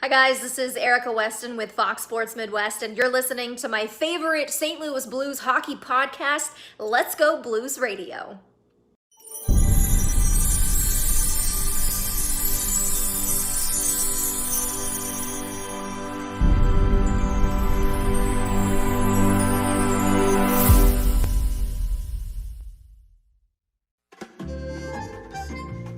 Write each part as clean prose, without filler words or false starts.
Hi guys, this is Erica Weston with Fox Sports Midwest, and you're listening to my favorite St. Louis Blues hockey podcast, Let's Go Blues Radio.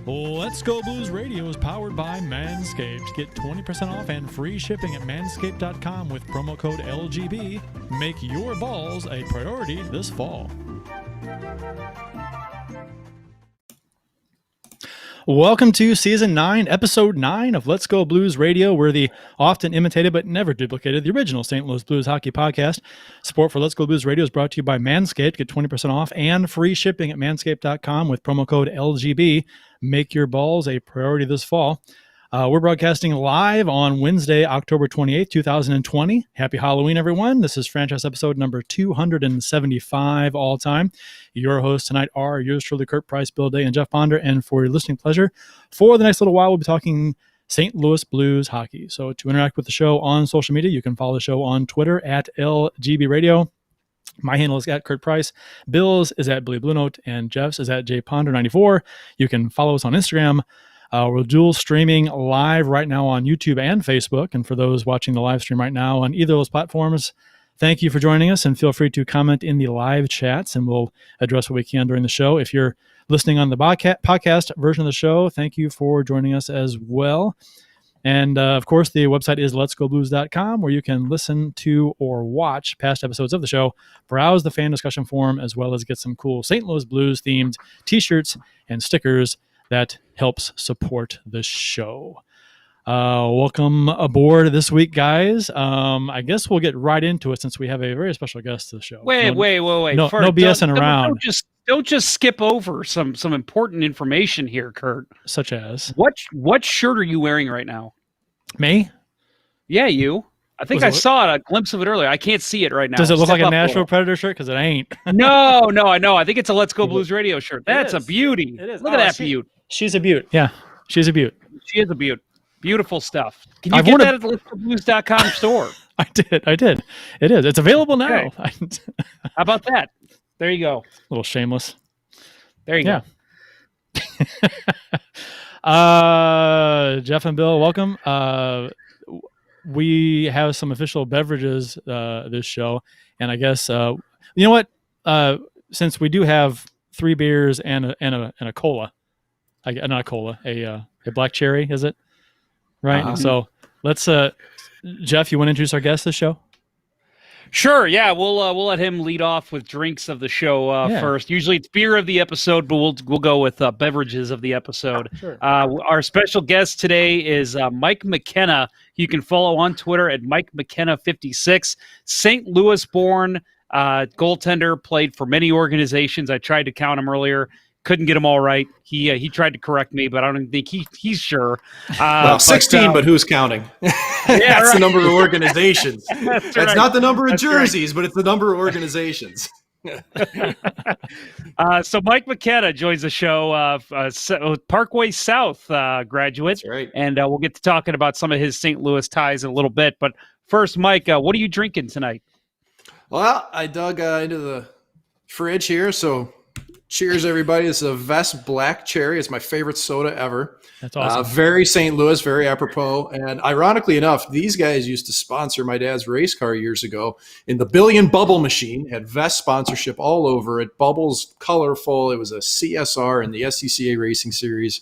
Let's Go Blues Radio is powered by Manscaped. Get 20% off and free shipping at manscaped.com with promo code LGB. Make your balls a priority this fall. Welcome to Season 9, Episode 9 of Let's Go Blues Radio. We're the often imitated but never duplicated, the original St. Louis Blues hockey podcast. Support for Let's Go Blues Radio is brought to you by Manscaped. Get 20% off and free shipping at manscaped.com with promo code LGB. Make your balls a priority this fall. We're broadcasting live on Wednesday, October 28th, 2020. Happy Halloween, everyone. This is franchise episode number 275 all time. Your hosts tonight are yours truly, Kurt Price, Bill Day, and Jeff Ponder. And for your listening pleasure, for the next little while, we'll be talking St. Louis Blues hockey. So to interact with the show on social media, you can follow the show on Twitter at LGB Radio. My handle is at Kurt Price. Bill's is at Billy Blue Note, and Jeff's is at JPonder94. You can follow us on Instagram. We're dual streaming live right now on YouTube and Facebook. And for those watching the live stream right now on either of those platforms, thank you for joining us, and feel free to comment in the live chats and we'll address what we can during the show. If you're listening on the podcast version of the show, thank you for joining us as well. And of course, the website is letsgoblues.com, where you can listen to or watch past episodes of the show, browse the fan discussion forum, as well as get some cool St. Louis Blues themed t-shirts and stickers that helps support the show. Welcome aboard this week, guys. I guess we'll get right into it since we have a very special guest to the show. Wait. No BSing around. Don't just skip over some important information here, Kurt. Such as? What shirt are you wearing right now? Me? Yeah, you. I think I saw a glimpse of it earlier. I can't see it right now. Does it look like a Nashville Predator shirt? Because it ain't. No, I know. I think it's a Let's Go Blues Radio shirt. That's a beauty. It is. Look at that beaut. She's a beaut. Yeah, she's a beaut. She is a beaut. Beautiful stuff. Can you get that at the letsgoblues.com store? I did. It is. It's available now. Okay. How about that? There you go. A little shameless. There you go. Jeff and Bill, welcome. We have some official beverages this show, and I guess you know what? Since we do have 3 beers and a cola, not a cola, a black cherry, is it? Right. So let's. Jeff, you want to introduce our guest this show? Sure. Yeah, we'll let him lead off with drinks of the show first. Usually it's beer of the episode, but we'll go with beverages of the episode. Sure. Our special guest today is Mike McKenna. You can follow on Twitter at Mike McKenna 56. St. Louis born goaltender, played for many organizations. I tried to count him earlier. Couldn't get them all right. He tried to correct me, but I don't think he's sure. Well, 16, but who's counting? That's the number of organizations. That's not the number of jerseys, but it's the number of organizations. So Mike McKenna joins the show, Parkway South graduate. That's right. And we'll get to talking about some of his St. Louis ties in a little bit. But first, Mike, what are you drinking tonight? Well, I dug into the fridge here, so cheers, everybody. It's a Vest Black Cherry. It's my favorite soda ever. That's awesome. Very St. Louis, very apropos. And ironically enough, these guys used to sponsor my dad's race car years ago in the Billion Bubble Machine. Had Vest sponsorship all over it. Bubbles, colorful. It was a CSR in the SCCA Racing Series.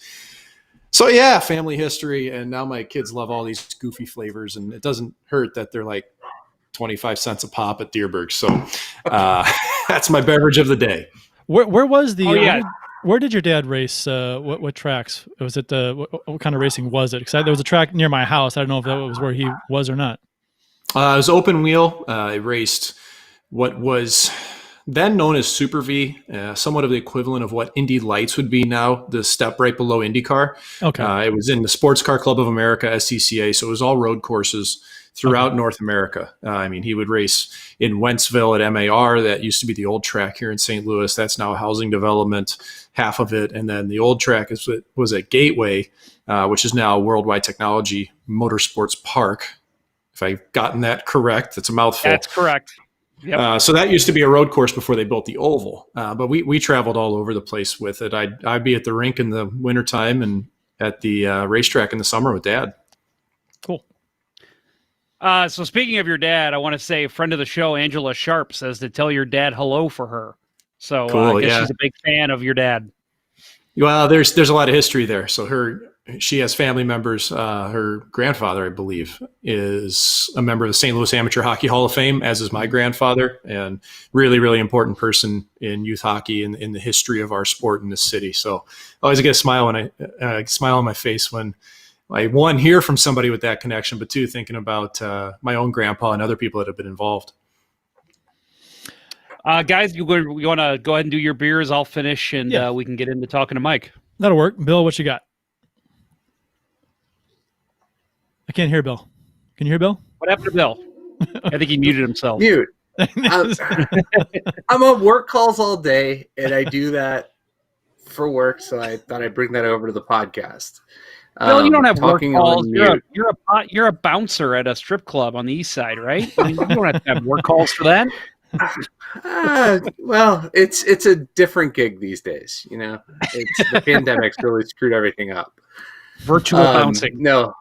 So, yeah, family history. And now my kids love all these goofy flavors. And it doesn't hurt that they're like 25 cents a pop at Deerberg. So that's my beverage of the day. Where was the? Where did your dad race? What tracks was it? What kind of racing was it? Because there was a track near my house. I don't know if that was where he was or not. It was open wheel. I raced what was then known as Super V, somewhat of the equivalent of what Indy Lights would be now, the step right below IndyCar. Okay. It was in the Sports Car Club of America, SCCA, so it was all road courses throughout North America. He would race in Wentzville at MAR. That used to be the old track here in St. Louis. That's now housing development, half of it. And then the old track was at Gateway which is now Worldwide Technology Motorsports Park. If I've gotten that correct, it's a mouthful. That's correct. Yep. So that used to be a road course before they built the oval. But we traveled all over the place with it. I'd be at the rink in the wintertime and at the racetrack in the summer with Dad. Cool. So speaking of your dad, I want to say a friend of the show, Angela Sharp, says to tell your dad hello for her. So cool, I guess she's a big fan of your dad. Well, there's a lot of history there. So she has family members. Her grandfather, I believe, is a member of the St. Louis Amateur Hockey Hall of Fame, as is my grandfather, and really, really important person in youth hockey and in the history of our sport in this city. So I always get a smile smile on my face when I, one, hear from somebody with that connection, but two, thinking about my own grandpa and other people that have been involved. Guys, you want to go ahead and do your beers? I'll finish, and we can get into talking to Mike. That'll work. Bill, what you got? I can't hear Bill. Can you hear Bill? What happened to Bill? I think he muted himself. Mute. I'm on work calls all day, and I do that for work, so I thought I'd bring that over to the podcast. Bill, you don't have work calls. You're a bouncer at a strip club on the east side, right? I mean, you don't have to have work calls for that. Well, it's a different gig these days. You know, the pandemic's really screwed everything up. Virtual bouncing. No,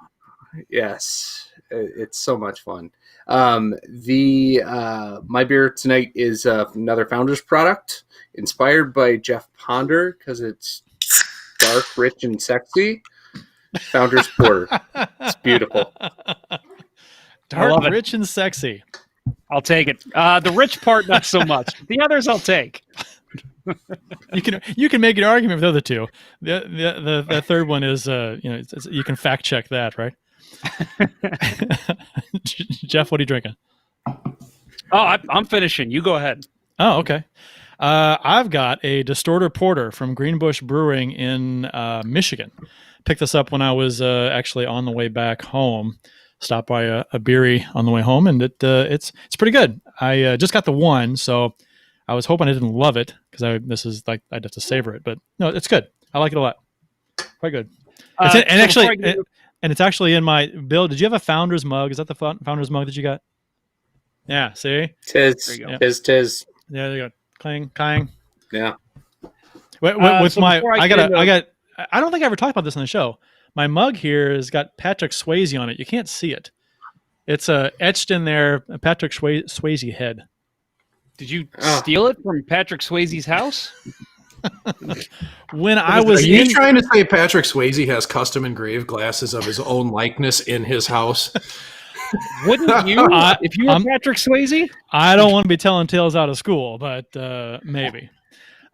yes, it's so much fun. My beer tonight is another Founders product, inspired by Jeff Ponder because it's dark, rich, and sexy. Founders Porter. It's beautiful. Dark, rich, and sexy. I'll take it. The rich part, not so much. The others, I'll take. You can make an argument with the other two. The third one is you can fact check that, right? Jeff, what are you drinking? Oh, I'm finishing. You go ahead. Oh, okay. I've got a Distorter Porter from Greenbush Brewing in Michigan. Picked this up when I was actually on the way back home. Stopped by a beery on the way home, and it's pretty good. I just got the one, so I was hoping I didn't love it because I'd have to savor it. But no, it's good. I like it a lot. Quite good. It's actually in my Bill. Did you have a Founders mug? Is that the Founders mug that you got? Yeah. See. Tis. Yeah. Tis. Yeah. There you go. Clang. Yeah. I don't think I ever talked about this on the show. My mug here has got Patrick Swayze on it. You can't see it. It's etched in there, Patrick Swayze head. Did you steal it from Patrick Swayze's house? Are you trying to say Patrick Swayze has custom engraved glasses of his own likeness in his house? Wouldn't you? If you were Patrick Swayze? I don't want to be telling tales out of school, but maybe.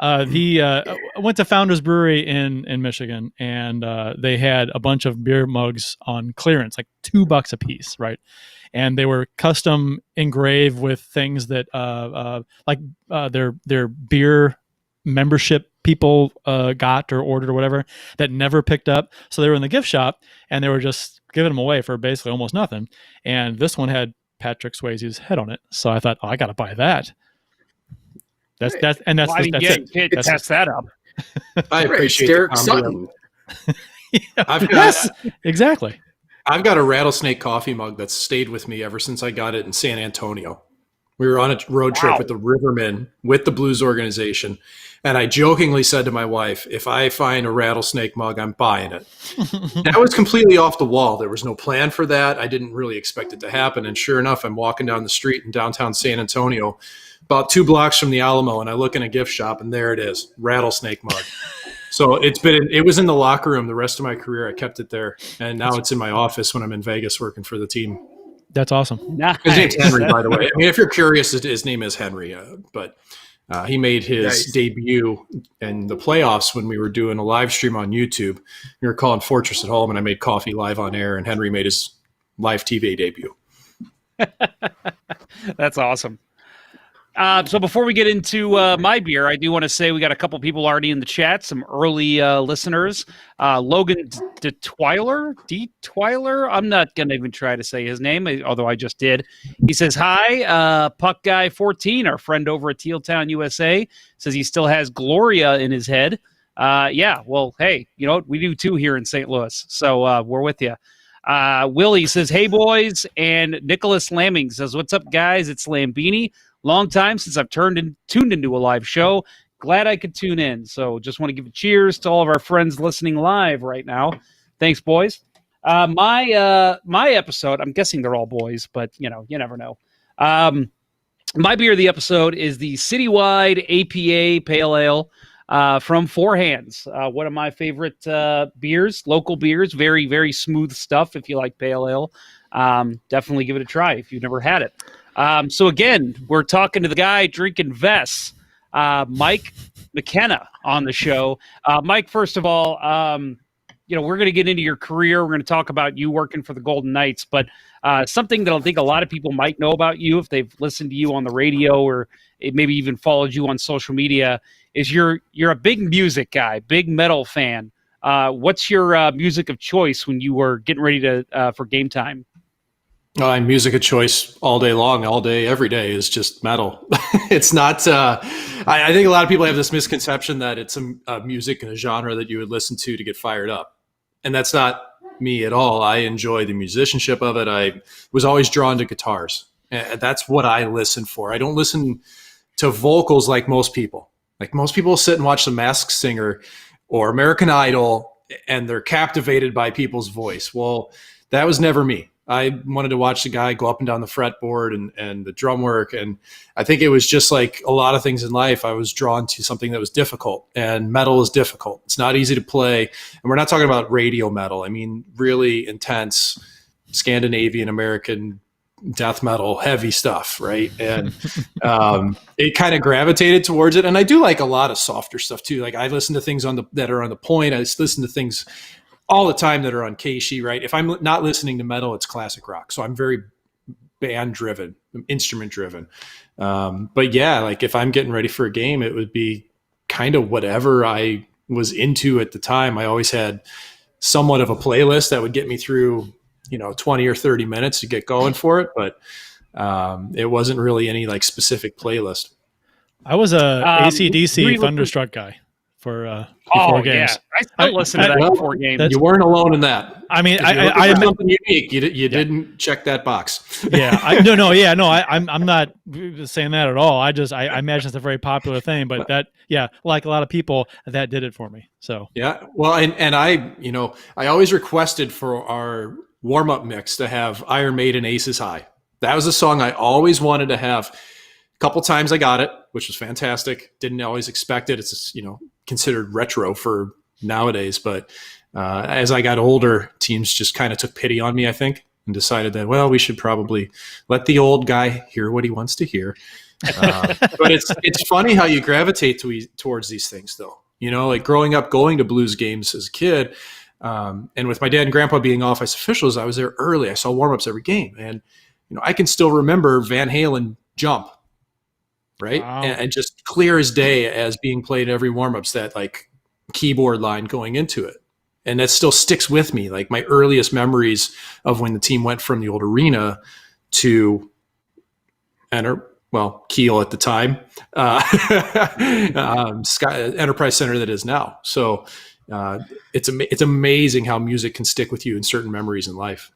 I went to Founders Brewery in Michigan, and they had a bunch of beer mugs on clearance, like $2 a piece, right? And they were custom engraved with things that their beer membership people got or ordered or whatever that never picked up. So they were in the gift shop, and they were just giving them away for basically almost nothing. And this one had Patrick Swayze's head on it, so I thought, I got to buy that. That's it. You can't test that up. I appreciate Derek Sutton. Exactly. I've got a Rattlesnake coffee mug that's stayed with me ever since I got it in San Antonio. We were on a road trip with the Rivermen with the Blues organization, and I jokingly said to my wife, if I find a Rattlesnake mug, I'm buying it. That was completely off the wall. There was no plan for that. I didn't really expect it to happen, and sure enough, I'm walking down the street in downtown San Antonio, about 2 blocks from the Alamo, and I look in a gift shop, and there it is, Rattlesnake mug. So it was in the locker room the rest of my career. I kept it there, and now it's in my office when I'm in Vegas working for the team. That's awesome. Nice. His name's Henry, by the way. I mean, if you're curious, his name is Henry, but he made his debut in the playoffs when we were doing a live stream on YouTube. We were calling Fortress at Home, and I made coffee live on air, and Henry made his live TV debut. That's awesome. So before we get into my beer, I do want to say we got a couple people already in the chat, some early listeners. Logan Detwiler. I'm not going to even try to say his name, although I just did. He says, hi, Puck Guy 14, our friend over at Teal Town, USA, says he still has Gloria in his head. Yeah, well, hey, you know what? We do too here in St. Louis. So we're with you. Willie says, hey, boys. And Nicholas Lamming says, what's up, guys? It's Lambini. Long time since I've tuned into a live show. Glad I could tune in. So just want to give a cheers to all of our friends listening live right now. Thanks, boys. My episode, I'm guessing they're all boys, but, you know, you never know. My beer of the episode is the Citywide APA Pale Ale from Four Hands. One of my favorite beers, local beers. Very, very smooth stuff if you like pale ale. Definitely give it a try if you've never had it. So again, we're talking to the guy drinking Vess, Mike McKenna on the show. Mike, first of all, you know, we're going to get into your career. We're going to talk about you working for the Golden Knights, but something that I think a lot of people might know about you if they've listened to you on the radio or maybe even followed you on social media is you're a big music guy, big metal fan. What's your music of choice when you were getting ready to for game time? Music of choice all day long, all day, every day is just metal. It's not. I think a lot of people have this misconception that it's a music and a genre that you would listen to get fired up, and that's not me at all. I enjoy the musicianship of it. I was always drawn to guitars, and that's what I listen for. I don't listen to vocals like most people. Like most people sit and watch The Masked Singer or American Idol, and they're captivated by people's voice. Well, that was never me. I wanted to watch the guy go up and down the fretboard and the drum work. And I think it was just like a lot of things in life. I was drawn to something that was difficult, and metal is difficult. It's not easy to play. And we're not talking about radio metal. I mean, really intense Scandinavian American death metal, heavy stuff. Right. And it kind of gravitated towards it. And I do like a lot of softer stuff too. Like I listen to things that are on the point. I just listen to things all the time that are on Keishi, right? If I'm not listening to metal, it's classic rock. So I'm very band driven, instrument driven. But yeah, like if I'm getting ready for a game, it would be kind of whatever I was into at the time. I always had somewhat of a playlist that would get me through, 20 or 30 minutes to get going for it. But it wasn't really any like specific playlist. I was a AC/DC Thunderstruck guy for before games. Yeah. I still listen to that before games. You weren't alone in that. I mean, I something unique. You didn't check that box. Yeah, I'm not saying that at all. I imagine it's a very popular thing, but like a lot of people, that did it for me. So yeah, well, and I always requested for our warm up mix to have Iron Maiden Aces High. That was a song I always wanted to have. A couple times I got it, which was fantastic. Didn't always expect it. It's just, considered retro for nowadays. But as I got older, teams just kind of took pity on me, I think, and decided that, well, we should probably let the old guy hear what he wants to hear. But it's funny how you gravitate towards these things, though. Like growing up, going to blues games as a kid, and with my dad and grandpa being off as officials, I was there early. I saw warm-ups every game. And, I can still remember Van Halen Jump. Right. Wow. And just clear as day as being played every warm-ups, that like keyboard line going into it. And that still sticks with me. Like my earliest memories of when the team went from the old arena to Kiel at the time, Enterprise Center that is now. So it's amazing how music can stick with you in certain memories in life.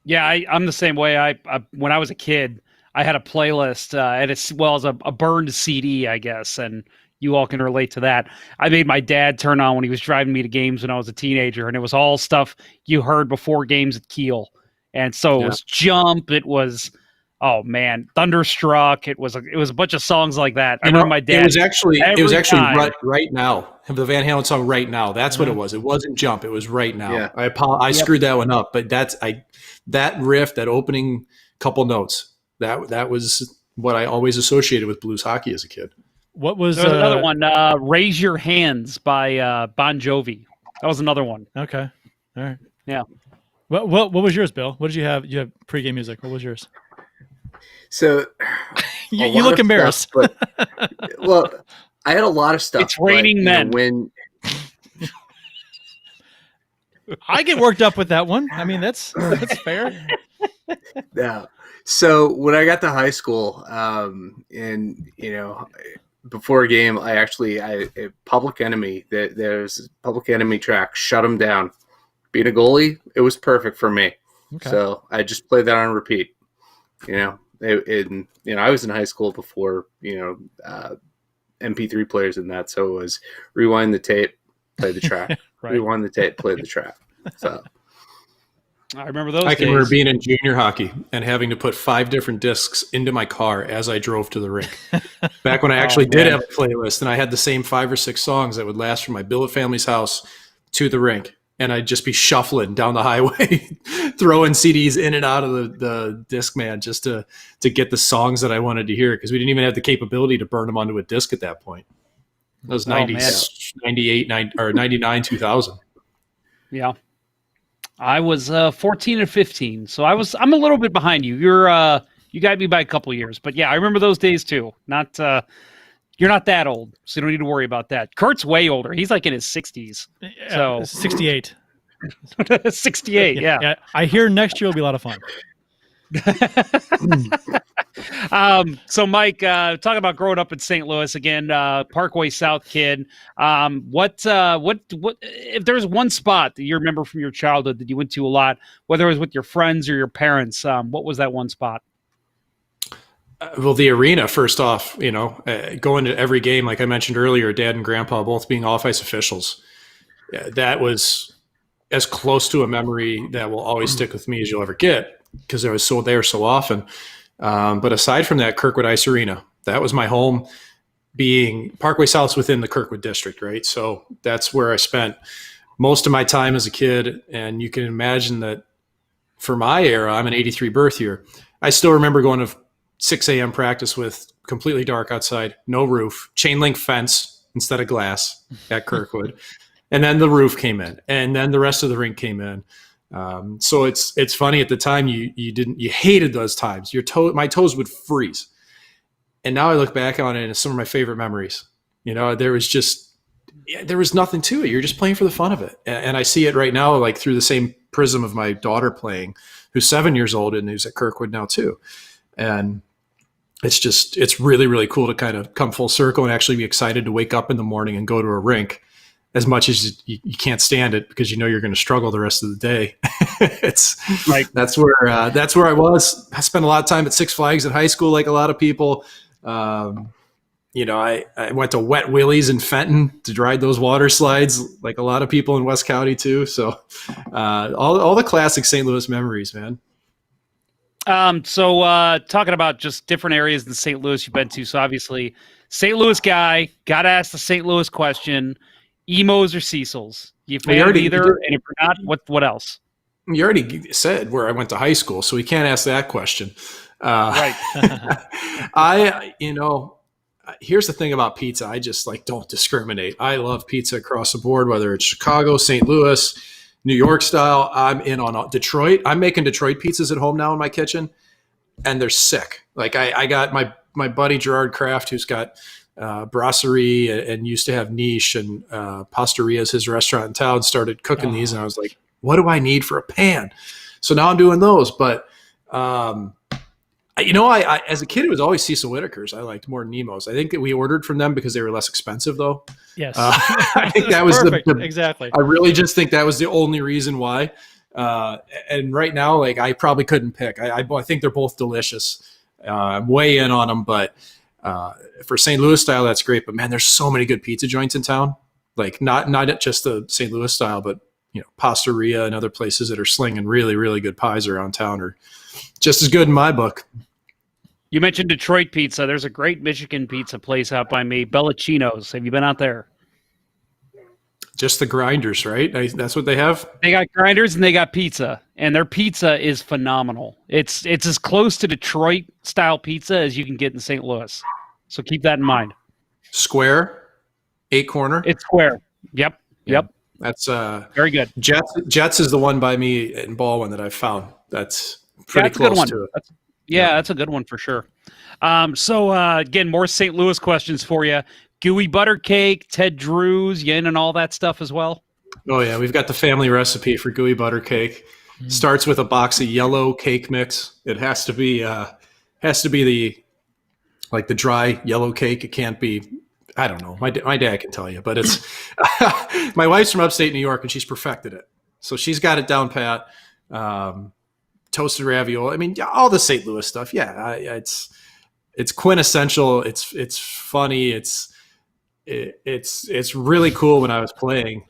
Yeah, I'm the same way. I when I was a kid, I had a playlist as a burned CD, I guess, and you all can relate to that. I made my dad turn on when he was driving me to games when I was a teenager, and it was all stuff you heard before games at Kiel. And so it was Jump, it was Thunderstruck, it was a bunch of songs like that. I remember my dad. It was actually Right Now. The Van Halen song Right Now. That's what it was. It wasn't Jump, it was Right Now. Yeah. I screwed that one up, but that riff, that opening couple notes. That was what I always associated with blues hockey as a kid. What was there was another one? "Raise Your Hands" by Bon Jovi. That was another one. Okay, all right. Yeah. What was yours, Bill? What did you have? You have pregame music. What was yours? So you look embarrassed. Stuff, but, I had a lot of stuff. It's Raining Men. When I get worked up with that one. I mean, that's fair. Yeah. So when I got to high school, and before a game, I Public Enemy, there's Public Enemy track, shut them down. Being a goalie, it was perfect for me. Okay. So I just played that on repeat. I was in high school before, MP3 players and that. So it was rewind the tape, play the track, right. Rewind the tape, play the track. So I remember those. I can remember being in junior hockey and having to put 5 different discs into my car as I drove to the rink. Back when I actually did have a playlist, and I had the same 5 or 6 songs that would last from my billet family's house to the rink. And I'd just be shuffling down the highway, throwing CDs in and out of the Discman just to get the songs that I wanted to hear, because we didn't even have the capability to burn them onto a disc at that point. That was 98, 99, 2000. Yeah. I was 14 and 15, so I'm a little bit behind you. You got me by a couple of years, but yeah, I remember those days too. You're not that old, so you don't need to worry about that. Kurt's way older. He's like in his 60s. So 68. 68, yeah. I hear next year will be a lot of fun. So Mike, talking about growing up in St. Louis again, Parkway South kid. What if there's one spot that you remember from your childhood that you went to a lot, whether it was with your friends or your parents? What was that one spot? Well, the arena, first off, going to every game, like I mentioned earlier, Dad and Grandpa both being off-ice officials. That was as close to a memory that will always stick with me as you'll ever get, because I was there so often. But aside from that, Kirkwood Ice Arena, that was my home. Being Parkway South's within the Kirkwood district, right? So that's where I spent most of my time as a kid. And you can imagine that for my era, I'm an 83 birth year. I still remember going to 6 a.m. practice with completely dark outside, no roof, chain link fence instead of glass at Kirkwood. And then the roof came in, and then the rest of the rink came in. So it's funny, at the time you hated those times. My toes would freeze. And now I look back on it and it's some of my favorite memories. There was nothing to it. You're just playing for the fun of it. And I see it right now, like through the same prism of my daughter playing, who's 7 years old and who's at Kirkwood now too. And it's really, really cool to kind of come full circle and actually be excited to wake up in the morning and go to a rink, as much as you can't stand it because you're going to struggle the rest of the day. It's like, that's where I was. I spent a lot of time at Six Flags in high school, like a lot of people. I went to Wet Willie's in Fenton to ride those water slides, like a lot of people in West County too. So all the classic St. Louis memories, man. So talking about just different areas in St. Louis you've been to. So obviously St. Louis guy, got to ask the St. Louis question, emos or Cecils? You fan of either? And if you're not, what else? You already said where I went to high school, so we can't ask that question. Right. Here's the thing about pizza. I just don't discriminate. I love pizza across the board, whether it's Chicago, St. Louis, New York style. I'm in on Detroit. I'm making Detroit pizzas at home now in my kitchen, and they're sick. Like I got my buddy Gerard Kraft, who's got Brasserie and used to have Niche and Pastaria is his restaurant in town, started cooking these, and I was like, what do I need for a pan? So now I'm doing those. But I as a kid, it was always Cecil Whitaker's I liked more than Nemo's. I think that we ordered from them because they were less expensive, though. Yes. I think that was exactly. I really just think that was the only reason why. And right now, I probably couldn't pick. I think they're both delicious. I'm way in on them, but for St. Louis style, that's great. But man, there's so many good pizza joints in town. Not just the St. Louis style, but Pastaria and other places that are slinging really, really good pies around town are just as good in my book. You mentioned Detroit pizza. There's a great Michigan pizza place out by me, Bellacino's. Have you been out there? Just the grinders, right? That's what they have? They got grinders and they got pizza. And their pizza is phenomenal. It's as close to Detroit style pizza as you can get in St. Louis. So keep that in mind. Square? 8 corner? It's square. Yep. That's very good. Jets is the one by me in Baldwin that I've found. That's pretty close to it. That's a good one for sure. So again, more St. Louis questions for you. Gooey butter cake, Ted Drew's, yin, and all that stuff as well. Oh yeah, we've got the family recipe for gooey butter cake. Starts with a box of yellow cake mix. It has to be the like the dry yellow cake. It can't be. I don't know. My dad can tell you, but it's my wife's from upstate New York and she's perfected it. So she's got it down pat. Toasted ravioli. I mean, all the St. Louis stuff. Yeah, it's quintessential. It's funny. It's really cool. When I was playing,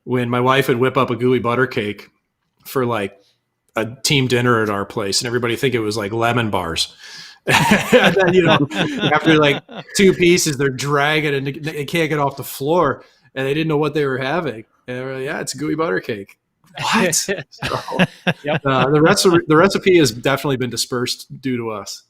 when my wife would whip up a gooey butter cake for like a team dinner at our place, and everybody think it was like lemon bars. And then, after like 2 pieces, they're dragging and they can't get off the floor, and they didn't know what they were having. And they were like, yeah, it's a gooey butter cake. What? So, Yep. The recipe has definitely been dispersed due to us.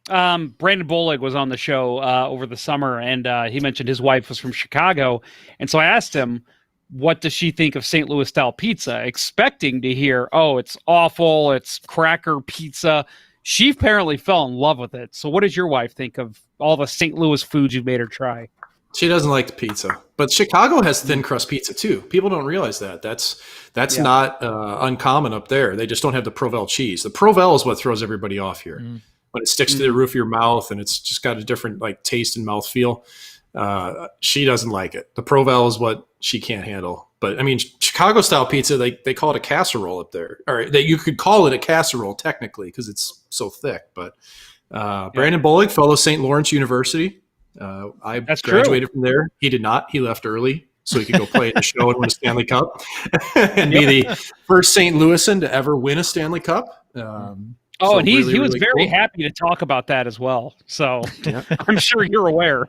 Brandon Bolig was on the show over the summer, and he mentioned his wife was from Chicago. And so I asked him, what does she think of St. Louis style pizza? Expecting to hear, oh, it's awful, it's cracker pizza. She apparently fell in love with it. So what does your wife think of all the St. Louis foods you've made her try? She doesn't like the pizza, but Chicago has thin crust pizza too. People don't realize that. That's not uncommon up there. They just don't have the Provel cheese. The Provel is what throws everybody off here. When it sticks to the roof of your mouth and it's just got a different like taste and mouthfeel. She doesn't like it. The Provel is what she can't handle. But I mean, Chicago style pizza, they call it a casserole up there, or that you could call it a casserole technically because it's so thick. But Brandon Bolig, fellow St. Lawrence University. I graduated from there. He did not. He left early so he could go play in the show and win a Stanley Cup and be the first St. Louisan to ever win a Stanley Cup. So and he was very happy to talk about that as well. So I'm sure you're aware.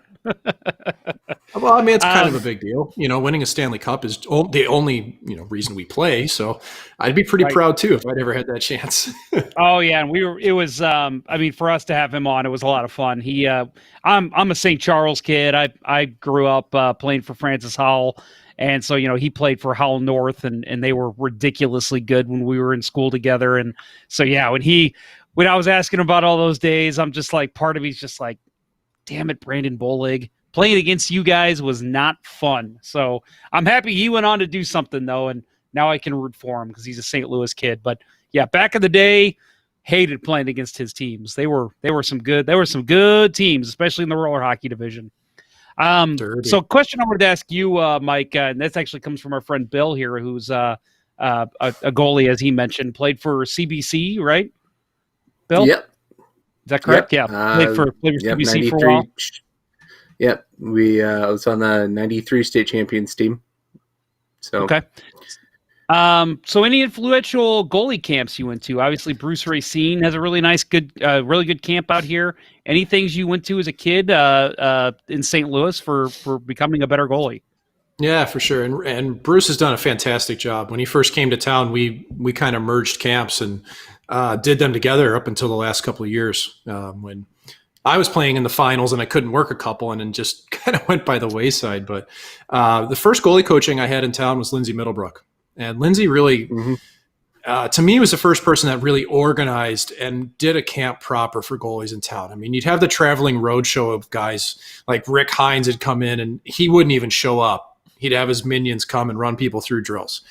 Well, I mean, it's kind of a big deal. Winning a Stanley Cup is the only reason we play. So I'd be pretty proud too if I'd ever had that chance. Oh yeah, and it was. I mean, for us to have him on, it was a lot of fun. I'm a St. Charles kid. I grew up playing for Francis Howell. And so, he played for Howell North and they were ridiculously good when we were in school together. And so, yeah, when I was asking about all those days, I'm just like, part of me's just like, damn it, Brandon Bolig, playing against you guys was not fun. So I'm happy he went on to do something though. And now I can root for him because he's a St. Louis kid. But yeah, back in the day, hated playing against his teams. They were some good teams, especially in the roller hockey division. So question I wanted to ask you, Mike, and this actually comes from our friend Bill here, who's a goalie, as he mentioned, played for CBC, right? Bill? Yep. Is that correct? Yep. Yeah. Played for CBC for a while. Yep. I was on the 93 state champions team. So okay. So any influential goalie camps you went to? Obviously, Bruce Racine has a really nice, really good camp out here. Any things you went to as a kid in St. Louis for becoming a better goalie? Yeah, for sure. And Bruce has done a fantastic job. When he first came to town, we kind of merged camps and did them together up until the last couple of years when I was playing in the finals and I couldn't work a couple and then just kind of went by the wayside. But the first goalie coaching I had in town was Lindsay Middlebrook. And Lindsay really, to me, was the first person that really organized and did a camp proper for goalies in town. I mean, you'd have the traveling roadshow of guys like Rick Hines had come in and he wouldn't even show up. He'd have his minions come and run people through drills.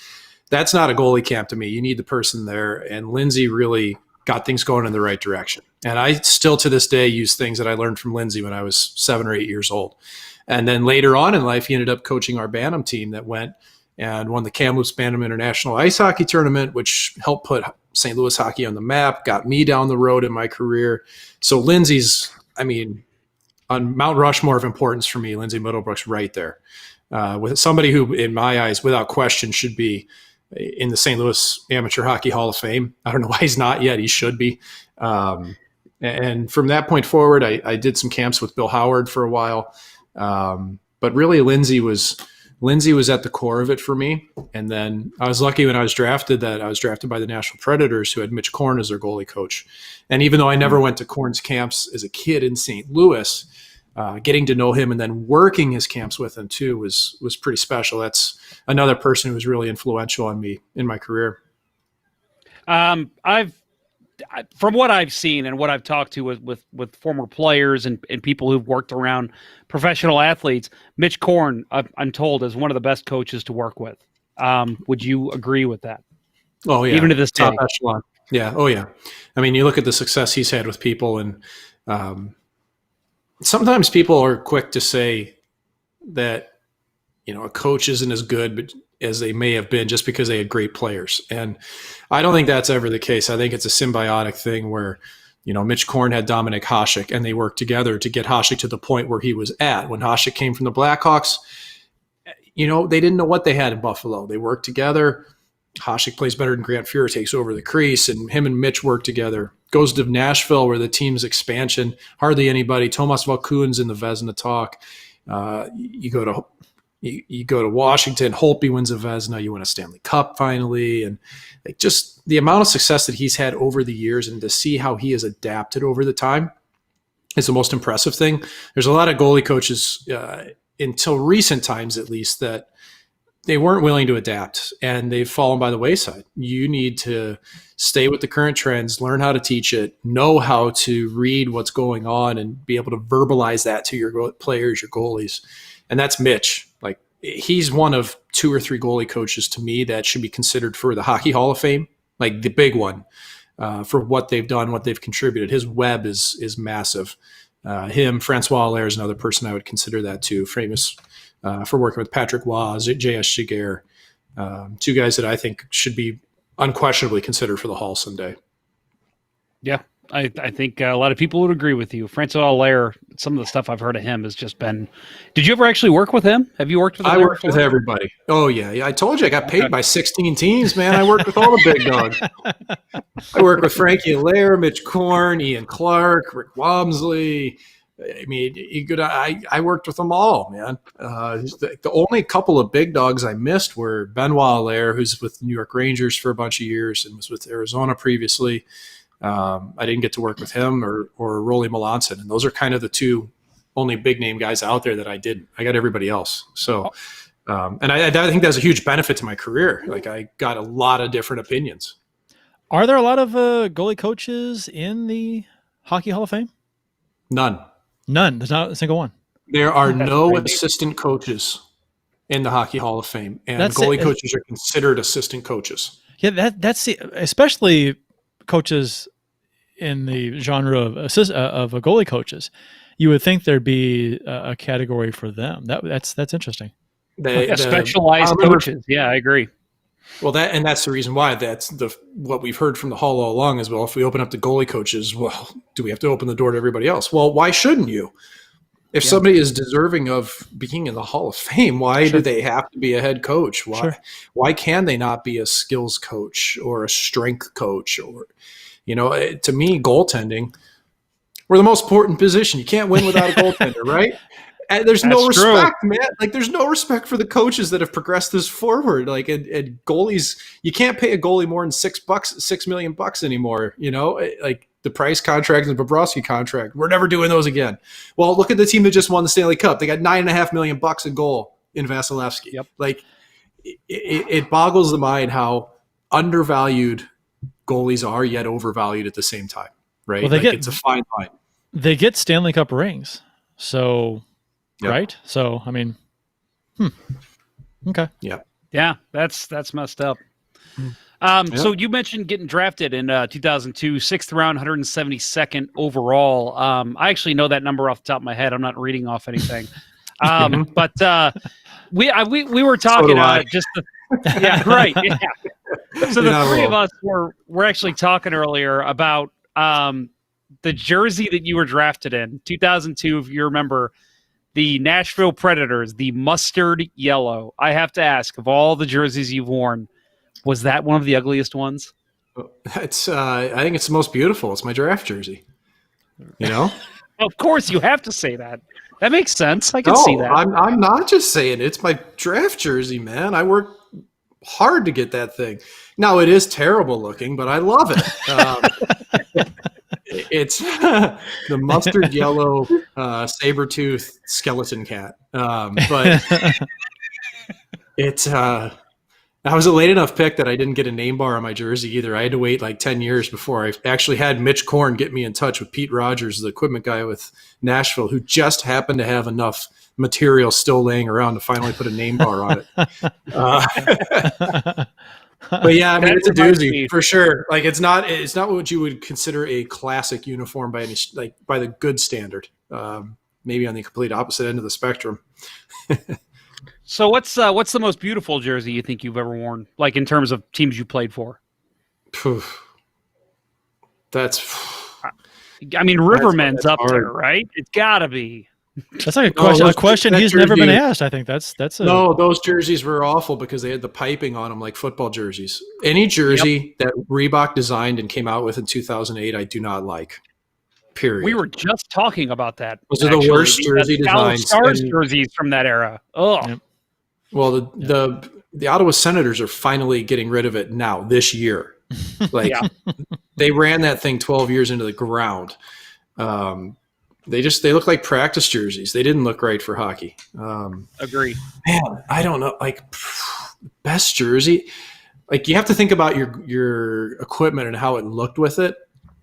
That's not a goalie camp to me. You need the person there. And Lindsay really got things going in the right direction. And I still to this day use things that I learned from Lindsay when I was 7 or 8 years old. And then later on in life, he ended up coaching our Bantam team that went and won the Kamloops Bantam International Ice Hockey Tournament, which helped put St. Louis hockey on the map, got me down the road in my career. So Lindsay's, I mean, on Mount Rushmore of importance for me, Lindsay Middlebrook's right there. With somebody who, in my eyes, without question, should be in the St. Louis Amateur Hockey Hall of Fame. I don't know why he's not yet. He should be. And from that point forward, I did some camps with Bill Howard for a while. But really, Lindsay was at the core of it for me. And then I was lucky when I was drafted that I was drafted by the Nashville Predators, who had Mitch Korn as their goalie coach. And even though I never went to Korn's camps as a kid in St. Louis, getting to know him and then working his camps with him too was pretty special. That's another person who was really influential on me in my career. From what I've seen and what I've talked to with former players and people who've worked around professional athletes, Mitch Korn, I'm told, is one of the best coaches to work with. Would you agree with that? Oh yeah, even to this day. Top echelon. Yeah. Oh yeah. I mean, you look at the success he's had with people, and sometimes people are quick to say that, a coach isn't as good as they may have been just because they had great players. And I don't think that's ever the case. I think it's a symbiotic thing where, Mitch Korn had Dominik Hasek, and they worked together to get Hasek to the point where he was at. When Hasek came from the Blackhawks, they didn't know what they had in Buffalo. They worked together. Hasek plays better than Grant Fuhrer, takes over the crease, and him and Mitch work together. Goes to Nashville, where the team's expansion, hardly anybody. Tomas Valkuin's in the Vezina talk. You go to Washington, Holtby wins a Vezina, you win a Stanley Cup finally, and just the amount of success that he's had over the years, and to see how he has adapted over the time is the most impressive thing. There's a lot of goalie coaches, until recent times at least, that they weren't willing to adapt, and they've fallen by the wayside. You need to stay with the current trends, learn how to teach it, know how to read what's going on, and be able to verbalize that to your players, your goalies. And that's Mitch. He's one of 2 or 3 goalie coaches to me that should be considered for the Hockey Hall of Fame, the big one, for what they've done, what they've contributed. His web is massive. Francois Allaire is another person I would consider that too, famous for working with Patrick Waugh, J.S. Giguère, 2 guys that I think should be unquestionably considered for the Hall someday. Yeah, I think a lot of people would agree with you. Francois Allaire, some of the stuff I've heard of him has just been. Did you ever actually work with him? Have you worked with him? I worked with everybody. Oh, yeah. I told you I got paid by 16 teams, man. I worked with all the big dogs. I worked with Frankie Allaire, Mitch Korn, Ian Clark, Rick Wamsley. I mean, I worked with them all, man. The only couple of big dogs I missed were Benoit Allaire, who's with the New York Rangers for a bunch of years and was with Arizona previously. I didn't get to work with him or Rolly Melanson, and those are kind of the 2 only big name guys out there that I didn't. I got everybody else. So, and I think that's a huge benefit to my career. I got a lot of different opinions. Are there a lot of goalie coaches in the Hockey Hall of Fame? None. There's not a single one. There are no assistant coaches in the Hockey Hall of Fame, and goalie coaches are considered assistant coaches. Yeah, that's especially coaches in the genre of a goalie coaches. You would think there'd be a category for them. That's interesting. Specialized coaches. Yeah, I agree. Well, that's the reason why. That's what we've heard from the Hall all along as well. If we open up the goalie coaches, well, do we have to open the door to everybody else? Well, why shouldn't you? If somebody is deserving of being in the Hall of Fame, why do they have to be a head coach? Why can they not be a skills coach or a strength coach? Or, to me, goaltending, we're the most important position. You can't win without a goaltender, right? And there's no respect, man. There's no respect for the coaches that have progressed this forward. And goalies, you can't pay a goalie more than $6 million anymore. The Price contract and the Bobrovsky contract. We're never doing those again. Well, look at the team that just won the Stanley Cup. They got $9.5 million a goal in Vasilevsky. Yep. It boggles the mind how undervalued goalies are, yet overvalued at the same time. Right? Well, it's a fine line. They get Stanley Cup rings. So, right? So, I mean, okay. Yeah. Yeah, that's messed up. So you mentioned getting drafted in 2002, 6th round, 172nd overall. I actually know that number off the top of my head. I'm not reading off anything. But we were talking yeah, right. Yeah. So the 3 of us were actually talking earlier about the jersey that you were drafted in 2002. If you remember, the Nashville Predators, the mustard yellow. I have to ask, of all the jerseys you've worn, was that one of the ugliest ones? It's. I think it's the most beautiful. It's my draft jersey. Of course, you have to say that. That makes sense. I can see that. I'm not just saying it. It's my draft jersey, man. I worked hard to get that thing. Now, it is terrible looking, but I love it. It's the mustard yellow saber-tooth skeleton cat. But it's I was a late enough pick that I didn't get a name bar on my jersey either. I had to wait 10 years before I actually had Mitch Korn get me in touch with Pete Rogers, the equipment guy with Nashville, who just happened to have enough material still laying around to finally put a name bar on it. But yeah, I mean, it's a doozy for sure. It's not what you would consider a classic uniform by the good standard. maybe on the complete opposite end of the spectrum. So what's the most beautiful jersey you think you've ever worn, like in terms of teams you played for? Rivermen's up there, right? It's gotta be. That's like a question he's never been asked. I think that's no. Those jerseys were awful because they had the piping on them like football jerseys. Any jersey that Reebok designed and came out with in 2008, I do not like. Period. We were just talking about that. Those are the worst jersey designs. Stars jerseys from that era. Oh, yep. Well, the Ottawa Senators are finally getting rid of it now this year. Like they ran that thing 12 years into the ground. They look like practice jerseys. They didn't look right for hockey. Agree. Man, I don't know. Like best jersey, like you have to think about your equipment and how it looked with it.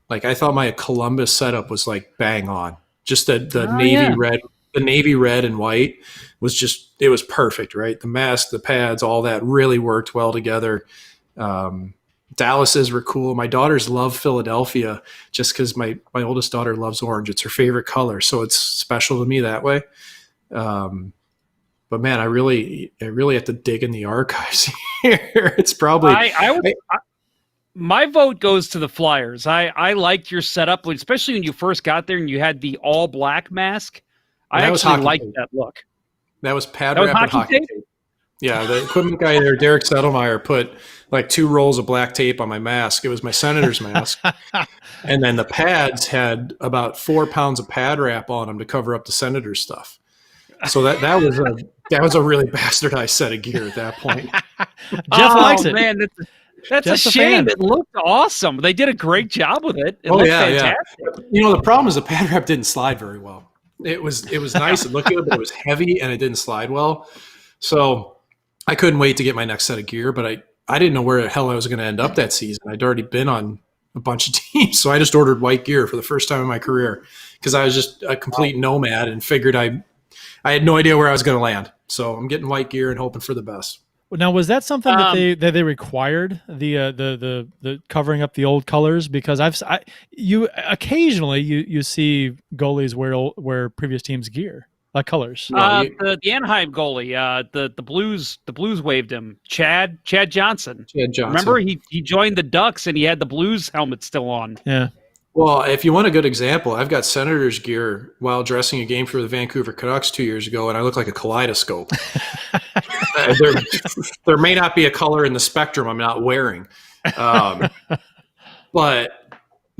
Like I thought my Columbus setup was like bang on. Just the navy red and white was it was perfect, right? The mask, the pads, all that really worked well together. Dallas's were cool. My daughters love Philadelphia just because my oldest daughter loves orange. It's her favorite color, so it's special to me that way. But man, I really have to dig in the archives here. It's probably my vote goes to the Flyers. I liked your setup, especially when you first got there and you had the all black mask. I actually liked that look. That was pad wrap and hockey tape. Yeah, the equipment guy there, Derek Settlemeyer, put like 2 rolls of black tape on my mask. It was my Senator's mask. And then the pads had about 4 pounds of pad wrap on them to cover up the Senator's stuff. So that was a really bastardized set of gear at that point. Jeff likes it. Man, that's a shame. It looked awesome. They did a great job with it. It looked fantastic. Yeah. The problem is the pad wrap didn't slide very well. It was nice. It looked good, but it was heavy and it didn't slide well. So I couldn't wait to get my next set of gear, but I didn't know where the hell I was going to end up that season. I'd already been on a bunch of teams, so I just ordered white gear for the first time in my career because I was just a complete nomad and figured I had no idea where I was going to land. So I'm getting white gear and hoping for the best. Now, was that something that they required, the covering up the old colors? Because you occasionally see goalies wear previous teams' gear. Colors. The Anaheim goalie, the Blues waved him. Chad Johnson. Remember, he joined the Ducks and he had the Blues helmet still on. Yeah. Well, if you want a good example, I've got Senators gear while dressing a game for the Vancouver Canucks 2 years ago, and I look like a kaleidoscope. There may not be a color in the spectrum I'm not wearing, but.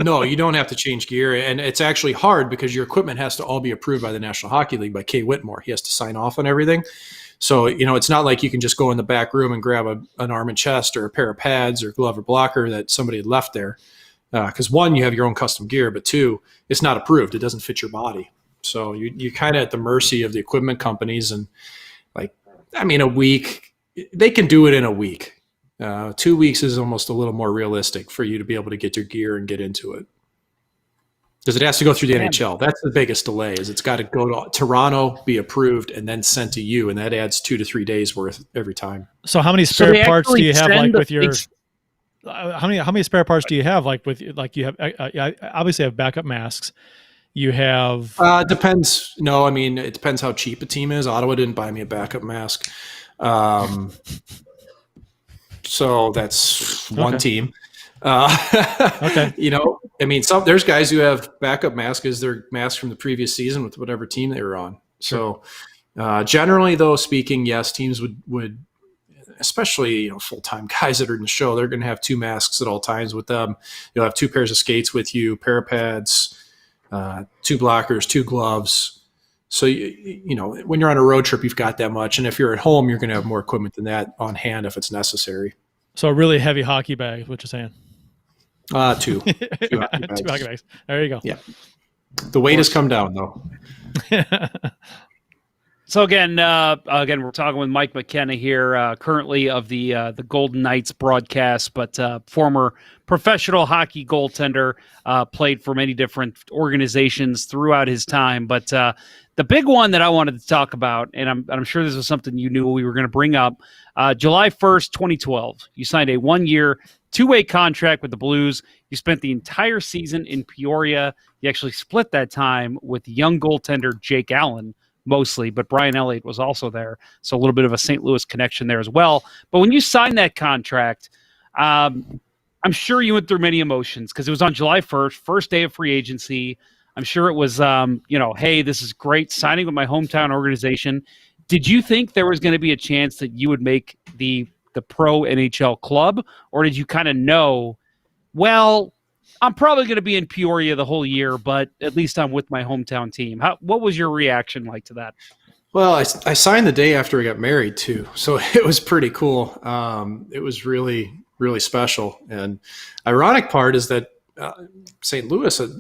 No, you don't have to change gear, and it's actually hard because your equipment has to all be approved by the National Hockey League, by Kay Whitmore. He has to sign off on everything. So, it's not like you can just go in the back room and grab an arm and chest or a pair of pads or glove or blocker that somebody had left there. Because one, you have your own custom gear, but two, it's not approved. It doesn't fit your body. So you're kind of at the mercy of the equipment companies. And a week, they can do it in a week. 2 weeks is almost a little more realistic for you to be able to get your gear and get into it. Because it has to go through the NHL. That's the biggest delay, is it's got to go to Toronto, be approved, and then sent to you, and that adds 2 to 3 days worth every time. So how many spare parts do you have with your how many spare parts do you have you have obviously have backup masks. You have depends. No, it depends how cheap a team is. Ottawa didn't buy me a backup mask. So that's one team. Okay. There's guys who have backup masks as their mask from the previous season with whatever team they were on. So generally, though, speaking, yes, teams would especially full-time guys that are in the show, they're going to have 2 masks at all times with them. You'll have 2 pairs of skates with you, pair of pads, 2 blockers, 2 gloves. So, when you're on a road trip, you've got that much. And if you're at home, you're going to have more equipment than that on hand if it's necessary. So a really heavy hockey bag is what you're saying? 2. 2 hockey bags. There you go. Yeah. The weight has come down, though. So again, we're talking with Mike McKenna here, currently of the Golden Knights broadcast, but former professional hockey goaltender, played for many different organizations throughout his time. But the big one that I wanted to talk about, and I'm sure this was something you knew we were going to bring up, July 1st, 2012, you signed a 1-year, 2-way contract with the Blues. You spent the entire season in Peoria. You actually split that time with young goaltender Jake Allen, mostly, but Brian Elliott was also there. So a little bit of a St. Louis connection there as well. But when you signed that contract, I'm sure you went through many emotions because it was on July 1st, first day of free agency. I'm sure it was, hey, this is great, signing with my hometown organization. Did you think there was going to be a chance that you would make the pro NHL club, or did you kind of know, well, I'm probably going to be in Peoria the whole year, but at least I'm with my hometown team? What was your reaction like to that? Well, I signed the day after I got married too, so it was pretty cool. It was really, really special. And ironic part is that St. Louis had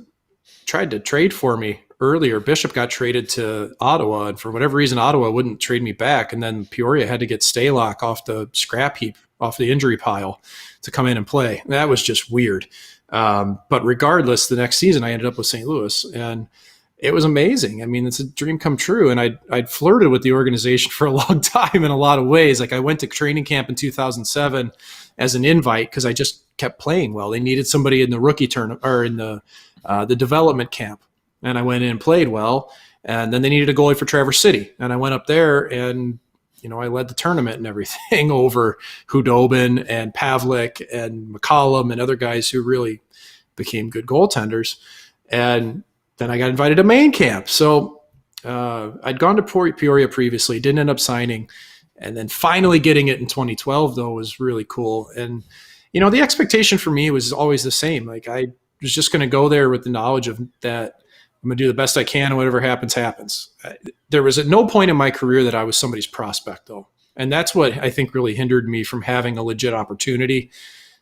tried to trade for me earlier. Bishop got traded to Ottawa, and for whatever reason, Ottawa wouldn't trade me back. And then Peoria had to get Stalock off the scrap heap, off the injury pile, to come in and play. That was just weird. But regardless, the next season I ended up with St. Louis, and it was amazing. I mean, it's a dream come true. And I'd flirted with the organization for a long time in a lot of ways. Like, I went to training camp in 2007 as an invite because I just kept playing well. They needed somebody in the rookie tournament, or in the development camp. And I went in and played well. And then they needed a goalie for Traverse City. And I went up there and, I led the tournament and everything over Hudobin and Pavlik and McCollum and other guys who really became good goaltenders. And then I got invited to main camp. So I'd gone to Peoria previously, didn't end up signing. And then finally getting it in 2012, though, was really cool. And, the expectation for me was always the same. Like, I was just going to go there with the knowledge of that I'm going to do the best I can, and whatever happens, happens. There was at no point in my career that I was somebody's prospect, though. And that's what I think really hindered me from having a legit opportunity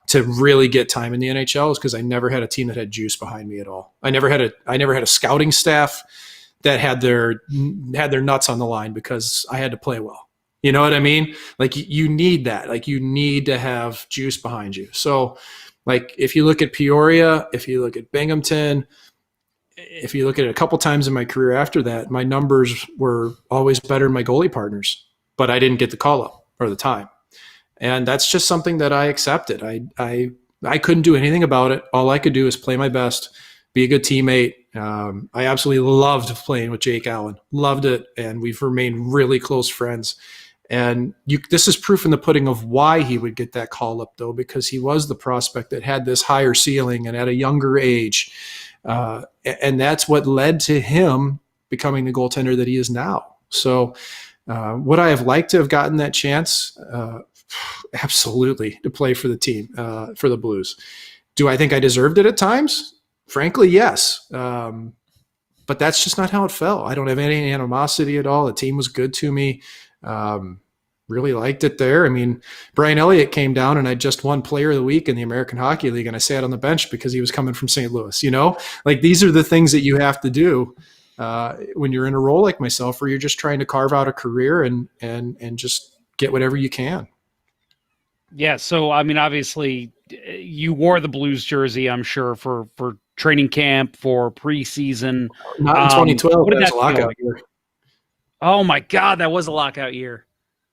to really get time in the NHL, is because I never had a team that had juice behind me at all. I never had a scouting staff that had their nuts on the line because I had to play well. You know what I mean? Like, you need that. Like, you need to have juice behind you. So, like, if you look at Peoria, if you look at Binghamton, if you look at it a couple times in my career after that, my numbers were always better than my goalie partners, but I didn't get the call up or the time. And that's just something that I accepted. I couldn't do anything about it. All I could do is play my best, be a good teammate. I absolutely loved playing with Jake Allen, loved it. And we've remained really close friends. And this is proof in the pudding of why he would get that call up, though, because he was the prospect that had this higher ceiling and at a younger age. And that's what led to him becoming the goaltender that he is now. So would I have liked to have gotten that chance? Absolutely, to play for the team, for the Blues. Do I think I deserved it at times? Frankly, yes. But that's just not how it felt. I don't have any animosity at all. The team was good to me. Really liked it there. I mean, Brian Elliott came down and I just won Player of the Week in the American Hockey League, and I sat on the bench because he was coming from St. Louis. Like, these are the things that you have to do when you're in a role like myself, where you're just trying to carve out a career and just get whatever you can. Yeah. So, I mean, obviously you wore the Blues jersey, I'm sure, for training camp, for preseason. Not in 2012. What did that lockout year. Oh my God, that was a lockout year.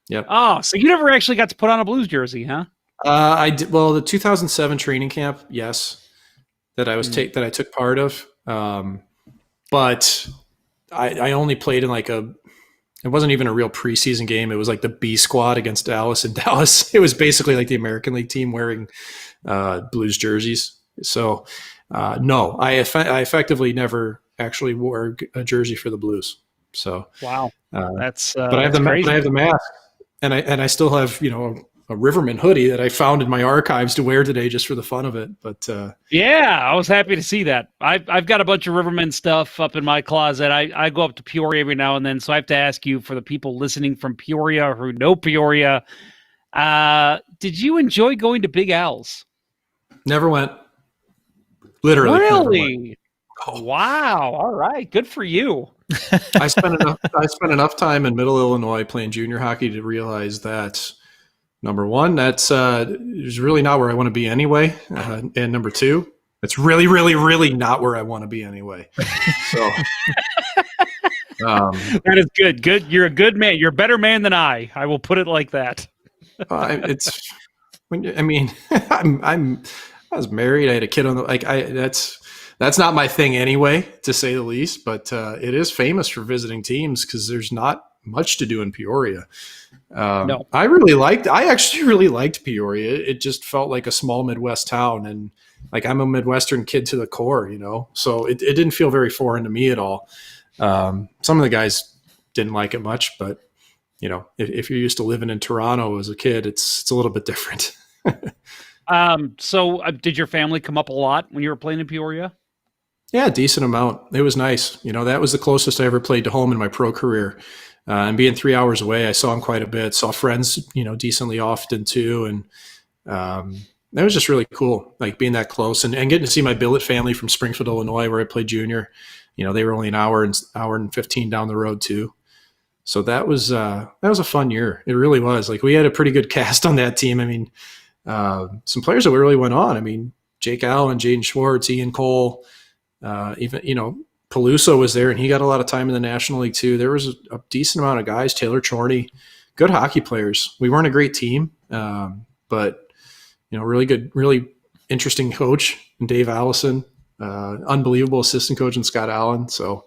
Yep. Oh, so you never actually got to put on a Blues jersey, huh? I did. Well, the 2007 training camp, yes, that I was that I took part of. But I only played in it wasn't even a real preseason game. It was like the B squad against Dallas in Dallas. It was basically like the American League team wearing Blues jerseys. So no, I effectively never actually wore a jersey for the Blues. So wow, that's but I have crazy. I have the mask, and I still have a Riverman hoodie that I found in my archives to wear today just for the fun of it. But yeah, I was happy to see that. I've got a bunch of Riverman stuff up in my closet. I go up to Peoria every now and then, so I have to ask you, for the people listening from Peoria who know Peoria, did you enjoy going to Big Al's? Never went. Literally. Really? Wow. All right. Good for you. I spent enough time in Middle Illinois playing junior hockey to realize that, number one, that's is really not where I want to be anyway, and number two, it's really, really, really not where I want to be anyway. So that is good. Good. You're a good man. You're a better man than I. I will put it like that. It's when I mean, I was married. I had a kid on the that's not my thing anyway, to say the least. But it is famous for visiting teams because there's not much to do in Peoria. No, I actually really liked Peoria. It just felt like a small Midwest town, and like I'm a Midwestern kid to the core, So it didn't feel very foreign to me at all. Some of the guys didn't like it much, but if you're used to living in Toronto as a kid, it's a little bit different. So did your family come up a lot when you were playing in Peoria? Yeah, decent amount. It was nice. That was the closest I ever played to home in my pro career. And being 3 hours away, I saw them quite a bit, saw friends, decently often too. And that was just really cool, like being that close and getting to see my billet family from Springfield, Illinois, where I played junior. They were only an hour and 15 down the road too. So that was a fun year. It really was. Like, we had a pretty good cast on that team. I mean, some players that really went on. I mean, Jake Allen, Jaden Schwartz, Ian Cole, even, Peluso was there, and he got a lot of time in the National League too. There was a decent amount of guys, Taylor Chorney, good hockey players. We weren't a great team, but, really good, really interesting coach, Dave Allison, unbelievable assistant coach, and Scott Allen. So,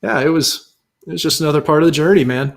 yeah, it was just another part of the journey, man.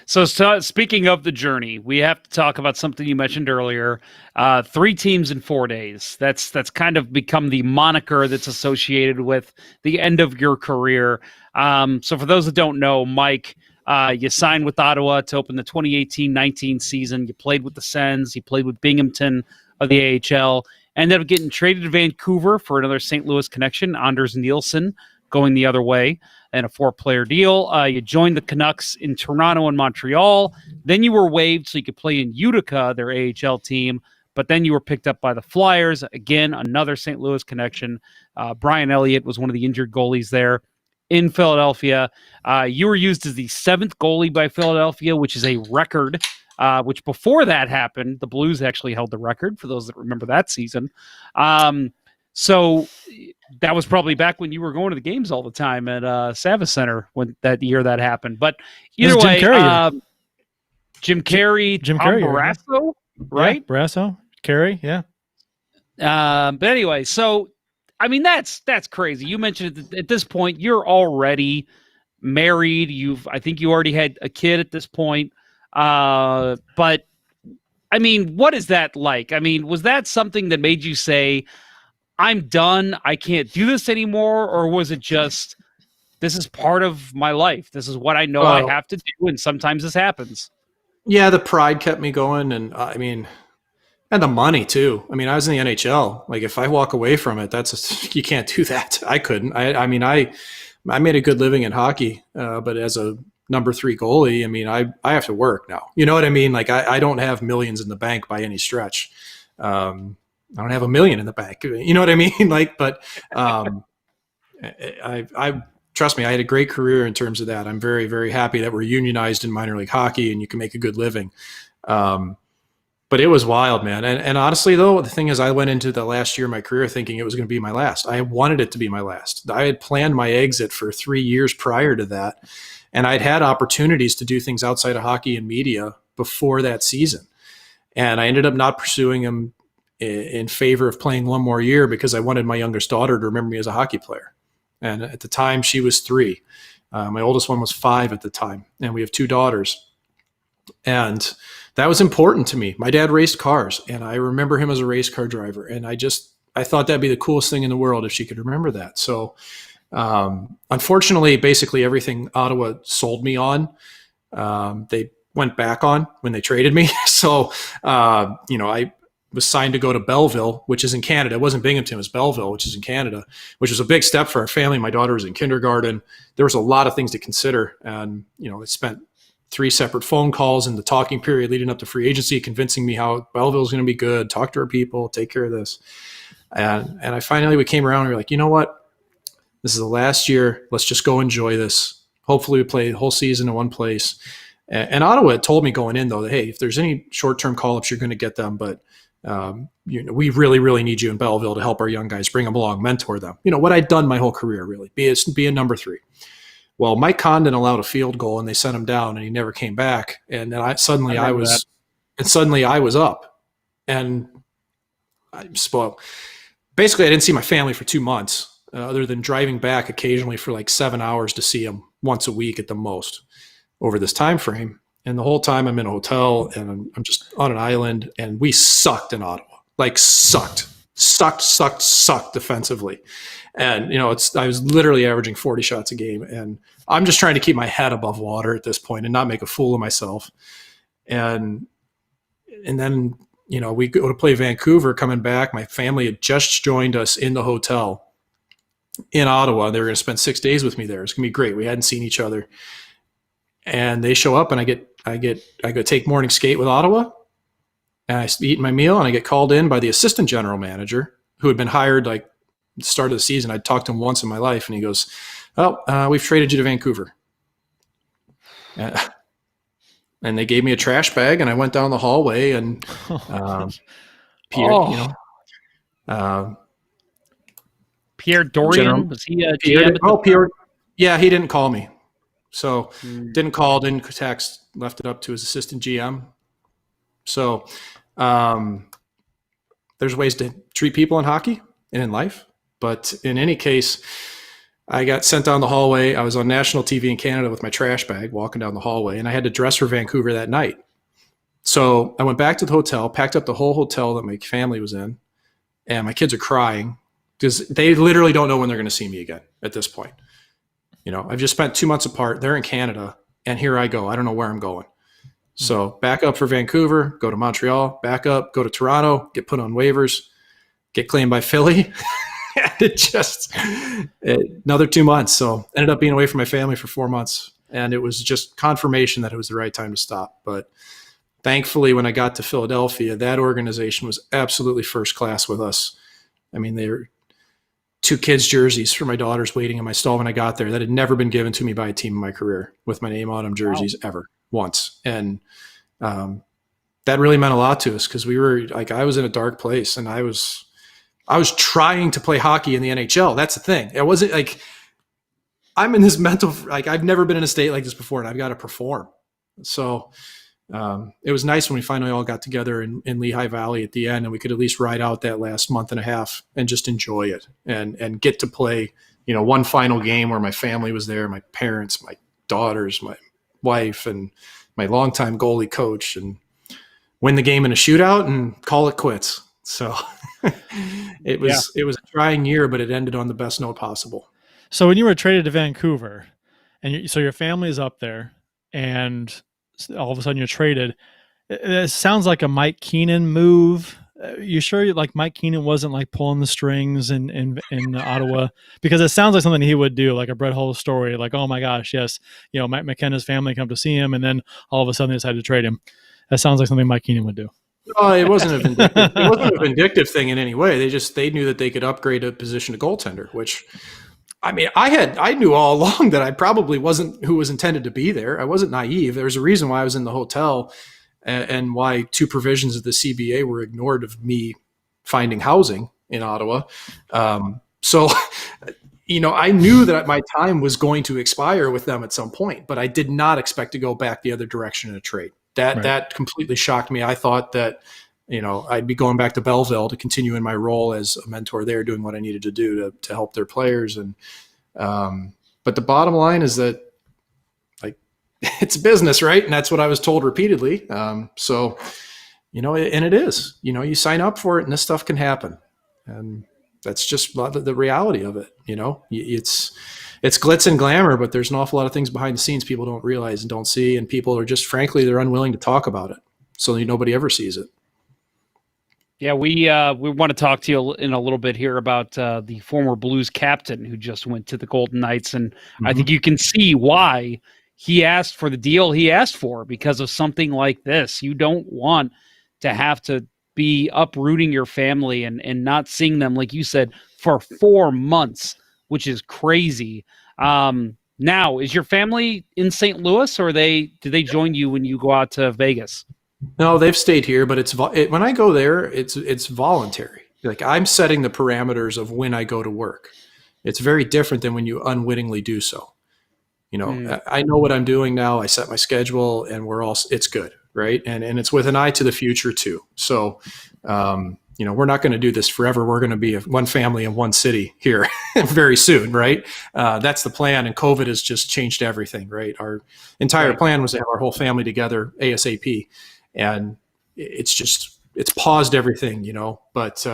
So speaking of the journey, we have to talk about something you mentioned earlier. 3 teams in 4 days. That's kind of become the moniker that's associated with the end of your career. So for those that don't know, Mike, you signed with Ottawa to open the 2018-19 season. You played with the Sens. You played with Binghamton of the AHL. Ended up getting traded to Vancouver for another St. Louis connection, Anders Nielsen, going the other way, and a 4-player deal. You joined the Canucks in Toronto and Montreal. Then you were waived so you could play in Utica, their AHL team. But then you were picked up by the Flyers. Again, another St. Louis connection. Brian Elliott was one of the injured goalies there in Philadelphia. You were used as the 7th goalie by Philadelphia, which is a record. Which before that happened, the Blues actually held the record, for those that remember that season. So that was probably back when you were going to the games all the time at Savvis Center when that year that happened. But either way, Jim Carrey, Tom Barrasso, right? Yeah, Barrasso, Carey, yeah. But anyway, so I mean that's crazy. You mentioned at this point you're already married. I think you already had a kid at this point. But I mean, what is that like? I mean, was that something that made you say, I'm done, I can't do this anymore? Or was it just, this is part of my life, this is what I know I have to do, and sometimes this happens? Yeah, the pride kept me going, and and the money too. I mean, I was in the NHL. Like, if I walk away from it, you can't do that. I couldn't. I made a good living in hockey, but as a number 3 goalie, I mean, I have to work now. You know what I mean? Like, I don't have millions in the bank by any stretch. I don't have $1 million in the bank. You know what I mean? Like, but I trust me, I had a great career in terms of that. I'm very, very happy that we're unionized in minor league hockey and you can make a good living. But it was wild, man. And honestly, though, the thing is, I went into the last year of my career thinking it was going to be my last. I wanted it to be my last. I had planned my exit for 3 years prior to that. And I'd had opportunities to do things outside of hockey and media before that season. And I ended up not pursuing them in favor of playing one more year because I wanted my youngest daughter to remember me as a hockey player. And at the time, she was 3. My oldest one was 5 at the time. And we have 2 daughters. And that was important to me. My dad raced cars, and I remember him as a race car driver. And I thought that'd be the coolest thing in the world if she could remember that. So unfortunately, basically everything Ottawa sold me on, they went back on when they traded me. So, I was signed to go to Belleville, which is in Canada. It wasn't Binghamton, it was Belleville, which is in Canada, which was a big step for our family. My daughter was in kindergarten. There was a lot of things to consider. And, I spent 3 separate phone calls in the talking period leading up to free agency, convincing me how Belleville is going to be good, talk to our people, take care of this. And we came around and we were like, you know what? This is the last year. Let's just go enjoy this. Hopefully we play the whole season in one place. And Ottawa had told me going in, though, that, hey, if there's any short-term call-ups, you're going to get them. But, we really, really need you in Belleville to help our young guys, bring them along, mentor them. What I'd done my whole career, really, be a number 3. Well, Mike Condon allowed a field goal, and they sent him down, and he never came back. And then suddenly I was up. And basically I didn't see my family for 2 months, other than driving back occasionally for like 7 hours to see them once a week at the most over this time frame. And the whole time I'm in a hotel and I'm just on an island, and we sucked in Ottawa, like sucked defensively. And, I was literally averaging 40 shots a game, and I'm just trying to keep my head above water at this point and not make a fool of myself. And then, we go to play Vancouver coming back. My family had just joined us in the hotel in Ottawa. They were going to spend 6 days with me there. It's going to be great. We hadn't seen each other. And they show up, and I go take morning skate with Ottawa, and I eat my meal, and I get called in by the assistant general manager, who had been hired like the start of the season. I'd talked to him once in my life, and he goes, "Oh, we've traded you to Vancouver." And they gave me a trash bag, and I went down the hallway, and Pierre Dorian, was he a Pierre? Oh, Pierre. Yeah, he didn't call me. So didn't call, didn't text, left it up to his assistant GM. So there's ways to treat people in hockey and in life. But in any case, I got sent down the hallway. I was on national TV in Canada with my trash bag walking down the hallway, and I had to dress for Vancouver that night. So I went back to the hotel, packed up the whole hotel that my family was in, and my kids are crying because they literally don't know when they're going to see me again at this point. I've just spent 2 months apart. They're in Canada, and here I go. I don't know where I'm going. So back up for Vancouver, go to Montreal, back up, go to Toronto, get put on waivers, get claimed by Philly. Another 2 months. So ended up being away from my family for 4 months. And it was just confirmation that it was the right time to stop. But thankfully, when I got to Philadelphia, that organization was absolutely first class with us. I mean, they were 2 kids' jerseys for my daughters waiting in my stall when I got there that had never been given to me by a team in my career with my name on them jerseys ever once. And that really meant a lot to us because we were like, I was in a dark place, and I was trying to play hockey in the NHL. That's the thing. It wasn't like I'm in this mental, like I've never been in a state like this before, and I've got to perform. So it was nice when we finally all got together in Lehigh Valley at the end, and we could at least ride out that last month and a half and just enjoy it and get to play, one final game where my family was there, my parents, my daughters, my wife, and my longtime goalie coach, and win the game in a shootout and call it quits. So it was a trying year, but it ended on the best note possible. So when you were traded to Vancouver, and so your family is up there, and all of a sudden you're traded, it sounds like a Mike Keenan move. You sure like Mike Keenan wasn't like pulling the strings in Ottawa? Because it sounds like something he would do, like a Brett Hull story, like, oh my gosh, yes, McKenna's family come to see him, and then all of a sudden they decided to trade him. That sounds like something Mike Keenan would do. It wasn't a vindictive thing in any way. They knew that they could upgrade a position to goaltender, which, I mean, I knew all along that I probably wasn't who was intended to be there. I wasn't naive. There was a reason why I was in the hotel and why 2 provisions of the CBA were ignored of me finding housing in Ottawa. So, I knew that my time was going to expire with them at some point, but I did not expect to go back the other direction in a trade. That completely shocked me. I thought that, I'd be going back to Belleville to continue in my role as a mentor there, doing what I needed to do to help their players. And, but the bottom line is that, like, it's business, right? And that's what I was told repeatedly. So, and it is, you sign up for it and this stuff can happen. And that's just the reality of it. It's glitz and glamour, but there's an awful lot of things behind the scenes people don't realize and don't see. And people are just, frankly, they're unwilling to talk about it. So nobody ever sees it. Yeah, we want to talk to you in a little bit here about the former Blues captain who just went to the Golden Knights. And I think you can see why he asked for the deal he asked for because of something like this. You don't want to have to be uprooting your family and not seeing them, like you said, for 4 months which is crazy. Now, is your family in St. Louis, or did they join you when you go out to Vegas? No, they've stayed here, but when I go there, it's voluntary. Like, I'm setting the parameters of when I go to work. It's very different than when you unwittingly do so. I know what I'm doing now. I set my schedule, and it's good, right? And it's with an eye to the future too. So, we're not going to do this forever. We're going to be one family in one city here very soon, right? That's the plan. And COVID has just changed everything, right? Our entire plan was to have our whole family together ASAP, and it's paused everything, But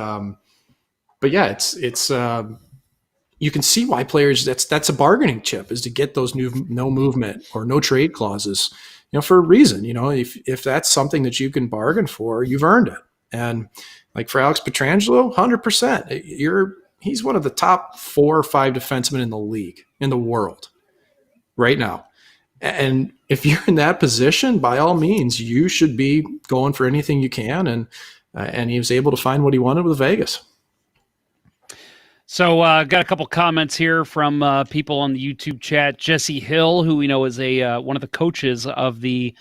yeah, it's you can see why players, that's a bargaining chip, is to get those no movement or no trade clauses, for a reason. If that's something that you can bargain for, you've earned it. And like for Alex Pietrangelo, 100%. He's one of the top 4 or 5 defensemen in the league, in the world, right now. And if you're in that position, by all means, you should be going for anything you can. And he was able to find what he wanted with Vegas. So got a couple comments here from people on the YouTube chat. Jesse Hill, who we know is one of the coaches of the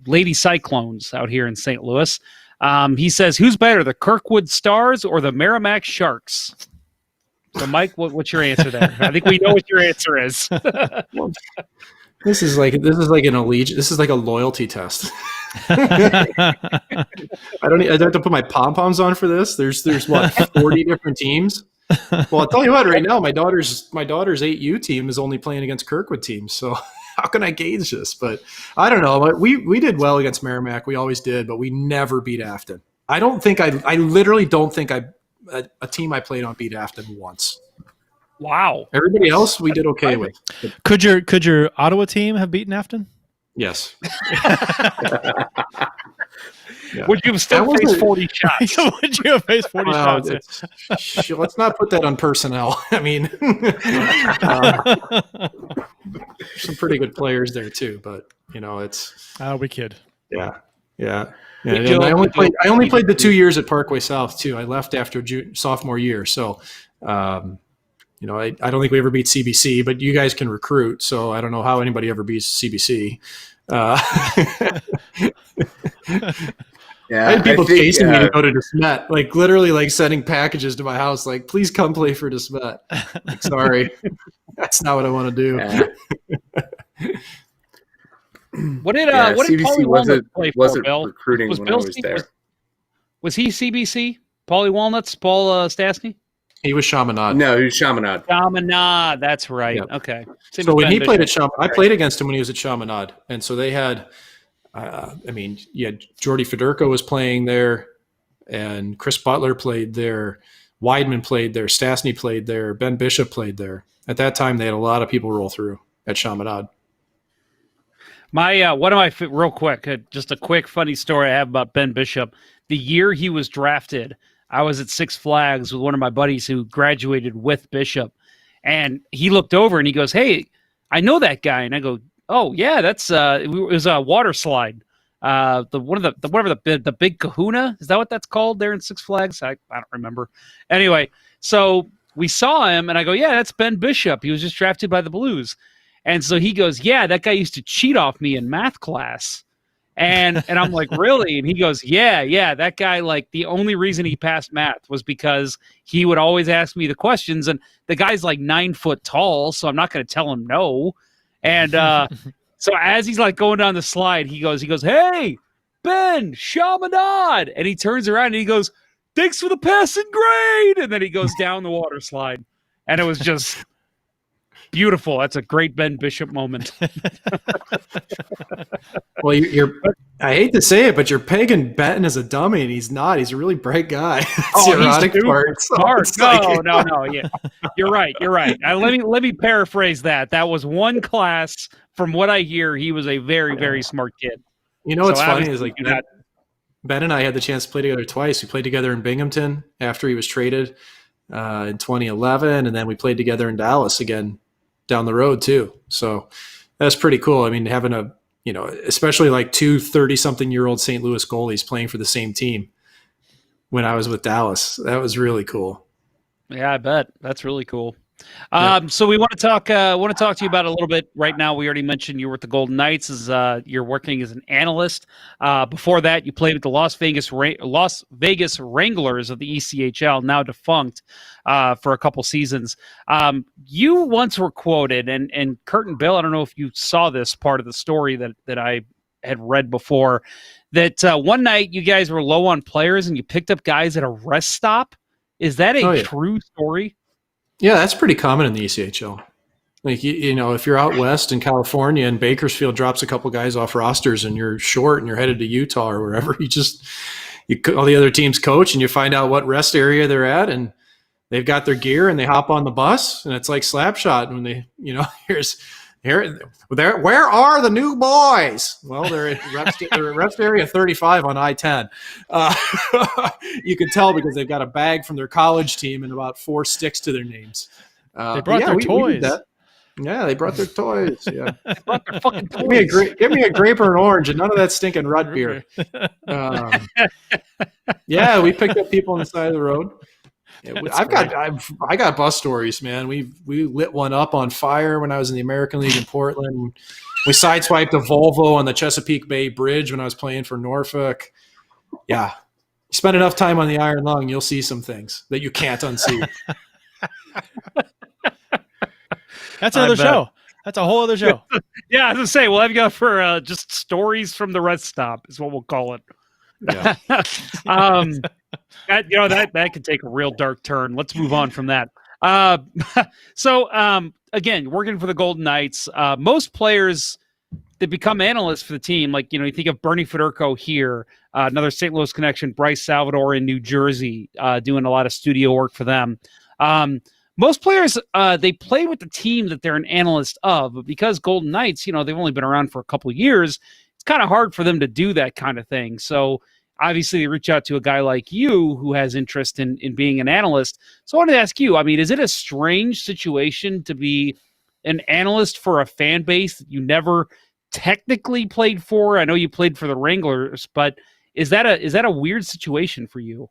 Lady Cyclones out here in St. Louis. He says, who's better, the Kirkwood Stars or the Merrimack Sharks? So, Mike, what's your answer there? I think we know what your answer is. This is like an allegiance. This is like a loyalty test. I have to put my pom-poms on for this. There's what, 40 different teams? Well, I'll tell you what, right now, my daughter's 8U team is only playing against Kirkwood teams. So how can I gauge this? But I don't know. We did well against Merrimack. We always did, but we never beat Afton. I literally don't think a team I played on beat Afton once. Wow. Everybody else we did okay with. Could your Ottawa team have beaten Afton? Yes. Yeah. Would you have still faced 40 shots? Would you have faced 40 shots? Let's not put that on personnel. I mean, some pretty good players there too, but it's. We kid. Yeah. I only played the 2 years at Parkway South too. I left after sophomore year, so. I don't think we ever beat CBC, but you guys can recruit, so I don't know how anybody ever beats CBC. I had people chasing me to go to DeSmet, like literally like sending packages to my house, like, please come play for DeSmet. Like, sorry, that's not what I want to do. What did Paulie Walnuts play for, Bill? Recruiting when I was there. Was he CBC? Paulie Walnuts, Paul Stastny? He was Chaminade. No, he was Chaminade. Chaminade, that's right. Yep. Okay. So when he played at Chaminade, I played against him when he was at Chaminade. And so they had, Jordy Federico was playing there, and Chris Butler played there, Weidman played there, Stastny played there, Ben Bishop played there. At that time, they had a lot of people roll through at Chaminade. Real quick, just a quick funny story I have about Ben Bishop. The year he was drafted, I was at Six Flags with one of my buddies who graduated with Bishop, and he looked over and he goes, "Hey, I know that guy." And I go, "Oh yeah, that's it was a water slide. The Big Kahuna, is that what that's called there in Six Flags? I don't remember. Anyway, so we saw him, and I go, "Yeah, that's Ben Bishop. He was just drafted by the Blues." And so he goes, "Yeah, that guy used to cheat off me in math class." And I'm like, "Really?" And he goes, yeah, that guy, like, the only reason he passed math was because he would always ask me the questions, and the guy's like 9 foot tall, so I'm not going to tell him no. And so as he's like going down the slide, he goes, "Hey, Ben, Chaminade." And he turns around and he goes, "Thanks for the passing grade." And then he goes down the water slide. And it was just beautiful. That's a great Ben Bishop moment. Well, I hate to say it, but you're pegging Benton as a dummy, and he's not. He's a really bright guy. That's the ironic part. No. Yeah, you're right. Let me paraphrase that. That was one class. From what I hear, he was a very, very smart kid. What's funny is, like, Ben and I had the chance to play together twice. We played together in Binghamton after he was traded in 2011, and then we played together in Dallas again down the road too. So that's pretty cool. I mean, having especially like 2 30-something-year-old St. Louis goalies playing for the same team when I was with Dallas, that was really cool. Yeah, I bet. That's really cool. So we want to talk to you about it a little bit right now. We already mentioned you were with the Golden Knights as you're working as an analyst. Before that, you played with the Las Vegas Wranglers of the ECHL, now defunct, for a couple seasons. You once were quoted, and Kurt and Bill, I don't know if you saw this part of the story that I had read before, that one night you guys were low on players and you picked up guys at a rest stop. Is that a true story? Yeah, that's pretty common in the ECHL. Like, you know, if you're out west in California and Bakersfield drops a couple guys off rosters and you're short and you're headed to Utah or wherever, you all the other teams coach and you find out what rest area they're at and they've got their gear and they hop on the bus and it's like Slapshot when they, you know, where are the new boys? Well, they're at rest area 35 on I-10. You can tell because they've got a bag from their college team and about 4 sticks to their names. They brought their toys. Yeah, they brought their toys. Yeah, They brought their fucking toys. Give me a grape or an orange and none of that stinking rut beer. Yeah, we picked up people on the side of the road. I got bus stories, man. We lit one up on fire when I was in the American League in Portland. We sideswiped a Volvo on the Chesapeake Bay Bridge when I was playing for Norfolk. Yeah, you spend enough time on the Iron Lung, you'll see some things that you can't unsee. That's another show. That's a whole other show. Yeah, I was gonna say, well, I've got for just stories from the rest stop is what we'll call it. Yeah. That could take a real dark turn. Let's move on from that. Again, working for the Golden Knights, most players that become analysts for the team, like, you know, you think of Bernie Federko here, another St. Louis connection, Bryce Salvador in New Jersey, doing a lot of studio work for them. Most players, they play with the team that they're an analyst of, but because Golden Knights, you know, they've only been around for a couple of years, it's kind of hard for them to do that kind of thing. So obviously they reach out to a guy like you who has interest in being an analyst. So I wanted to ask you, I mean, is it a strange situation to be an analyst for a fan base that you never technically played for? I know you played for the Wranglers, but is that a weird situation for you?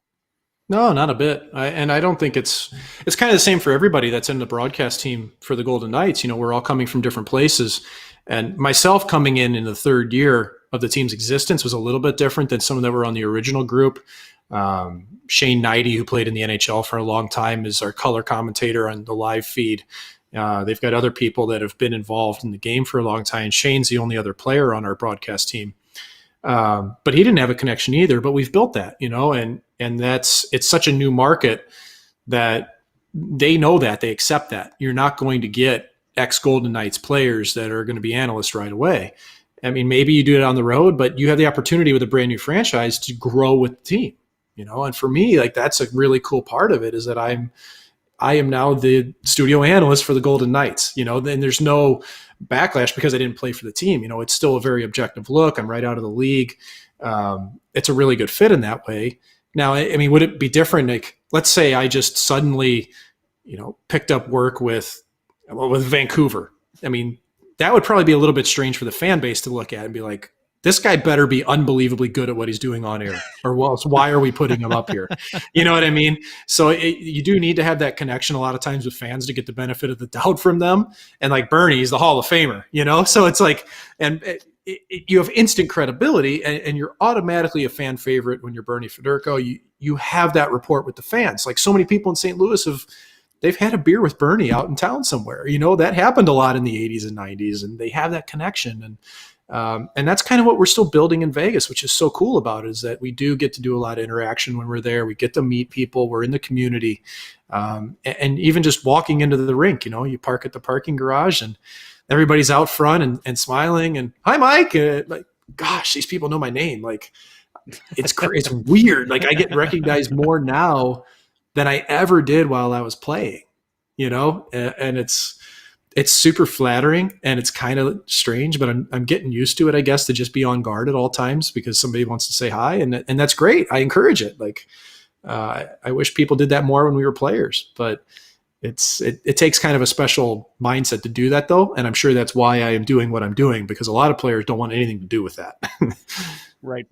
No, not a bit. I don't think it's kind of the same for everybody that's in the broadcast team for the Golden Knights. You know, we're all coming from different places. And myself coming in the third year of the team's existence was a little bit different than some that were on the original group. Shane Knighty, who played in the NHL for a long time, is our color commentator on the live feed. They've got other people that have been involved in the game for a long time. Shane's the only other player on our broadcast team. But he didn't have a connection either, but we've built that, you know, and it's such a new market that they know that, they accept that. You're not going to get ex-Golden Knights players that are going to be analysts right away. I mean, maybe you do it on the road, but you have the opportunity with a brand new franchise to grow with the team, you know? And for me, like, that's a really cool part of it, is that I am now the studio analyst for the Golden Knights, you know, then there's no backlash because I didn't play for the team. You know, it's still a very objective look. I'm right out of the league. It's a really good fit in that way. Now, I mean, would it be different? Like, let's say I just suddenly, you know, picked up work with Vancouver. I mean, that would probably be a little bit strange for the fan base to look at and be like, this guy better be unbelievably good at what he's doing on air, or else why are we putting him up here? You know what I mean? So you do need to have that connection a lot of times with fans to get the benefit of the doubt from them. And like Bernie, he's the Hall of Famer, you know? So it's like, and you have instant credibility and you're automatically a fan favorite when you're Bernie Federko. You have that rapport with the fans. Like, so many people in St. Louis they've had a beer with Bernie out in town somewhere. You know, that happened a lot in the 80s and 90s, and they have that connection. And that's kind of what we're still building in Vegas, which is so cool about it, is that we do get to do a lot of interaction when we're there. We get to meet people. We're in the community. And even just walking into the rink, you know, you park at the parking garage and everybody's out front and smiling and, hi, Mike. Like, gosh, these people know my name. Like, it's weird. Like, I get recognized more now than I ever did while I was playing, you know, and it's super flattering and it's kind of strange, but I'm getting used to it, I guess, to just be on guard at all times because somebody wants to say hi, and that's great. I encourage it. Like, I wish people did that more when we were players, but it takes kind of a special mindset to do that, though, and I'm sure that's why I am doing what I'm doing, because a lot of players don't want anything to do with that. Right.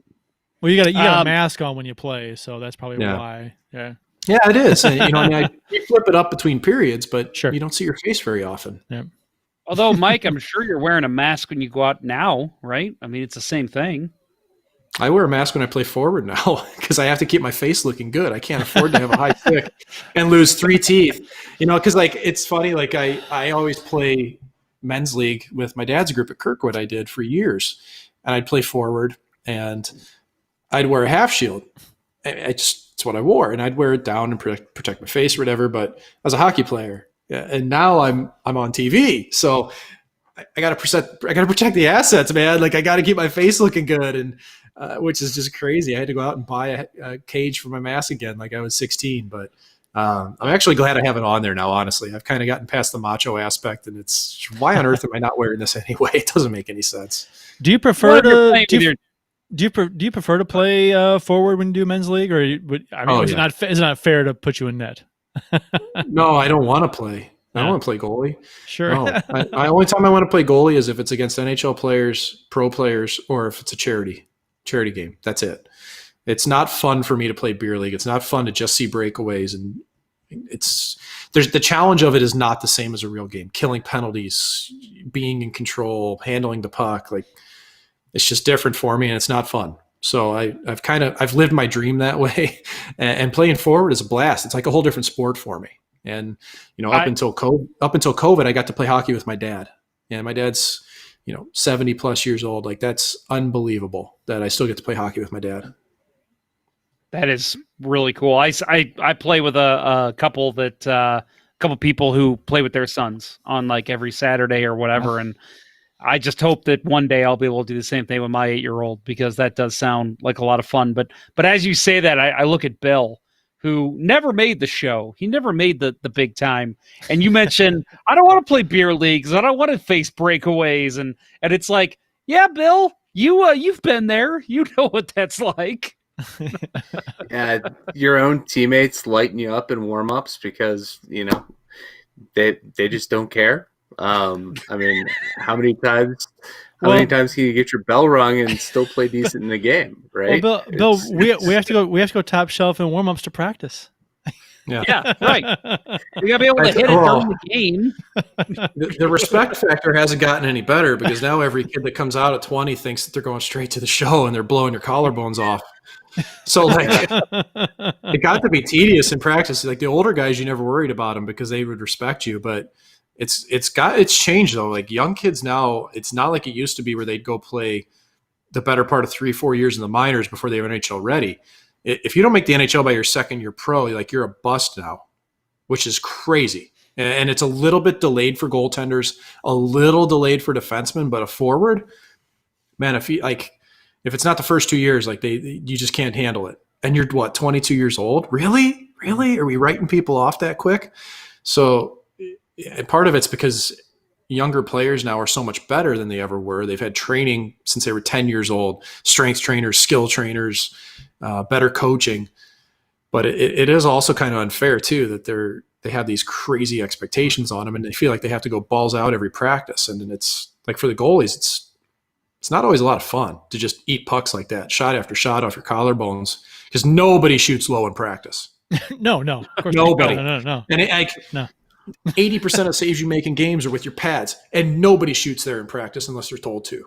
Well, you got a mask on when you play, so that's probably why. Yeah. Yeah, it is. And, you flip it up between periods, but Sure. you don't see your face very often. Yeah. Although, Mike, I'm sure you're wearing a mask when you go out now, right? I mean, it's the same thing. I wear a mask when I play forward now because I have to keep my face looking good. I can't afford to have a high stick and lose 3 teeth. Because it's funny. Like I always play men's league with my dad's group at Kirkwood. I did for years, and I'd play forward and I'd wear a half shield. It's what I wore, and I'd wear it down and protect my face or whatever. But as a hockey player, and now I'm on TV, so I got to protect the assets, man. Like I got to keep my face looking good, and which is just crazy. I had to go out and buy a cage for my mask again, like I was 16. But I'm actually glad I have it on there now. Honestly, I've kind of gotten past the macho aspect, and it's why on earth am I not wearing this anyway? It doesn't make any sense. Do you prefer to? Do you prefer to play forward when you do men's league, or is it not fair to put you in net? No, I don't want to play. I don't want to play goalie. Sure. No. I only time I want to play goalie is if it's against NHL players, pro players, or if it's a charity game. That's it. It's not fun for me to play beer league. It's not fun to just see breakaways, and there's the challenge of it is not the same as a real game. Killing penalties, being in control, handling the puck, like it's just different for me, and it's not fun. So I've lived my dream that way, and playing forward is a blast. It's like a whole different sport for me. And up until COVID, I got to play hockey with my dad, and my dad's 70 plus years old. Like that's unbelievable that I still get to play hockey with my dad. That is really cool. I play with a couple couple people who play with their sons on like every Saturday or whatever, and I just hope that one day I'll be able to do the same thing with my 8-year-old, because that does sound like a lot of fun. But as you say that, I look at Bill, who never made the show. He never made the big time. And you mentioned, I don't want to play beer leagues. I don't want to face breakaways. And it's like, yeah, Bill, you've been there. You know what that's like. Yeah, your own teammates lighten you up in warm-ups because, they just don't care. I mean, how many times can you get your bell rung and still play decent in the game, right? Well, Bill, we have to go top shelf in warm-ups to practice. Yeah, right. You gotta be able to hit it during the game. The respect factor hasn't gotten any better, because now every kid that comes out at 20 thinks that they're going straight to the show and they're blowing your collarbones off. So like it got to be tedious in practice. Like the older guys, you never worried about them because they would respect you, but it's changed though. Like young kids now, it's not like it used to be where they'd go play the better part of 3-4 years in the minors before they were NHL ready. If you don't make the NHL by your second year pro, you're a bust now, which is crazy. And it's a little bit delayed for goaltenders, a little delayed for defensemen, but a forward, man, if it's not the first 2 years, you just can't handle it. And you're 22 years old? Really? Are we writing people off that quick? So part of it's because younger players now are so much better than they ever were. They've had training since they were 10 years old, strength trainers, skill trainers, better coaching. But it is also kind of unfair too, that they have these crazy expectations on them and they feel like they have to go balls out every practice. And then it's like for the goalies, it's not always a lot of fun to just eat pucks like that, shot after shot off your collarbones, because nobody shoots low in practice. No, of course nobody. No. And no. 80% of saves you make in games are with your pads, and nobody shoots there in practice unless they're told to.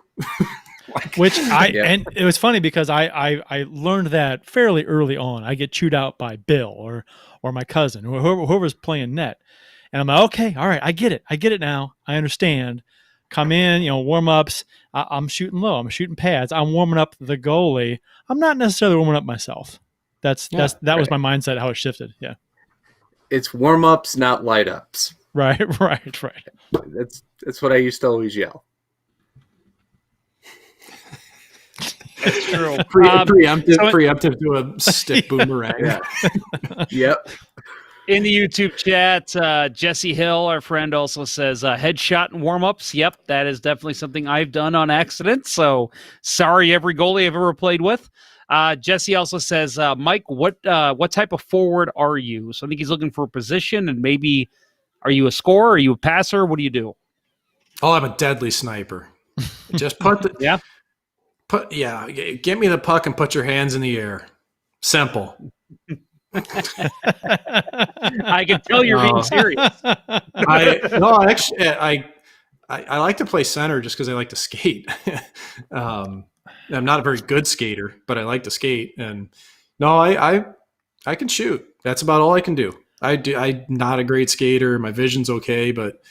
And it was funny because I learned that fairly early on. I get chewed out by Bill or my cousin or whoever's playing net, and I'm like, okay, all right, I get it now. I understand. Come in, warm ups. I'm shooting low. I'm shooting pads. I'm warming up the goalie. I'm not necessarily warming up myself. That was my mindset, how it shifted. Yeah. It's warm-ups, not light-ups. Right. That's what I used to always yell. That's true. Preemptive to a stick boomerang. Yeah. Yep. In the YouTube chat, Jesse Hill, our friend, also says headshot and warm-ups. Yep, that is definitely something I've done on accident. So sorry, every goalie I've ever played with. Jesse also says, Mike, what type of forward are you? So I think he's looking for a position, and maybe are you a scorer? Are you a passer? What do you do? Oh, I'm a deadly sniper. Just get me the puck and put your hands in the air. Simple. I can tell you're being serious. I like to play center just because I like to skate. I'm not a very good skater, but I like to skate. And no, I can shoot. That's about all I can do. I'm not a great skater. My vision's okay, but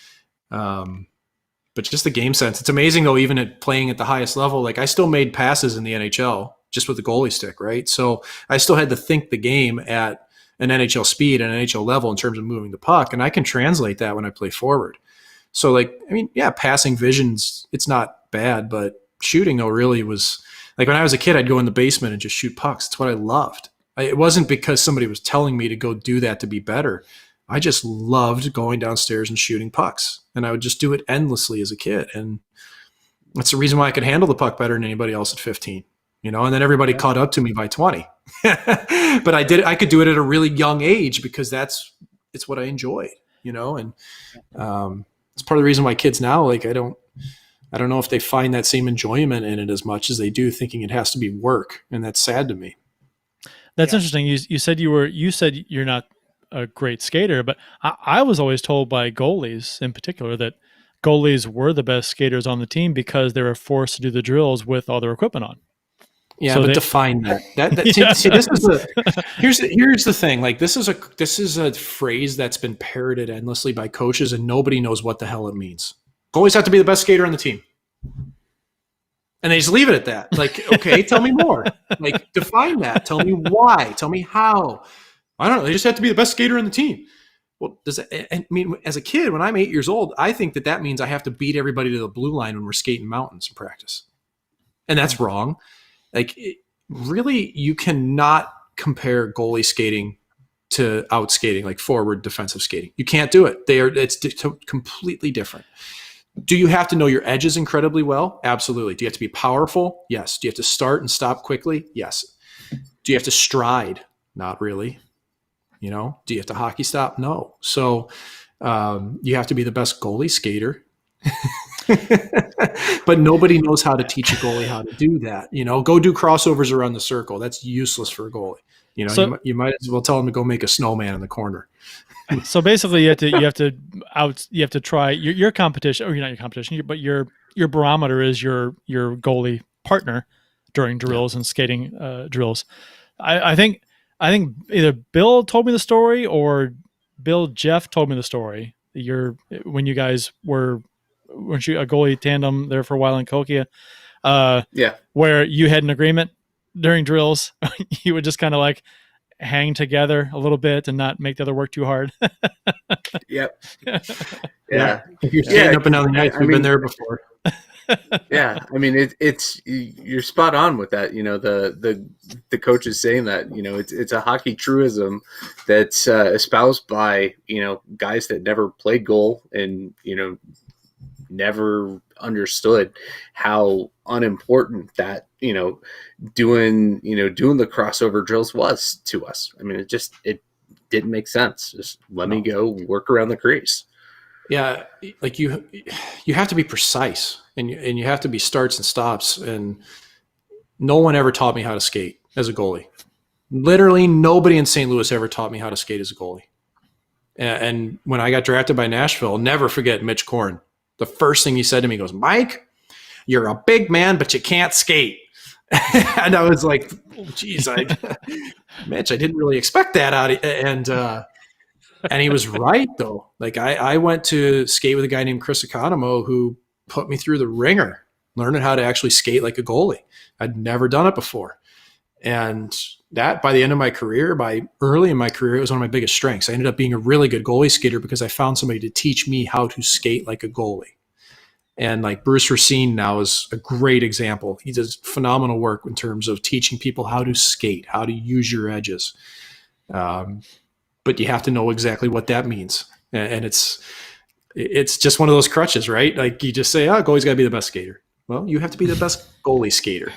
just the game sense. It's amazing though, even at playing at the highest level, like I still made passes in the NHL just with the goalie stick, right? So I still had to think the game at an NHL speed and an NHL level in terms of moving the puck. And I can translate that when I play forward. So like, I mean, yeah, passing visions, it's not bad, but shooting though really was like when I was a kid, I'd go in the basement and just shoot pucks. It's what I loved. It wasn't because somebody was telling me to go do that to be better. I just loved going downstairs and shooting pucks. And I would just do it endlessly as a kid. And that's the reason why I could handle the puck better than anybody else at 15, and then everybody caught up to me by 20. But I could do it at a really young age because it's what I enjoyed, and it's part of the reason why kids now, like, I don't know if they find that same enjoyment in it as much as they do thinking it has to be work. And that's sad to me. That's interesting. You said you're not a great skater, but I was always told by goalies in particular that goalies were the best skaters on the team because they were forced to do the drills with all their equipment on. Yeah, so but define that. See, this is here's the thing. Like this is a phrase that's been parroted endlessly by coaches, and nobody knows what the hell it means. Goalies have to be the best skater on the team. And they just leave it at that. Like, okay, tell me more. Like, define that. Tell me why. Tell me how. I don't know. They just have to be the best skater on the team. Well, I mean, as a kid, when I'm 8 years old, I think that means I have to beat everybody to the blue line when we're skating mountains in practice. And that's wrong. Like, really, you cannot compare goalie skating to out skating, like forward defensive skating. You can't do it. It's completely different. Do you have to know your edges incredibly well? Absolutely. Do you have to be powerful? Yes. Do you have to start and stop quickly? Yes. Do you have to stride? Not really. Do you have to hockey stop? No. So you have to be the best goalie skater. But nobody knows how to teach a goalie how to do that. Go do crossovers around the circle. That's useless for a goalie. You might as well tell them to go make a snowman in the corner. So basically, you have to try your competition, or not your competition, but your barometer is your goalie partner during drills and skating drills. I think either Bill told me the story or Jeff told me the story. When you guys weren't you a goalie tandem there for a while in Kokia? Where you had an agreement during drills, you would just kind of like hang together a little bit and not make the other work too hard. Yep. Yeah. If you're standing up and down the ice, we've been there before. Yeah. I mean, you're spot on with that. The coach is saying that, it's a hockey truism that's espoused by, guys that never played goal and, never understood how unimportant that, doing the crossover drills was to us. I mean, it didn't make sense. Just let me go work around the crease. Yeah. Like you have to be precise and you have to be starts and stops. And no one ever taught me how to skate as a goalie. Literally nobody in St. Louis ever taught me how to skate as a goalie. And when I got drafted by Nashville, I'll never forget Mitch Korn. The first thing he said to me goes, "Mike, you're a big man, but you can't skate." And I was like, oh, geez, Mitch, I didn't really expect that out of you. And he was right, though. Like I went to skate with a guy named Chris Economo who put me through the ringer, learning how to actually skate like a goalie. I'd never done it before. And that by the end of my career, early in my career, it was one of my biggest strengths. I ended up being a really good goalie skater because I found somebody to teach me how to skate like a goalie. And like Bruce Racine now is a great example. He does phenomenal work in terms of teaching people how to skate, how to use your edges. But you have to know exactly what that means. And it's just one of those crutches, right? Like you just say, goalie's got to be the best skater. Well, you have to be the best goalie skater.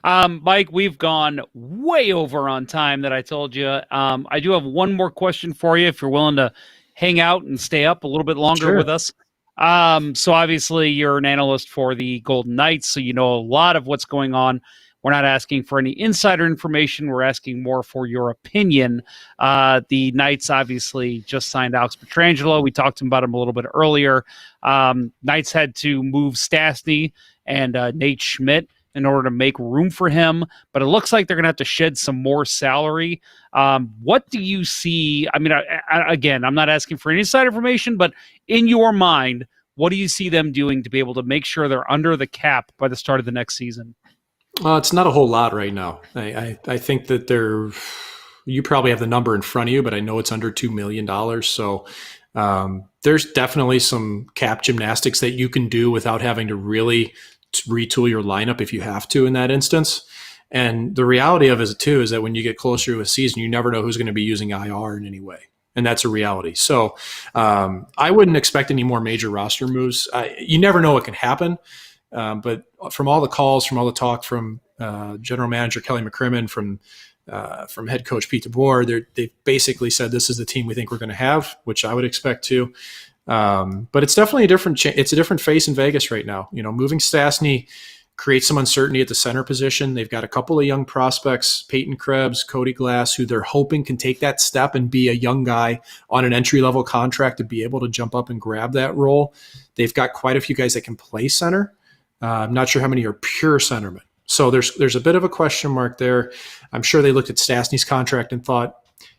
Mike, we've gone way over on time that I told you. I do have one more question for you if you're willing to hang out and stay up a little bit longer with us. So obviously you're an analyst for the Golden Knights, so you know a lot of what's going on We're not asking for any insider information. We're asking more for your opinion. The Knights obviously just signed Alex Pietrangelo. We talked about him a little bit earlier. Knights had to move Stastny and Nate Schmidt in order to make room for him, but it looks like they're going to have to shed some more salary. What do you see? I mean, again, I'm not asking for any inside information, but in your mind, what do you see them doing to be able to make sure they're under the cap by the start of the next season? It's not a whole lot right now. I think that you probably have the number in front of you, but I know it's under $2 million. So there's definitely some cap gymnastics that you can do without having to really retool your lineup if you have to in that instance. And the reality of it too is that when you get closer to a season, you never know who's going to be using IR in any way. And that's a reality. So I wouldn't expect any more major roster moves. You never know what can happen. But from all the calls, from all the talk from General Manager Kelly McCrimmon, from Head Coach Pete DeBoer, they basically said this is the team we think we're going to have, which I would expect to. But it's definitely it's a different face in Vegas right now. Moving Stastny creates some uncertainty at the center position. They've got a couple of young prospects, Peyton Krebs, Cody Glass, who they're hoping can take that step and be a young guy on an entry-level contract to be able to jump up and grab that role. They've got quite a few guys that can play center. I'm not sure how many are pure centermen. So there's a bit of a question mark there. I'm sure they looked at Stastny's contract and thought,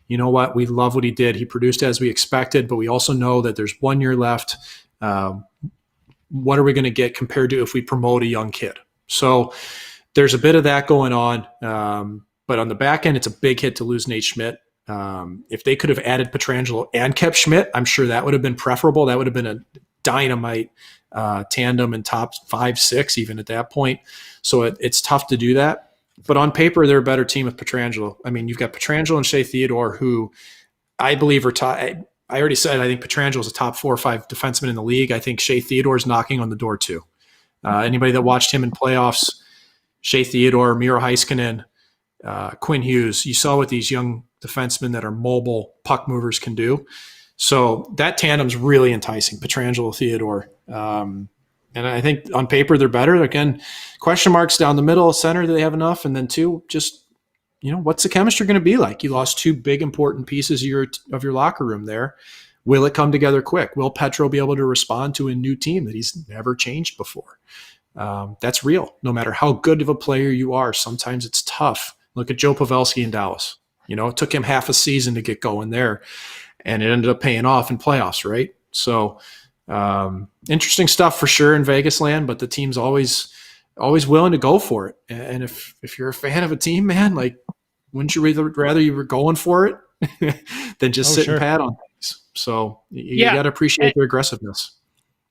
you know what, we love what he did. He produced as we expected, but we also know that there's 1 year left. What are we going to get compared to if we promote a young kid? So there's a bit of that going on. But on the back end, it's a big hit to lose Nate Schmidt. If they could have added Pietrangelo and kept Schmidt, I'm sure that would have been preferable. That would have been a dynamite tandem in top 5, 6 even at that point. So it's tough to do that. But on paper, they're a better team with Pietrangelo. I mean, you've got Pietrangelo and Shea Theodore, who I believe are top. I already said I think Pietrangelo is a top 4 or 5 defenseman in the league. I think Shea Theodore is knocking on the door too. Anybody that watched him in playoffs, Shea Theodore, Miro Heiskanen, Quinn Hughes, you saw what these young defensemen that are mobile puck movers can do. So that tandem's really enticing, Pietrangelo, Theodore. And I think on paper they're better. Again, question marks down the middle, center, do they have enough? And then 2, just, what's the chemistry going to be like? You lost 2 big important pieces of your locker room there. Will it come together quick? Will Petro be able to respond to a new team that he's never changed before? That's real. No matter how good of a player you are, sometimes it's tough. Look at Joe Pavelski in Dallas. It took him half a season to get going there, and it ended up paying off in playoffs, right? So interesting stuff for sure in Vegas land, but the team's always willing to go for it. And if you're a fan of a team, man, like, wouldn't you rather you were going for it than just sit and pat on things? So you got to appreciate their aggressiveness.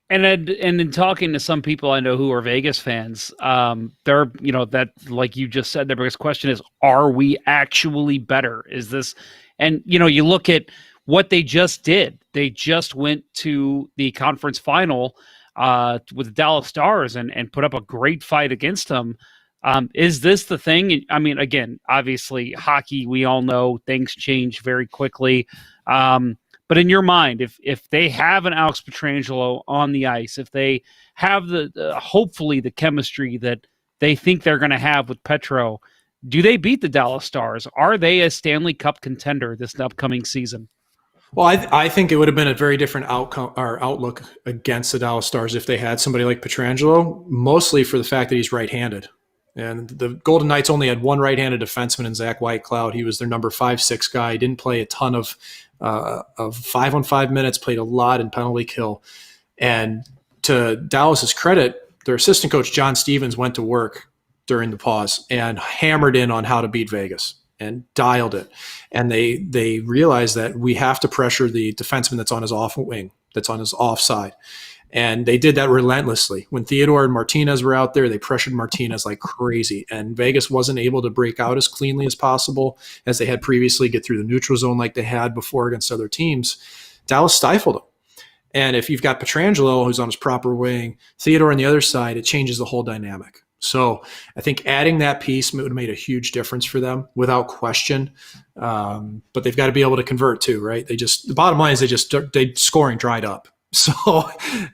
And in talking to some people I know who are Vegas fans, they're, that, like you just said, their biggest question is, are we actually better? Is this, and, you look at what they just did. They just went to the conference final with the Dallas Stars and put up a great fight against them. Is this the thing? I mean, again, obviously hockey, we all know things change very quickly. But in your mind, if they have an Alex Pietrangelo on the ice, if they have hopefully the chemistry that they think they're going to have with Petro, do they beat the Dallas Stars? Are they a Stanley Cup contender this upcoming season? Well, I think it would have been a very different outcome or outlook against the Dallas Stars if they had somebody like Pietrangelo, mostly for the fact that he's right-handed. And the Golden Knights only had one right-handed defenseman in Zach Whitecloud. He was their number 5-6 guy. He didn't play a ton of 5-on-5 minutes, played a lot in penalty kill. And to Dallas's credit, their assistant coach, John Stevens, went to work during the pause and hammered in on how to beat Vegas and dialed it. And they realized that we have to pressure the defenseman that's on his off wing, that's on his offside. And they did that relentlessly. When Theodore and Martinez were out there, they pressured Martinez like crazy. And Vegas wasn't able to break out as cleanly as possible as they had previously, get through the neutral zone like they had before against other teams. Dallas stifled them. And if you've got Pietrangelo, who's on his proper wing, Theodore on the other side, it changes the whole dynamic. So I think adding that piece would have made a huge difference for them without question. But they've got to be able to convert too, right? The bottom line is they scoring dried up. So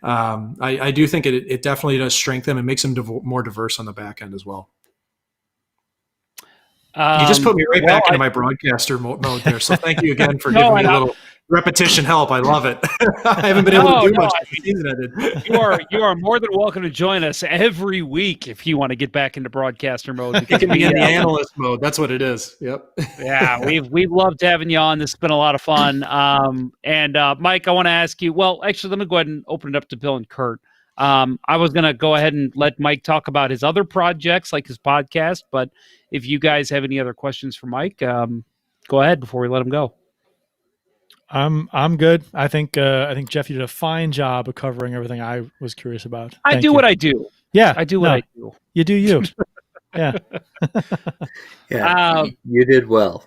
I do think it definitely does strengthen them and makes them more diverse on the back end as well. You just put me right back into my broadcaster mode there. So thank you again for giving me a little repetition help. I love it. I haven't been able to do much this season. I did. You are more than welcome to join us every week if you want to get back into broadcaster mode. You can be in the analyst mode. That's what it is. Yep. Yeah, we've loved having you on. This has been a lot of fun. And Mike, I want to ask you. Well, actually, let me go ahead and open it up to Bill and Kurt. I was going to go ahead and let Mike talk about his other projects, like his podcast. But if you guys have any other questions for Mike, go ahead before we let him go. I'm good. I think Jeff, you did a fine job of covering everything I was curious about. I do what I do. Yeah, I do what I do. You do you. Yeah. Yeah. You did well.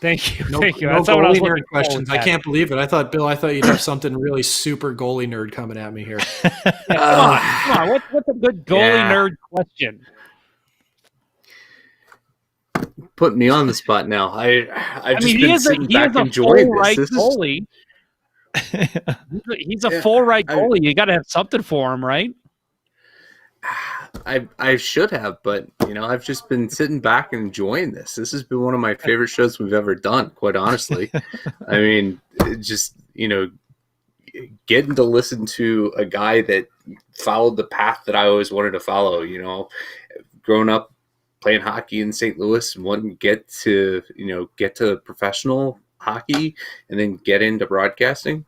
Thank you. Thank you. That's what I was looking for. Questions. I can't believe it. Bill, I thought you'd have something really super goalie nerd coming at me here. Come on. What's a good goalie nerd question? Put me on the spot now. I mean, he is a full right goalie. He's a full right goalie. You got to have something for him, right? I should have, but I've just been sitting back and enjoying this. This has been one of my favorite shows we've ever done, quite honestly. I mean, just getting to listen to a guy that followed the path that I always wanted to follow. Growing up playing hockey in St. Louis and wanting to get to professional hockey and then get into broadcasting.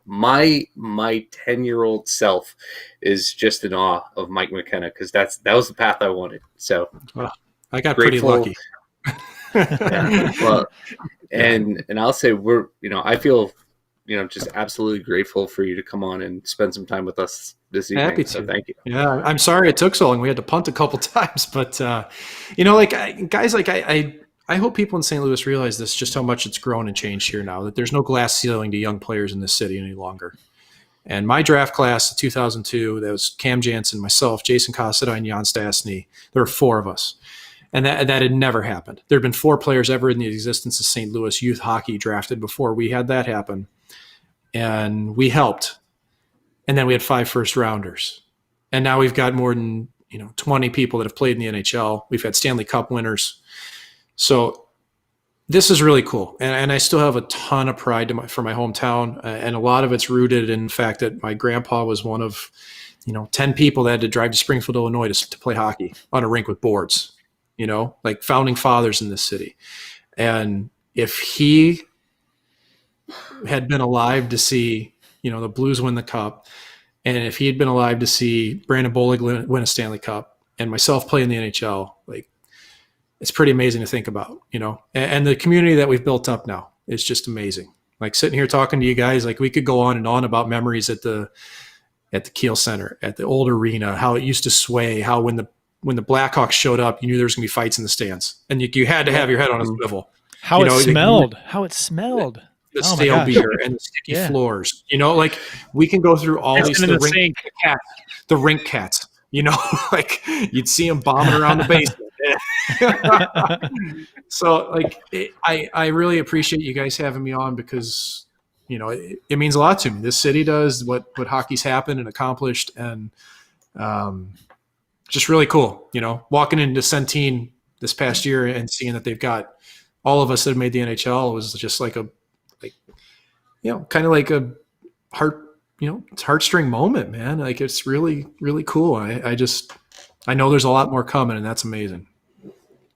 My 10-year-old self is just in awe of Mike McKenna because that was the path I wanted. So I got grateful. Pretty lucky. Well, and I'll say I feel just absolutely grateful for you to come on and spend some time with us this evening. Happy to. So thank you. Yeah, I'm sorry it took so long. We had to punt a couple times, but guys, I hope people in St. Louis realize this, just how much it's grown and changed here now, that there's no glass ceiling to young players in this city any longer. And my draft class of 2002, that was Cam Jansen, myself, Jason Cossada, and Jan Stastny. There were 4 of us. And that had never happened. There had been 4 players ever in the existence of St. Louis youth hockey drafted before we had that happen. And we helped. And then we had 5 first rounders. And now we've got more than 20 people that have played in the NHL. We've had Stanley Cup winners. So this is really cool. And I still have a ton of pride for my hometown. And a lot of it's rooted in the fact that my grandpa was one of 10 people that had to drive to Springfield, Illinois to play hockey on a rink with boards, like founding fathers in this city. And if he had been alive to see, the Blues win the Cup, and if he had been alive to see Brandon Bollig win a Stanley Cup and myself play in the NHL, it's pretty amazing to think about, and the community that we've built up now is just amazing. Like sitting here talking to you guys, we could go on and on about memories at the Kiel Center, at the old arena, how it used to sway, how when the Blackhawks showed up, you knew there was going to be fights in the stands, and you had to have your head on a swivel. How it smelled. The stale beer and the sticky floors. We can go through all these the rink cats. You'd see them bombing around the basement. So I really appreciate you guys having me on because it means a lot to me. This city does what hockey's happened and accomplished, and just really cool. Walking into Centene this past year and seeing that they've got all of us that have made the NHL was just kind of like a heartstring moment, man. It's really, really cool. I know there's a lot more coming, and that's amazing.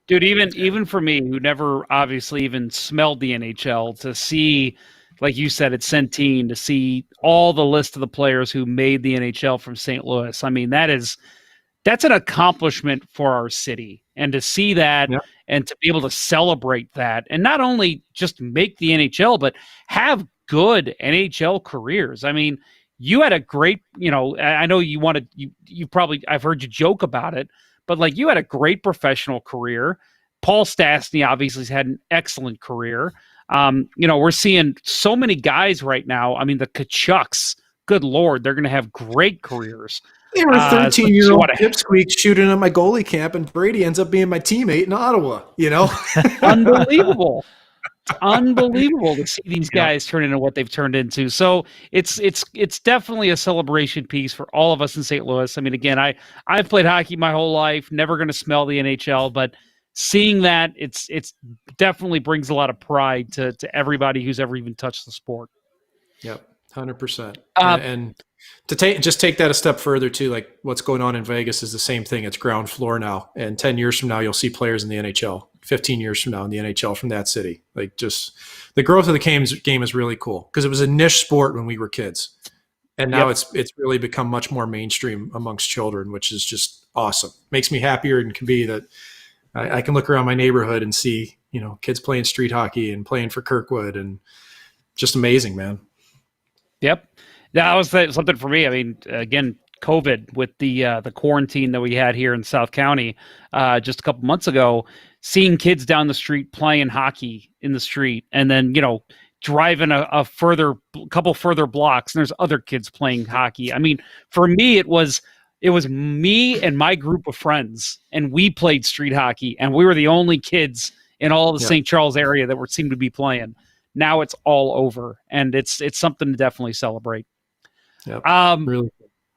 Dude, even for me, who never obviously even smelled the NHL, to see, like you said, at Centene, to see all the list of the players who made the NHL from St. Louis. I mean, that's an accomplishment for our city. And to see that and to be able to celebrate that, and not only just make the NHL, but have good NHL careers. I mean, you had a great, I know you wanted, you probably, I've heard you joke about it, but you had a great professional career. Paul Stastny obviously has had an excellent career. We're seeing so many guys right now. I mean, the Kachucks, good Lord, they're going to have great careers. They were 13-year-old pipsqueaks shooting at my goalie camp, and Brady ends up being my teammate in Ottawa, Unbelievable. unbelievable to see these guys turn into what they've turned into. So it's definitely a celebration piece for all of us in St. Louis. I mean, again, I've played hockey my whole life, never going to smell the NHL, but seeing that, it's definitely brings a lot of pride to everybody who's ever even touched the sport. Yep, 100%. And to take that a step further too, like what's going on in Vegas is the same thing. It's ground floor now, and 10 years from now, you'll see players in the NHL. 15 years from now in the NHL from that city. Like, just the growth of the game is really cool, because it was a niche sport when we were kids, and now it's really become much more mainstream amongst children, which is just awesome. Makes me happier and can be that I can look around my neighborhood and see, kids playing street hockey and playing for Kirkwood, and just amazing, man. Yep. That was something for me. I mean, again, COVID with the quarantine that we had here in South County just a couple months ago, seeing kids down the street playing hockey in the street, and then, driving a couple further blocks, and there's other kids playing hockey. I mean, for me, it was me and my group of friends, and we played street hockey, and we were the only kids in all of the St. Charles area that seemed to be playing. Now it's all over, and it's something to definitely celebrate. Yep. Really.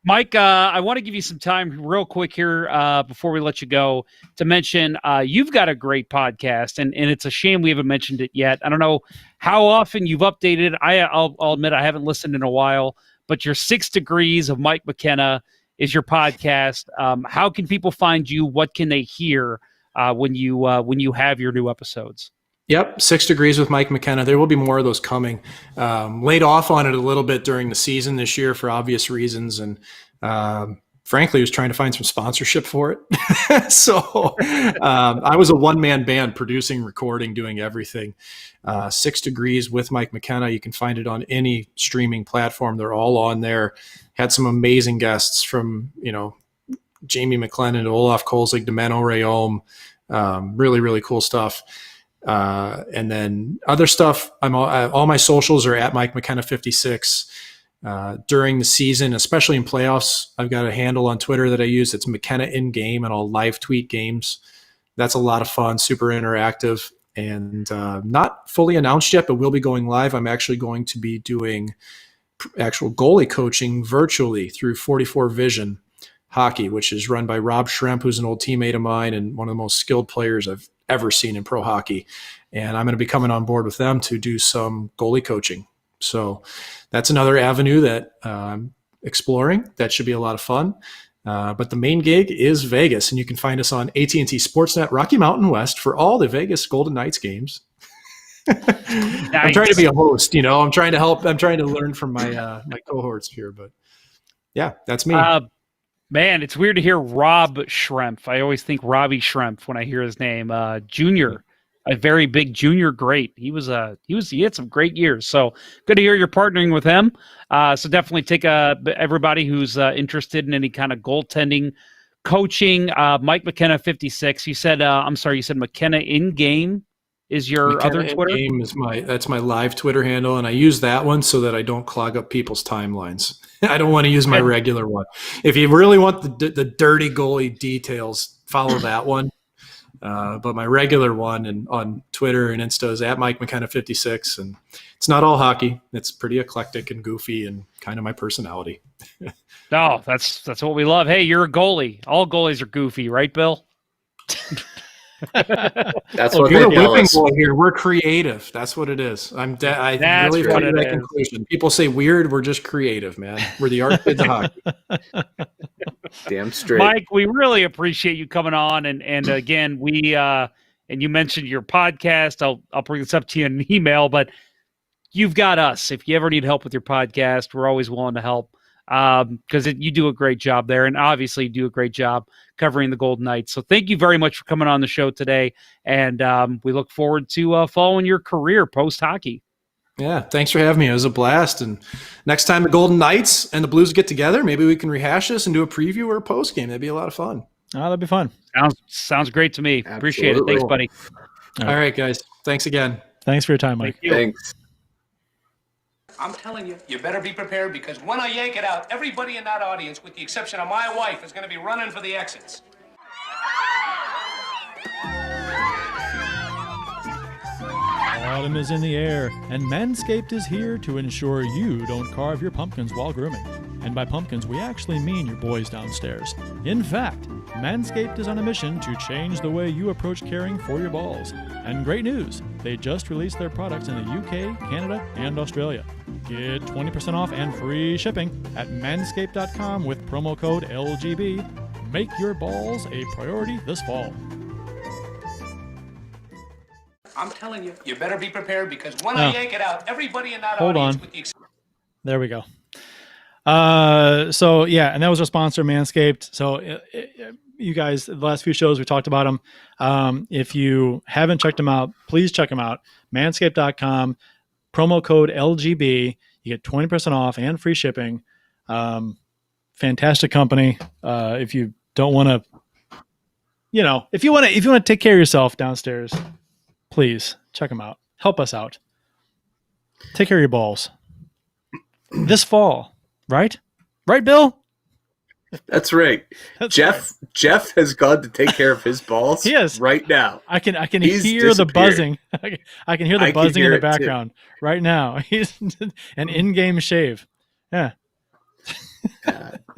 Mike, I want to give you some time real quick here before we let you go to mention you've got a great podcast, and it's a shame we haven't mentioned it yet. I don't know how often you've updated. I'll admit I haven't listened in a while, but your 6 Degrees of Mike McKenna is your podcast. How can people find you? What can they hear when you have your new episodes? Yep, 6 Degrees with Mike McKenna. There will be more of those coming. Laid off on it a little bit during the season this year for obvious reasons, and frankly, was trying to find some sponsorship for it. So I was a one-man band, producing, recording, doing everything. 6 Degrees with Mike McKenna. You can find it on any streaming platform. They're all on there. Had some amazing guests from, Jamie McLennan to Olaf Kolzig to Menno Rayom. Really, really cool stuff. And then other stuff, all my socials are at Mike McKenna 56. During the season, especially in playoffs, I've got a handle on Twitter that I use. It's McKenna in game, and I'll live tweet games. That's a lot of fun, super interactive, and not fully announced yet, but we'll be going live. I'm actually going to be doing actual goalie coaching virtually through 44 Vision Hockey, which is run by Rob Schremp, who's an old teammate of mine and one of the most skilled players I've ever seen in pro hockey. And I'm going to be coming on board with them to do some goalie coaching. So that's another avenue that I'm exploring. That should be a lot of fun. But the main gig is Vegas, and you can find us on AT&T Sportsnet Rocky Mountain West for all the Vegas Golden Knights games. Nice. I'm trying to be a host, I'm trying to help. I'm trying to learn from my my cohorts here, but yeah, that's me. Man, it's weird to hear Rob Schremp. I always think Robbie Schremp when I hear his name. Junior, a very big junior great. He had some great years. So good to hear you're partnering with him. So definitely take everybody who's interested in any kind of goaltending coaching. Mike McKenna 56. You said you said McKenna in game is your McKenna other Twitter? Game is that's my live Twitter handle, and I use that one so that I don't clog up people's timelines. I don't want to use my regular one. If you really want the dirty goalie details, follow that one. But my regular one and on Twitter and Insta is at Mike McKenna 56, and it's not all hockey. It's pretty eclectic and goofy and kind of my personality. No, that's what we love. Hey, you're a goalie. All goalies are goofy, right, Bill? That's what they tell us. Here, we're creative. That's what it is. I really come to that conclusion. People say weird. We're just creative, man. We're the art kids of hockey. Damn straight, Mike. We really appreciate you coming on, and again, we and you mentioned your podcast. I'll bring this up to you in an email, but you've got us. If you ever need help with your podcast, we're always willing to help. Because you do a great job there, and obviously you do a great job covering the Golden Knights. So thank you very much for coming on the show today, and we look forward to following your career post-hockey. Yeah, thanks for having me. It was a blast, and next time the Golden Knights and the Blues get together, maybe we can rehash this and do a preview or a post-game. That'd be a lot of fun. Oh, that'd be fun. Sounds great to me. Absolutely. Appreciate it. Thanks, buddy. All right, guys. Thanks again. Thanks for your time, Mike. Thanks. I'm telling you, you better be prepared, because when I yank it out, everybody in that audience, with the exception of my wife, is going to be running for the exits. Autumn is in the air, and Manscaped is here to ensure you don't carve your pumpkins while grooming. And by pumpkins, we actually mean your boys downstairs. In fact, Manscaped is on a mission to change the way you approach caring for your balls. And great news, they just released their products in the UK, Canada, and Australia. Get 20% off and free shipping at manscaped.com with promo code LGB. Make your balls a priority this fall. I'm telling you, you better be prepared because when I yank it out, everybody in that Hold audience on. with the exception. There we go. So yeah, and that was our sponsor, Manscaped. So you guys, the last few shows we talked about them. If you haven't checked them out, please check them out. Manscaped.com, promo code LGB. You get 20% off and free shipping. Fantastic company. If you don't want to, if you want to take care of yourself downstairs, please check them out. Help us out. Take care of your balls this fall, right? Right, Bill? That's right. Jeff has gone to take care of his balls. He is. Right now. I can hear the buzzing. I can hear the buzzing in the background right now. He's an in-game shave. Yeah.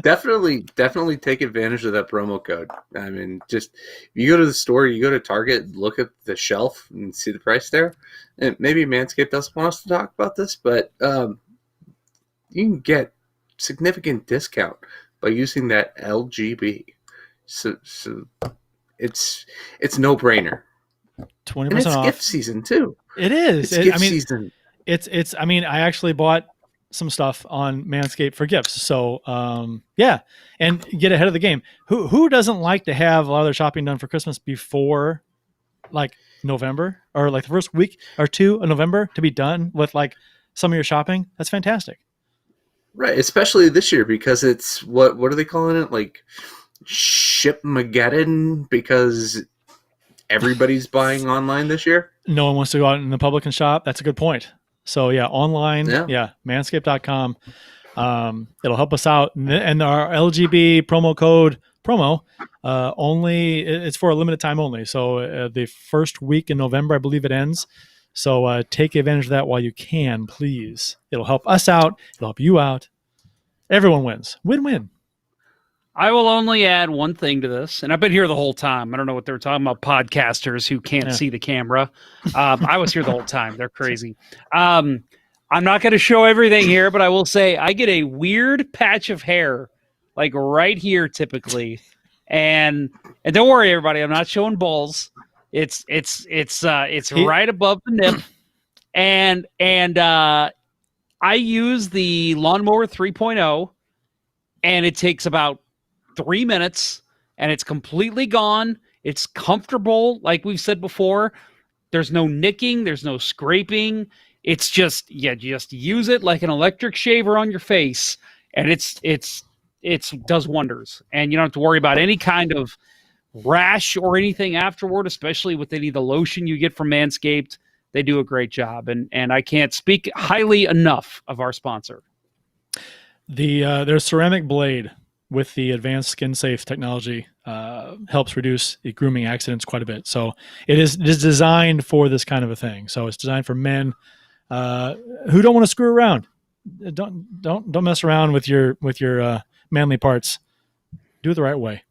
Definitely take advantage of that promo code. I mean, just you go to the store, you go to Target, look at the shelf and see the price there. And maybe Manscaped doesn't want us to talk about this, but you can get significant discount by using that LGB. So it's no brainer. 20% and it's off. gift season too. It is. It's gift season. It's. I mean, I actually bought some stuff on Manscaped for gifts. So yeah, and get ahead of the game. Who doesn't like to have a lot of their shopping done for Christmas before like November or like the first week or two of November to be done with like some of your shopping? That's fantastic. Right, especially this year because it's what are they calling it? Like Shipmageddon because everybody's buying online this year. No one wants to go out in the public and shop. That's a good point. So yeah, online, manscaped.com. It'll help us out. And our LGB promo only, it's for a limited time only. So the first week in November, I believe it ends. So take advantage of that while you can, please. It'll help us out. It'll help you out. Everyone wins. Win-win. I will only add one thing to this, and I've been here the whole time. I don't know what they're talking about, podcasters who can't see the camera. I was here the whole time. They're crazy. I'm not going to show everything here, but I will say I get a weird patch of hair, like right here typically. And don't worry, everybody, I'm not showing balls. It's right above the nip. And I use the Lawnmower 3.0, and it takes about 3 minutes, and it's completely gone. It's comfortable, like we've said before. There's no nicking, there's no scraping. It's just just use it like an electric shaver on your face, and it's does wonders. And you don't have to worry about any kind of rash or anything afterward, especially with any of the lotion you get from Manscaped. They do a great job, and I can't speak highly enough of our sponsor. Their ceramic blade with the advanced skin safe technology helps reduce the grooming accidents quite a bit. So it is designed for this kind of a thing. So it's designed for men who don't want to screw around. Don't mess around with your manly parts. Do it the right way.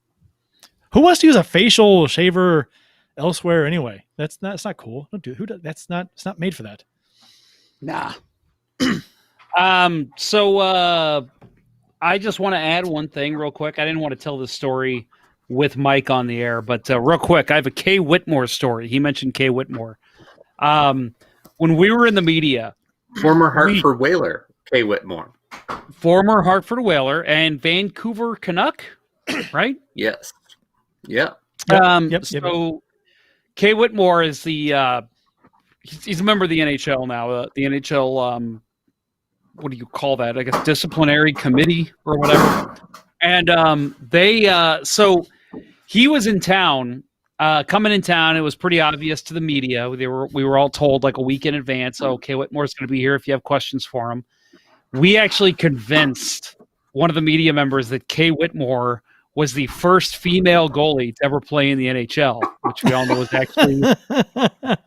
Who wants to use a facial shaver elsewhere anyway? That's not cool. Don't do it. It's not made for that. Nah. So I just want to add one thing real quick. I didn't want to tell this story with Mike on the air, but real quick, I have a Kay Whitmore story. He mentioned Kay Whitmore. When we were in the media, former Hartford Whaler, Kay Whitmore, former Hartford Whaler and Vancouver Canuck, right? Yes. Yeah. So Kay Whitmore is the he's a member of the NHL now. The NHL what do you call that? I guess disciplinary committee or whatever. And so he was in town, coming in town. It was pretty obvious to the media. We were all told like a week in advance, okay, Whitmore's going to be here if you have questions for him. We actually convinced one of the media members that Kay Whitmore was the first female goalie to ever play in the NHL, which we all know was actually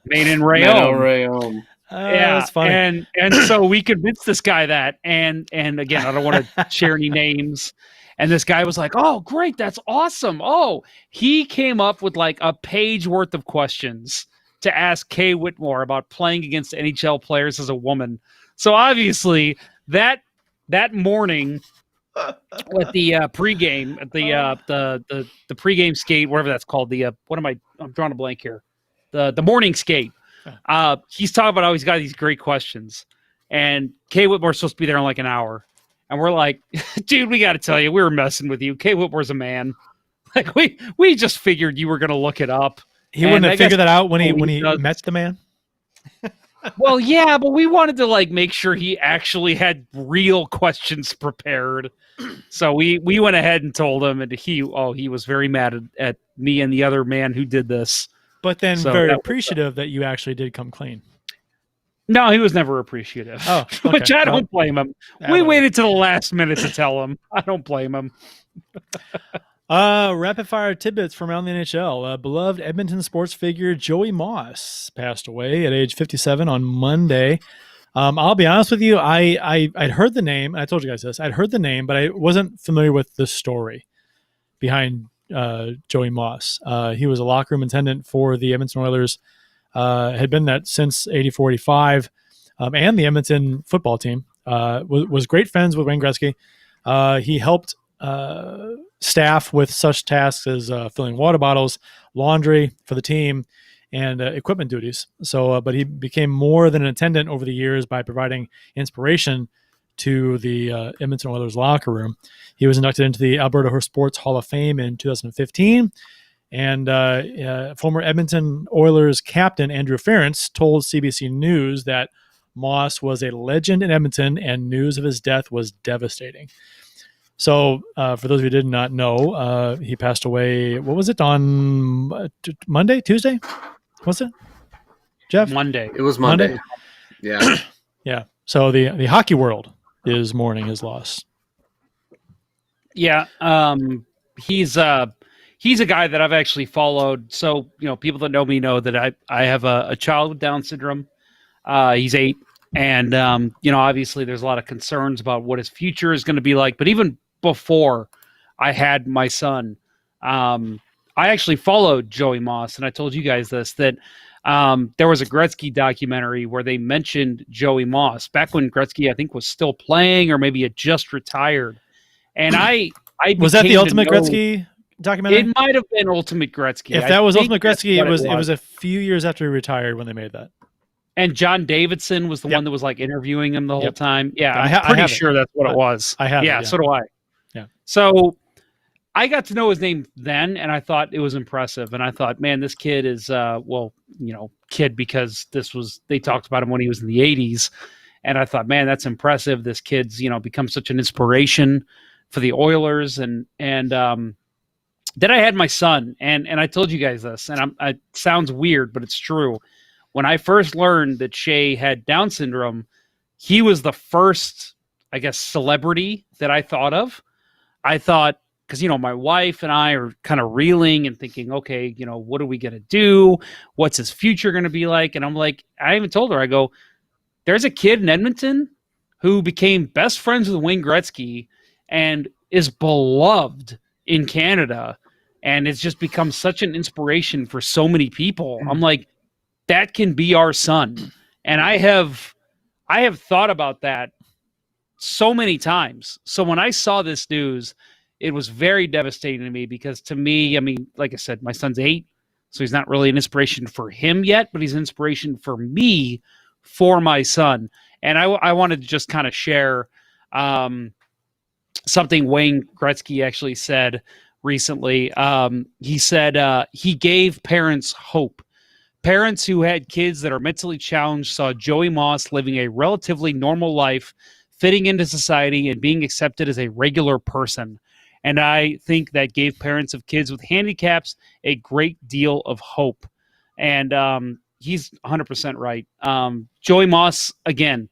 made in Rayón. Yeah, that's funny. And so we convinced this guy that, and again, I don't want to share any names. And this guy was like, "Oh, great, that's awesome." Oh, he came up with like a page worth of questions to ask Kay Whitmore about playing against NHL players as a woman. So obviously that morning at the pregame, at the pregame skate, whatever that's called, I'm drawing a blank here. The morning skate. He's talking about how he's got these great questions, and Kay Whitmore's supposed to be there in like an hour, and we're like, dude, we got to tell you, we were messing with you. Kay Whitmore's a man. Like we just figured you were going to look it up. He wouldn't have figured that out when he met the man. Well, yeah, but we wanted to like make sure he actually had real questions prepared. So we went ahead and told him, and he was very mad at me and the other man who did this. But then very appreciative that you actually did come clean. No, he was never appreciative. Oh, okay. Which I don't blame him. We waited to the last minute to tell him. I don't blame him. Rapid fire tidbits from around the NHL. Beloved Edmonton sports figure Joey Moss passed away at age 57 on Monday. I'll be honest with you, I'd heard the name. I told you guys this. I'd heard the name, but I wasn't familiar with the story behind Joey Moss. He was a locker room attendant for the Edmonton Oilers. Had been that since 84-85, and the Edmonton football team. Was great friends with Wayne Gretzky. He helped staff with such tasks as filling water bottles, laundry for the team, and equipment duties. So, but he became more than an attendant over the years by providing inspiration to the Edmonton Oilers locker room. He was inducted into the Alberta Sports Hall of Fame in 2015. And former Edmonton Oilers captain Andrew Ference told CBC News that Moss was a legend in Edmonton and news of his death was devastating. So for those of you who did not know, he passed away, what was it, on Monday, Tuesday? Was it, Jeff? Monday. It was Monday. Yeah. Yeah. So the hockey world is mourning his loss. Yeah. He's a guy that I've actually followed. So, people that know me know that I have a child with Down syndrome. He's 8. And, obviously there's a lot of concerns about what his future is going to be like. But even before I had my son, I actually followed Joey Moss. And I told you guys this, that there was a Gretzky documentary where they mentioned Joey Moss back when Gretzky, I think, was still playing or maybe had just retired. And I was that the Ultimate Gretzky documentary? It might have been Ultimate Gretzky. If that was Ultimate Gretzky, it was a few years after he retired when they made that. And John Davidson was the one that was like interviewing him the whole time. Yeah, I'm pretty sure that's what it was. I have. Yeah, so do I. Yeah. So I got to know his name then, and I thought it was impressive. And I thought, man, this kid is, kid because they talked about him when he was in the 80s. And I thought, man, that's impressive. This kid's, become such an inspiration for the Oilers. And then I had my son, and I told you guys this, and it sounds weird, but it's true. When I first learned that Shay had Down syndrome, he was the first, I guess, celebrity that I thought of. I thought, because, my wife and I are kind of reeling and thinking, okay, what are we going to do? What's his future going to be like? And I'm like, I even told her, I go, there's a kid in Edmonton who became best friends with Wayne Gretzky and is beloved in Canada. And it's just become such an inspiration for so many people. I'm like, that can be our son. And I have thought about that so many times. So when I saw this news, it was very devastating to me because to me, like I said, my son's 8, so he's not really an inspiration for him yet, but he's an inspiration for me, for my son. And I wanted to just kind of share something Wayne Gretzky actually said recently. He said he gave parents hope. Parents who had kids that are mentally challenged saw Joey Moss living a relatively normal life, fitting into society and being accepted as a regular person. And I think that gave parents of kids with handicaps a great deal of hope. And he's 100% right. Joey Moss, again,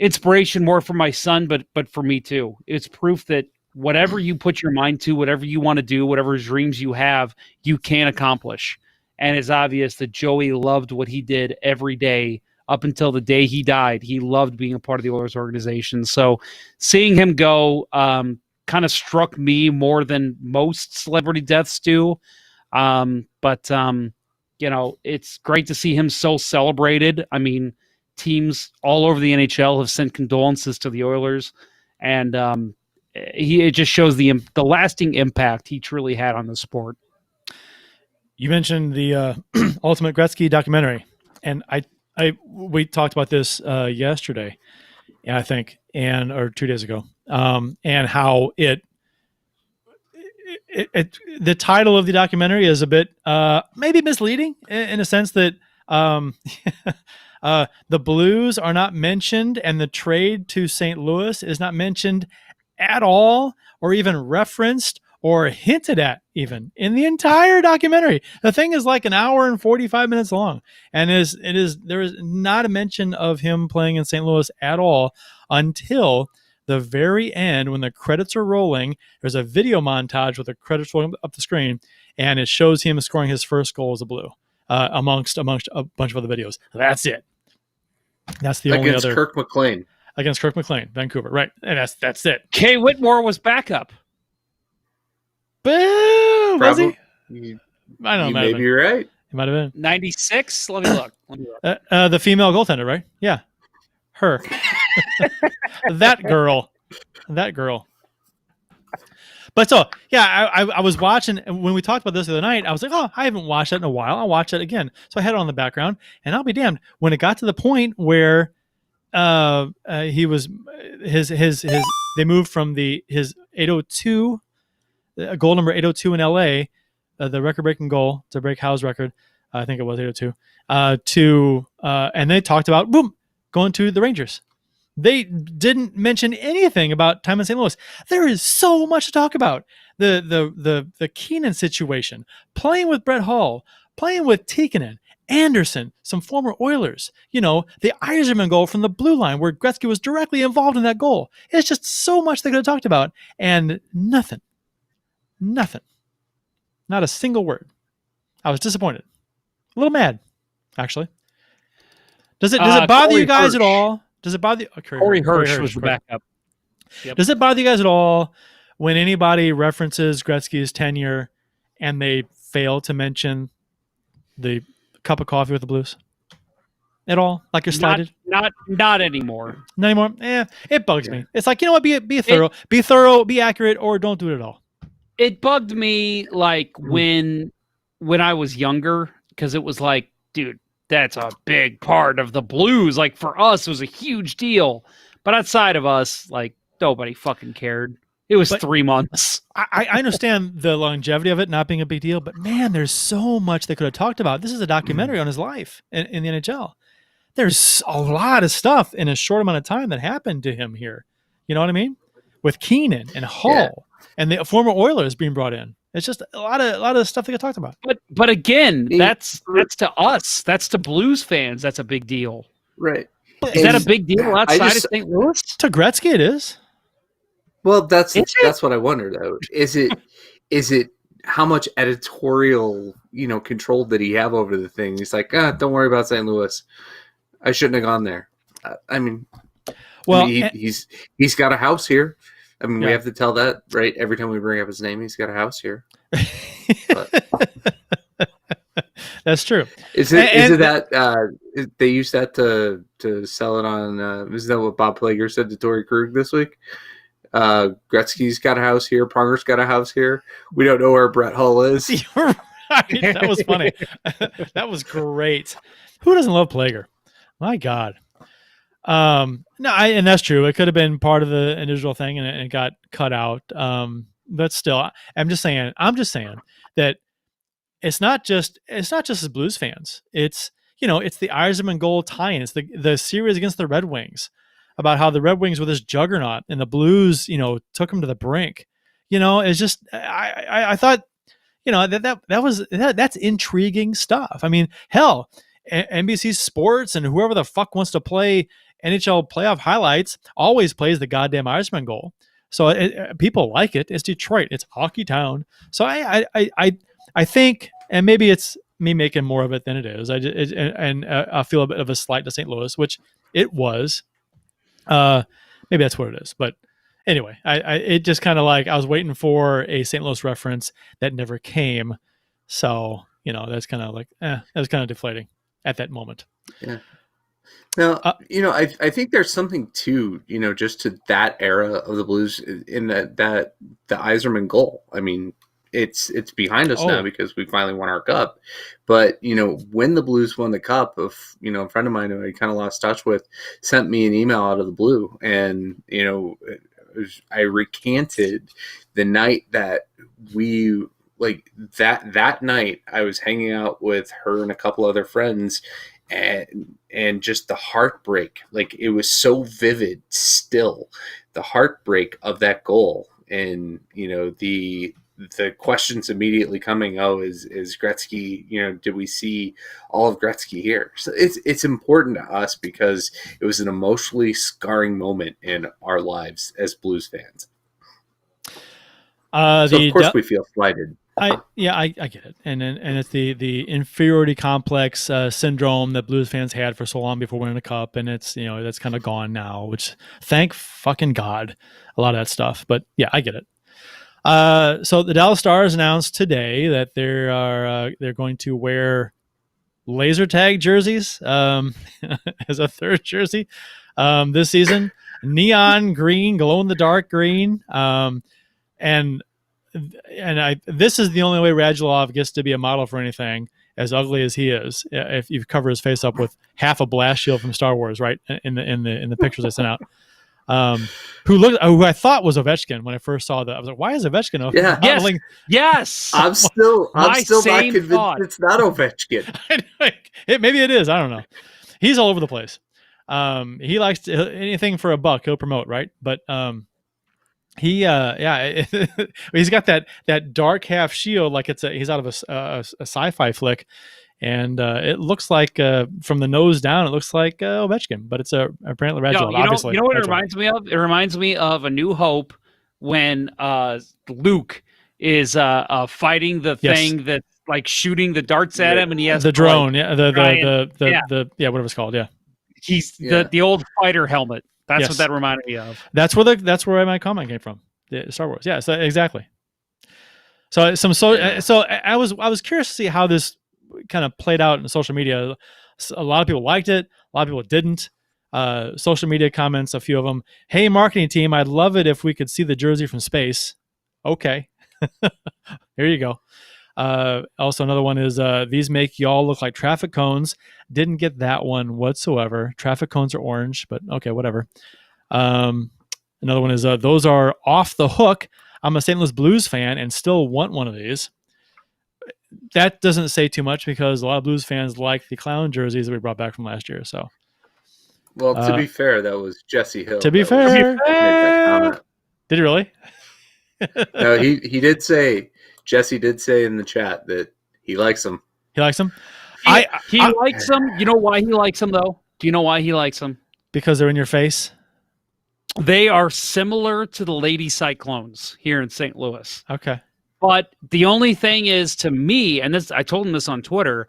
inspiration more for my son, but for me too. It's proof that whatever you put your mind to, whatever you want to do, whatever dreams you have, you can accomplish. And it's obvious that Joey loved what he did every day up until the day he died. He loved being a part of the Oilers organization. So seeing him go kind of struck me more than most celebrity deaths do. But it's great to see him so celebrated. I mean, teams all over the NHL have sent condolences to the Oilers, and it just shows the lasting impact he truly had on the sport. You mentioned the Ultimate Gretzky documentary, and we talked about this yesterday, I think, or 2 days ago, and how the title of the documentary is a bit maybe misleading in a sense that the Blues are not mentioned, and the trade to St. Louis is not mentioned at all, or even referenced or hinted at even in the entire documentary. The thing is like an hour and 45 minutes long, and there is not a mention of him playing in St. Louis at all until the very end when the credits are rolling. There's a video montage with the credits rolling up the screen, and it shows him scoring his first goal as a Blue amongst a bunch of other videos. That's it. That's the only other. Against Kirk McLean. Against Kirk McLean, Vancouver, right? And that's it. Kay Whitmore was backup. Boo! Was he? I don't know. Maybe you're right. He might have been 96. Let me look. The female goaltender, right? Yeah, her. that girl. But so, yeah, I was watching, and when we talked about this the other night, I was like, oh, I haven't watched that in a while. I'll watch it again. So I had it on the background, and I'll be damned when it got to the point where he was they moved from his 802 goal number 802 in LA, the record-breaking goal to break Howe's record. I think it was 802 and they talked about going to the Rangers. They didn't mention anything about time in St. Louis. There is so much to talk about. The Keenan situation, playing with Brett Hull, playing with Tikkanen, Anderson, some former Oilers, the Yzerman goal from the blue line where Gretzky was directly involved in that goal. It's just so much they could have talked about, and nothing. Not a single word. I was disappointed. A little mad, actually. Does it bother you guys at all? Does it bother you? Corey Hirsch was the backup. Yep. Does it bother you guys at all when anybody references Gretzky's tenure and they fail to mention the cup of coffee with the Blues? At all? Like you're slighted? Not anymore. Not anymore? It bugs me. It's like, what? Be thorough, be accurate, or don't do it at all. It bugged me like when I was younger, because it was like, dude, that's a big part of the Blues. Like for us, it was a huge deal. But outside of us, like nobody fucking cared. It was 3 months. I understand the longevity of it not being a big deal, but man, there's so much they could have talked about. This is a documentary on his life in the NHL. There's a lot of stuff in a short amount of time that happened to him here. You know what I mean? With Keenan and Hull and the former Oilers being brought in. It's just a lot of stuff they could talk about. But again, that's to us. That's to Blues fans. That's a big deal. Right. Is that a big deal outside of St. Louis? To Gretzky, it is. Well, that's what I wonder though. Is it how much editorial control did he have over the thing? He's like, don't worry about St. Louis. I shouldn't have gone there. He's got a house here. We have to tell that, right? Every time we bring up his name, he's got a house here. That's true. Is it that they use that to sell it on? Is that what Bob Plager said to Torrey Krug this week? Gretzky's got a house here. Pronger's got a house here. We don't know where Brett Hull is. You're right. That was funny. That was great. Who doesn't love Plager? My God. And that's true. It could have been part of the initial thing, and it got cut out. But still, I'm just saying that it's not just as Blues fans. It's it's the Yzerman goal tie-in. It's the series against the Red Wings about how the Red Wings were this juggernaut and the Blues took them to the brink. It's just I thought that's intriguing stuff. I mean, hell, NBC Sports and whoever the fuck wants to play NHL playoff highlights always plays the goddamn Yzerman goal. So people like it. It's Detroit. It's hockey town. So I think, and maybe it's me making more of it than it is. I feel a bit of a slight to St. Louis, which it was. Maybe that's what it is. But anyway, it just kind of like I was waiting for a St. Louis reference that never came. So, that's kind of like, that was kind of deflating at that moment. Yeah. Now, I think there's something too, just to that era of the Blues in that the Yzerman goal. I mean, it's behind us now because we finally won our cup. But, when the Blues won the cup, a friend of mine who I kind of lost touch with sent me an email out of the blue. And, I recanted the night that we that night I was hanging out with her and a couple other friends, and just the heartbreak, it was so vivid still, the heartbreak of that goal. And, the questions immediately coming, is Gretzky, did we see all of Gretzky here? So it's important to us because it was an emotionally scarring moment in our lives as Blues fans. So of course we feel slighted. I get it, and it's the inferiority complex syndrome that Blues fans had for so long before winning a cup, and it's that's kind of gone now. Which, thank fucking God, a lot of that stuff. But yeah, I get it. So the Dallas Stars announced today that they're going to wear laser tag jerseys as a third jersey this season, neon green, glow in the dark green, and this is the only way Radulov gets to be a model for anything, as ugly as he is. If you cover his face up with half a blast shield from Star Wars, right in the pictures I sent out, who I thought was Ovechkin when I first saw that. I was like, why is Ovechkin modeling? Yes. I'm still not convinced thought. It's not Ovechkin. Maybe it is. I don't know. He's all over the place. He likes anything for a buck, he'll promote, right? But he's got that dark half shield, like he's out of a sci-fi flick, and it looks like from the nose down, it looks like Ovechkin, but it's apparently Radulov. Obviously, you know what it reminds me of? It reminds me of A New Hope when Luke is fighting the thing that's like shooting the darts at him, and he has the drone, whatever it's called, he's the old fighter helmet. That's what that reminded me of. That's where my comment came from. The Star Wars. Yeah, so exactly. So I was curious to see how this kind of played out in social media. A lot of people liked it. A lot of people didn't. Social media comments, a few of them. Hey, marketing team, I'd love it if we could see the jersey from space. Okay. Here you go. Also, another one is these make y'all look like traffic cones. Didn't get that one whatsoever. Traffic cones are orange, but okay, whatever. Another one is those are off the hook. I'm a St. Louis Blues fan and still want one of these. That doesn't say too much because a lot of Blues fans like the clown jerseys that we brought back from last year. So, well, to be fair, that was Jesse Hill. To be fair, did he really? No, he did say. Jesse did say in the chat that he likes them. He likes them? He likes them. You know why he likes them, though? Do you know why he likes them? Because they're in your face? They are similar to the Lady Cyclones here in St. Louis. Okay. But the only thing is, to me, and I told him this on Twitter,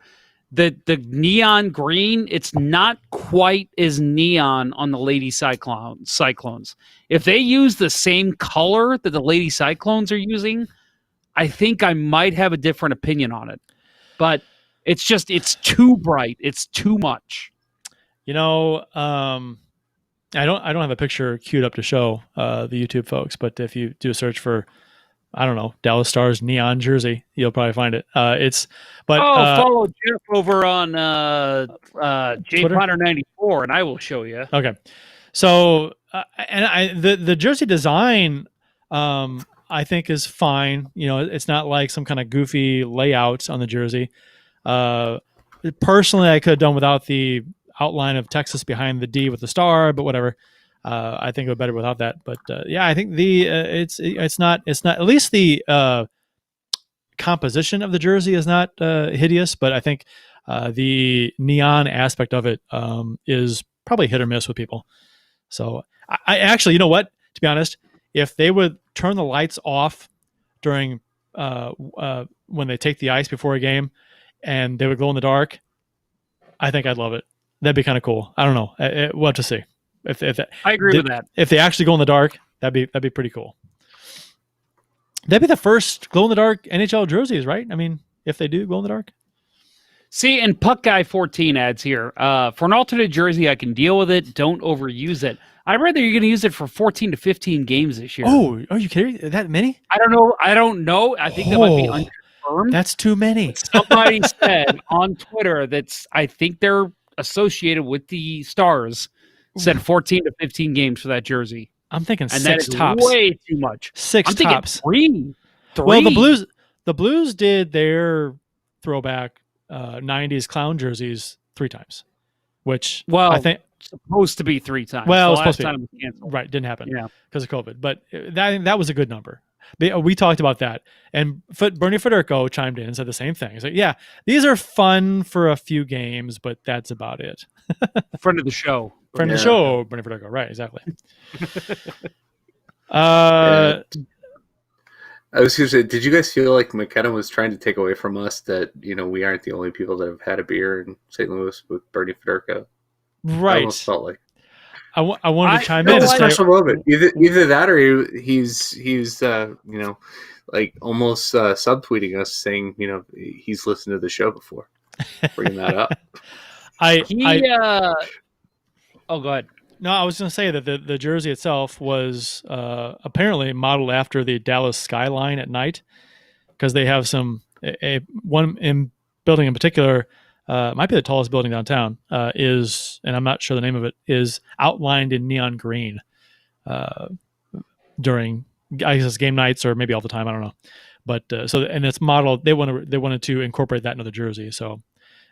the neon green, it's not quite as neon on the Lady Cyclones. If they use the same color that the Lady Cyclones are using, I think I might have a different opinion on it. But it's too bright. It's too much. I don't have a picture queued up to show the YouTube folks, but if you do a search for, I don't know, Dallas Stars neon jersey, you'll probably find it. Follow Jeff over on JPotter94, and I will show you. Okay, so the jersey design, I think is fine. It's not like some kind of goofy layout on the jersey. Personally, I could have done without the outline of Texas behind the D with the star, but whatever. I think it would be better without that. But I think it's not at least the composition of the jersey is not hideous, but I think the neon aspect of it is probably hit or miss with people. So I actually, you know what? To be honest, if they would turn the lights off during when they take the ice before a game, and they would glow in the dark, I think I'd love it. That'd be kind of cool. I don't know. We'll have to see. If I agree with that. If they actually go in the dark, that'd be pretty cool. That'd be the first glow in the dark NHL jerseys, right? I mean, if they do glow in the dark. See, and Puck Guy 14 adds here, for an alternate jersey, I can deal with it. Don't overuse it. I'd rather you're going to use it for 14 to 15 games this year. Oh, are you kidding? That many? I don't know. I think that might be unconfirmed. That's too many. Somebody said on Twitter I think they're associated with the Stars, said 14 to 15 games for that jersey. I'm thinking and 6 that is tops. Way too much. I'm tops. Three. Well, the Blues did their throwback 90s clown jerseys 3 times, which I think supposed to be 3 times. Well, it was last supposed to be. time was canceled. Right, didn't happen. Yeah, because of COVID. But that was a good number. We talked about that, and Bernie Federico chimed in and said the same thing. He's like, "Yeah, these are fun for a few games, but that's about it." Friend of the show. Friend of the show, Bernie Federico. Right, exactly. I was going to say, did you guys feel like McKenna was trying to take away from us that, we aren't the only people that have had a beer in St. Louis with Bernie Federico? Right. I almost felt like. I wanted to chime in. It's a special moment. Either that or he's like almost subtweeting us saying, he's listened to the show before. Bringing that up. Oh, go ahead. No, I was going to say that the jersey itself was apparently modeled after the Dallas skyline at night, because they have one in building in particular, might be the tallest building downtown, and I'm not sure the name of it, is outlined in neon green during, I guess, game nights or maybe all the time. I don't know, but and it's modeled. They wanted to incorporate that into the jersey, so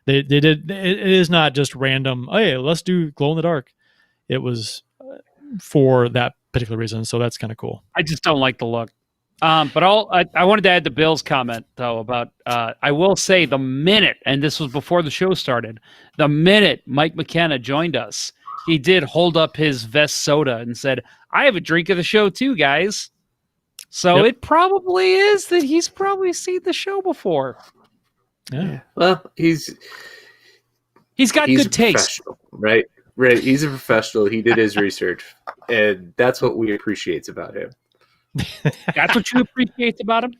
they did. It is not just random. Oh, hey, let's do glow in the dark. It was for that particular reason, so that's kind of cool. I just don't like the look. But I wanted to add the Bills comment, though, about I will say the minute, and this was before the show started, the minute Mike McKenna joined us, he did hold up his Vest soda and said, "I have a drink of the show too, guys." So It probably is that he's probably seen the show before. Yeah. Well, he's got good taste. Right. Right. He's a professional. He did his research, and that's what we appreciate about him. That's what you appreciate about him?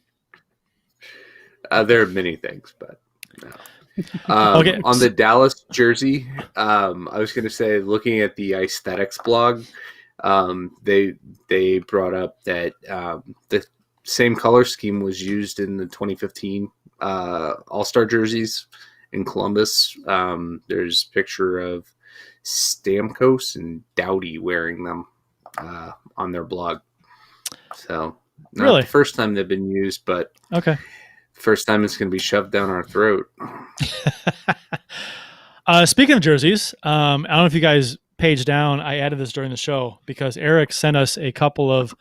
There are many things, but no. Okay. On the Dallas jersey, I was going to say, looking at the aesthetics blog, they brought up that the same color scheme was used in the 2015 All-Star jerseys in Columbus. There's a picture of Stamkos and Doughty wearing them on their blog. So not really? The first time they've been used, but okay. First time it's going to be shoved down our throat. Speaking of jerseys, I don't know if you guys page down. I added this during the show because Eric sent us a couple of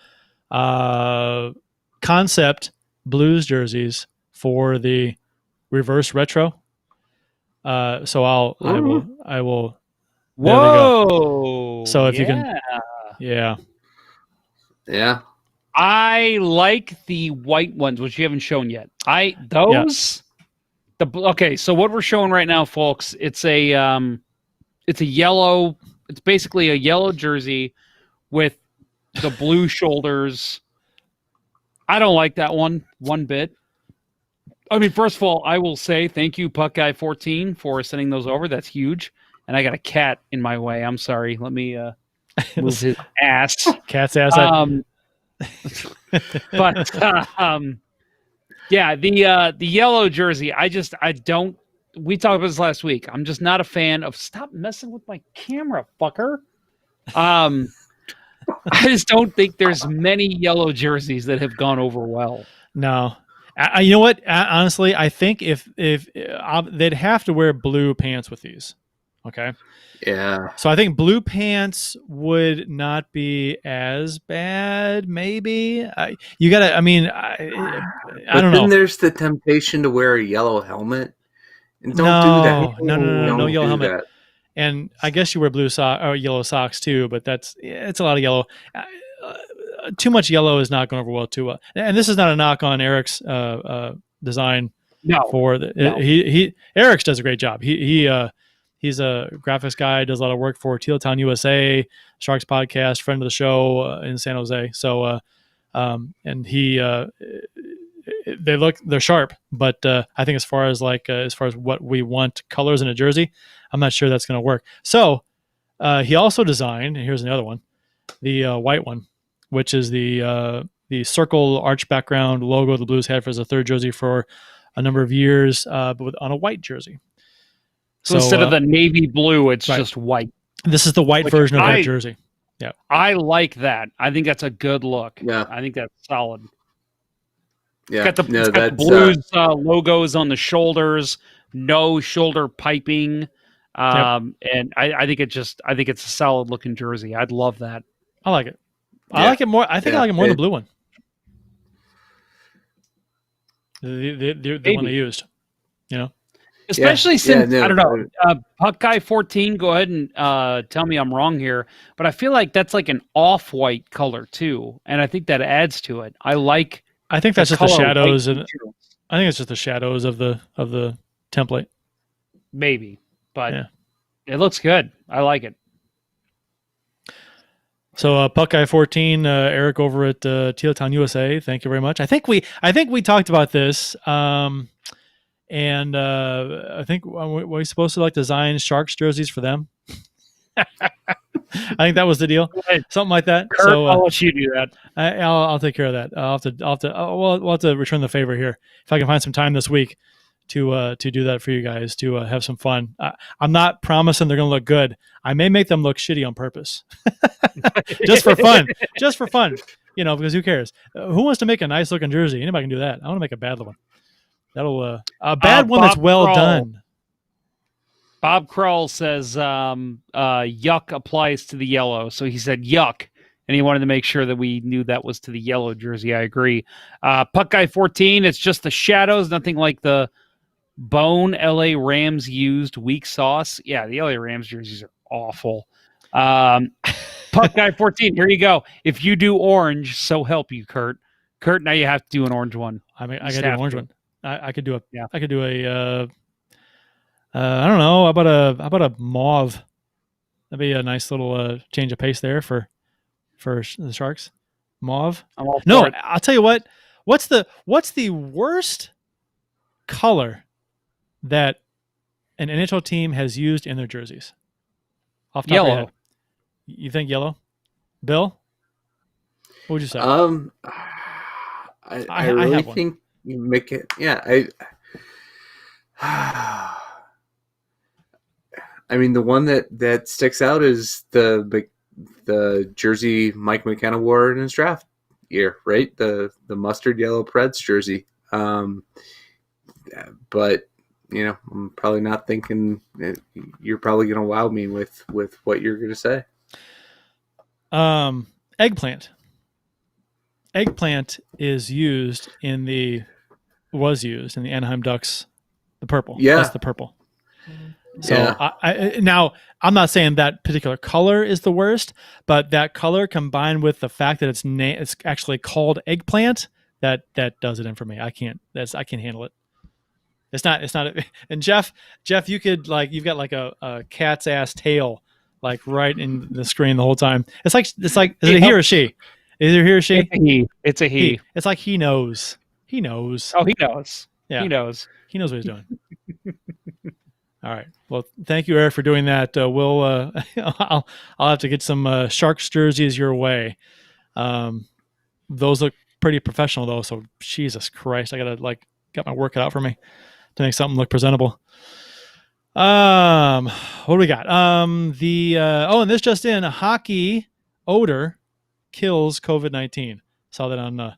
concept Blues jerseys for the reverse retro. So I will. Whoa! So if you can, yeah. I like the white ones, which you haven't shown yet. Okay. So what we're showing right now, folks, it's a yellow. It's basically a yellow jersey with the blue shoulders. I don't like that one bit. I mean, first of all, I will say thank you, Puck Guy 14, for sending those over. That's huge. And I got a cat in my way. I'm sorry. Let me move his ass. Cat's ass. But yeah, the yellow jersey. I don't. We talked about this last week. I'm just not a fan of. Stop messing with my camera, fucker. I just don't think there's many yellow jerseys that have gone over well. No. You know what? Honestly, I think if they'd have to wear blue pants with these. Okay. Yeah. So I think blue pants would not be as bad. Maybe you gotta. I mean, I don't know. Then there's the temptation to wear a yellow helmet. And don't do that. No yellow helmet. That. And I guess you wear blue or yellow socks too, but it's a lot of yellow. too much yellow is not going over well too well. And this is not a knock on Eric's design. He Eric's does a great job. He's a graphics guy, does a lot of work for Tealtown USA, Sharks podcast, friend of the show in San Jose. So and they're sharp, but I think as far as what we want colors in a jersey, I'm not sure that's going to work. So he also designed, and here's another one, the white one, which is the circle arch background logo the Blues had for as a third jersey for a number of years, but on a white jersey. So instead of the navy blue, it's just white. This is the white version of that jersey. Yeah, I like that. I think that's a good look. Yeah, I think that's solid. Yeah, it's got the Blues logos on the shoulders, no shoulder piping, and I think it's a solid looking jersey. I'd love that. I like it. I like it more. I think I like it more than the blue one. The one they used, especially since I don't know, Puck Guy 14. Go ahead and tell me I'm wrong here, but I feel like that's like an off-white color too, and I think that adds to it. I think that's just the shadows, and I think it's just the shadows of the template. Maybe, but it looks good. I like it. So Puck Guy 14, Eric over at Tealtown USA. Thank you very much. I think we talked about this, and I think we're supposed to design Sharks jerseys for them. I think that was the deal, something like that. Kurt, so I'll let you do that. I'll take care of that. We'll have to return the favor here if I can find some time this week to do that for you guys, to have some fun. I'm not promising they're going to look good. I may make them look shitty on purpose, just for fun, because who cares? Who wants to make a nice looking jersey? Anybody can do that. I want to make a bad one. That'll a bad one that's well done. Bob Kroll says yuck applies to the yellow. So he said yuck, and he wanted to make sure that we knew that was to the yellow jersey. I agree. Puck Guy 14, it's just the shadows, nothing like the bone LA Rams used weak sauce. Yeah, the LA Rams jerseys are awful. Puck Guy 14, here you go. If you do orange, so help you, Kurt. Kurt, now you have to do an orange one. I got to do an orange one. I could do a. Yeah. I could do a. I don't know. How about a mauve? That'd be a nice little change of pace there for the Sharks. Mauve. No, I'll tell you what. What's the worst color that an NHL team has used in their jerseys? Off the top of your head. You think yellow? Bill? What would you say? I really think you make it. Yeah, I mean, the one that sticks out is the jersey Mike McKenna wore in his draft year, right? The mustard yellow Preds jersey. But I'm probably not thinking you're probably going to wow me with what you're going to say. Eggplant. Eggplant was used in the Anaheim Ducks, the purple. Yeah, that's the purple. So yeah. Now I'm not saying that particular color is the worst, but that color combined with the fact that it's actually called eggplant, that does it in for me. I can't handle it. It's not. And Jeff, you could you've got a cat's ass tail right in the screen the whole time. It's like is it a he or she? Is it he or she? It's a he. It's like he knows. He knows. Oh, he knows. Yeah. He knows. He knows what he's doing. All right. Well, thank you, Eric, for doing that. I'll have to get some Sharks jerseys your way. Those look pretty professional though. So Jesus Christ, I gotta get my work cut out for me to make something look presentable. What do we got? And this just in: hockey odor kills COVID-19. Saw that on.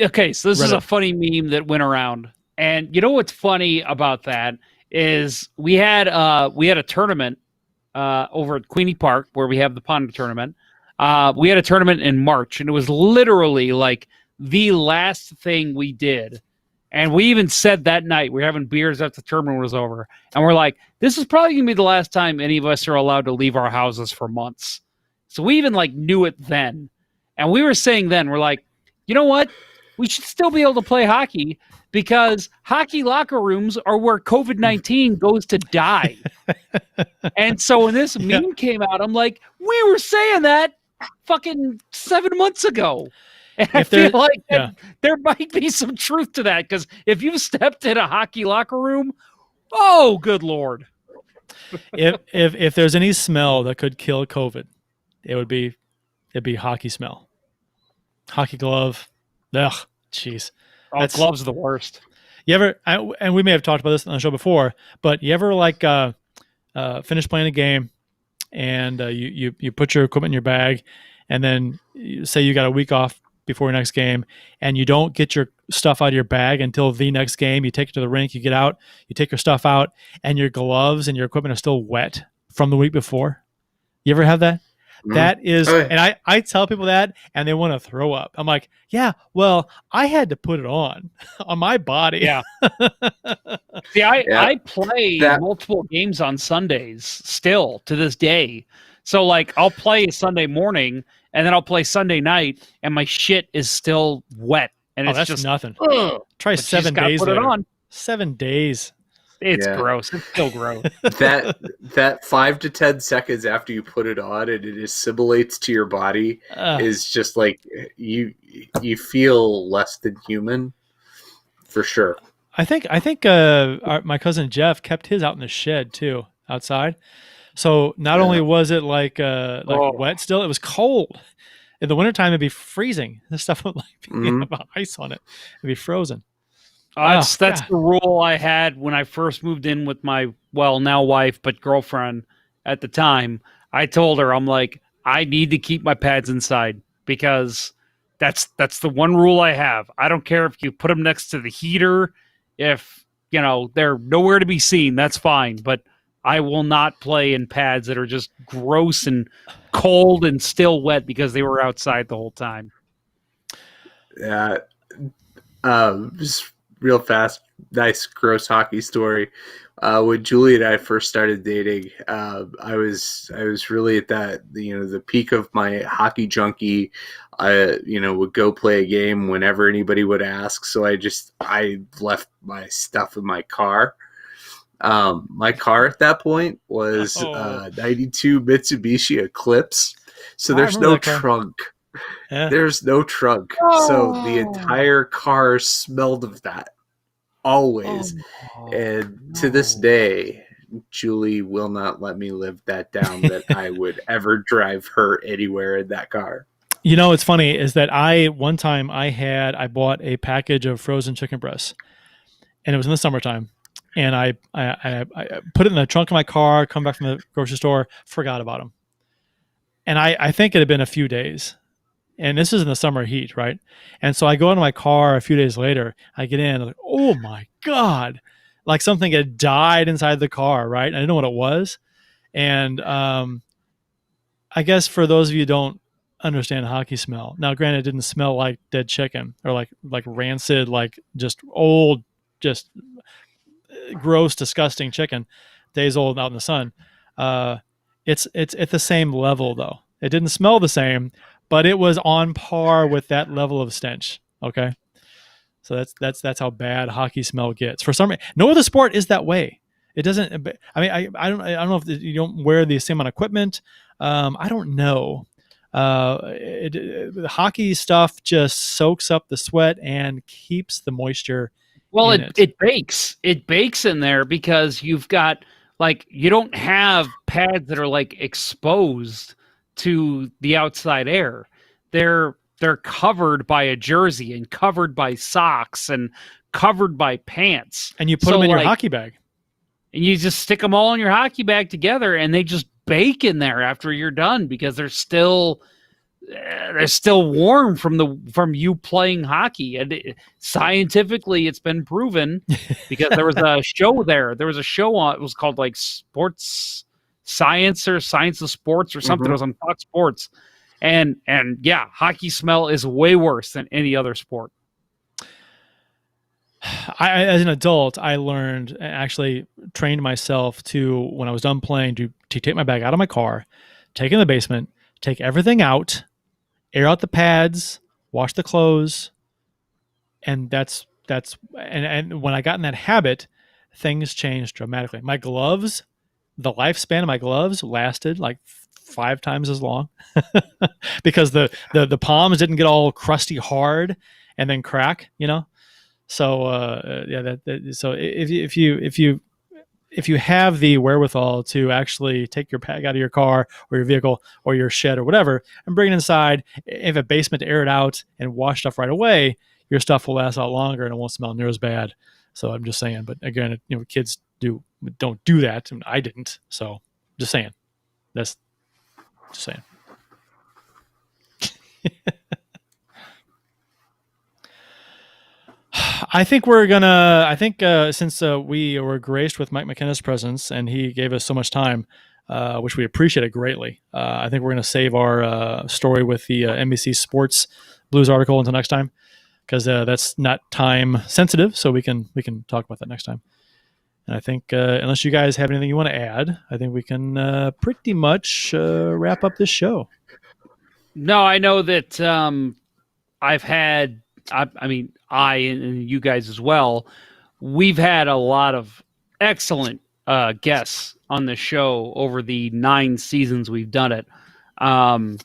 Okay, so this Reddit. is a funny meme that went around, and what's funny about that is we had a tournament over at Queenie Park where we have the pond tournament. We had a tournament in March, and it was literally the last thing we did. And we even said that night, we were having beers after the tournament was over, and we're like, this is probably going to be the last time any of us are allowed to leave our houses for months. So we even like knew it then. And we were saying then, we're like, you know what? We should still be able to play hockey because hockey locker rooms are where COVID-19 goes to die. And so when this meme came out, I'm like, we were saying that fucking 7 months ago. And I feel like there might be some truth to that, because if you've stepped in a hockey locker room, oh, good Lord. If there's any smell that could kill COVID, it'd be hockey smell. Hockey glove. Ugh, jeez. Oh, gloves are the worst. You ever, and we may have talked about this on the show before, but you ever like finish playing a game and you put your equipment in your bag, and then say you got a week off before your next game, and you don't get your stuff out of your bag until the next game. You take it to the rink, you get out, you take your stuff out, and your gloves and your equipment are still wet from the week before. You ever have that? That is, and I tell people that, and they want to throw up. I'm like, yeah, well, I had to put it on my body. Yeah. See, I play multiple games on Sundays still to this day. So like, I'll play Sunday morning, and then I'll play Sunday night, and my shit is still wet, and it's that's just nothing. But Try 7 days. Put it on. 7 days. It's gross. It's still gross. that 5 to 10 seconds after you put it on and it assimilates to your body is just like you feel less than human, for sure. I think my cousin Jeff kept his out in the shed too, outside. So not only was it like wet still, it was cold. In the wintertime, it'd be freezing. This stuff would have ice on it. It'd be frozen. That's the rule I had when I first moved in with my, now wife, but girlfriend at the time. I told her, I'm like, I need to keep my pads inside, because that's the one rule I have. I don't care if you put them next to the heater, if, they're nowhere to be seen, that's fine. But I will not play in pads that are just gross and cold and still wet because they were outside the whole time. Yeah. Just real fast, nice, gross hockey story. When Julie and I first started dating, I was really at that, the peak of my hockey junkie. I, would go play a game whenever anybody would ask. So I left my stuff in my car. My car at that point was 92 Mitsubishi Eclipse. So there's no trunk. Yeah. There's no trunk. So the entire car smelled of that. Always. And to this day, Julie will not let me live that down, that I would ever drive her anywhere in that car. It's funny is that one time I bought a package of frozen chicken breasts, and it was in the summertime, and I put it in the trunk of my car, come back from the grocery store, forgot about them. And I think it had been a few days. And this is in the summer heat, right? And so I go into my car a few days later. I get in, I'm like, oh my God. Like something had died inside the car, right? I didn't know what it was. And I guess for those of you who don't understand hockey smell, now granted, it didn't smell like dead chicken or like rancid, like just old, just gross, disgusting chicken, days old out in the sun. It's at the same level though. It didn't smell the same, but it was on par with that level of stench. Okay, so that's how bad hockey smell gets. For some reason, no other sport is that way. It doesn't. I mean, I don't know if you don't wear the same amount of equipment. I don't know. The hockey stuff just soaks up the sweat and keeps the moisture. Well, it bakes. It bakes in there because you've got you don't have pads that are exposed to the outside air. They're covered by a jersey and covered by socks and covered by pants. And you put them in your hockey bag. And you just stick them all in your hockey bag together, and they just bake in there after you're done because they're still warm from you playing hockey. And scientifically, it's been proven because there was a show there. There was a show on. It was called Sports Science or Science of Sports or something. It was on Fox Sports, and yeah, hockey smell is way worse than any other sport. As an adult, I learned, actually trained myself to, when I was done playing, to take my bag out of my car, take it in the basement, take everything out, air out the pads, wash the clothes, and that's and when I got in that habit, things changed dramatically. My gloves, the lifespan of my gloves lasted like 5 times as long because the palms didn't get all crusty hard and then crack, So so if you have the wherewithal to actually take your bag out of your car or your vehicle or your shed or whatever and bring it inside, if a basement to air it out and wash stuff right away, your stuff will last a lot longer and it won't smell near as bad. So I'm just saying, but again, kids don't do that. And I didn't. So just saying, that's just saying. I think since we were graced with Mike McKenna's presence and he gave us so much time, which we appreciated greatly, I think we're going to save our story with the NBC Sports Blues article until next time, because that's not time sensitive, so we can talk about that next time. And I think unless you guys have anything you want to add, I think we can pretty much wrap up this show. No, I know that I've had, I and you guys as well, we've had a lot of excellent guests on the show over the 9 seasons we've done it. And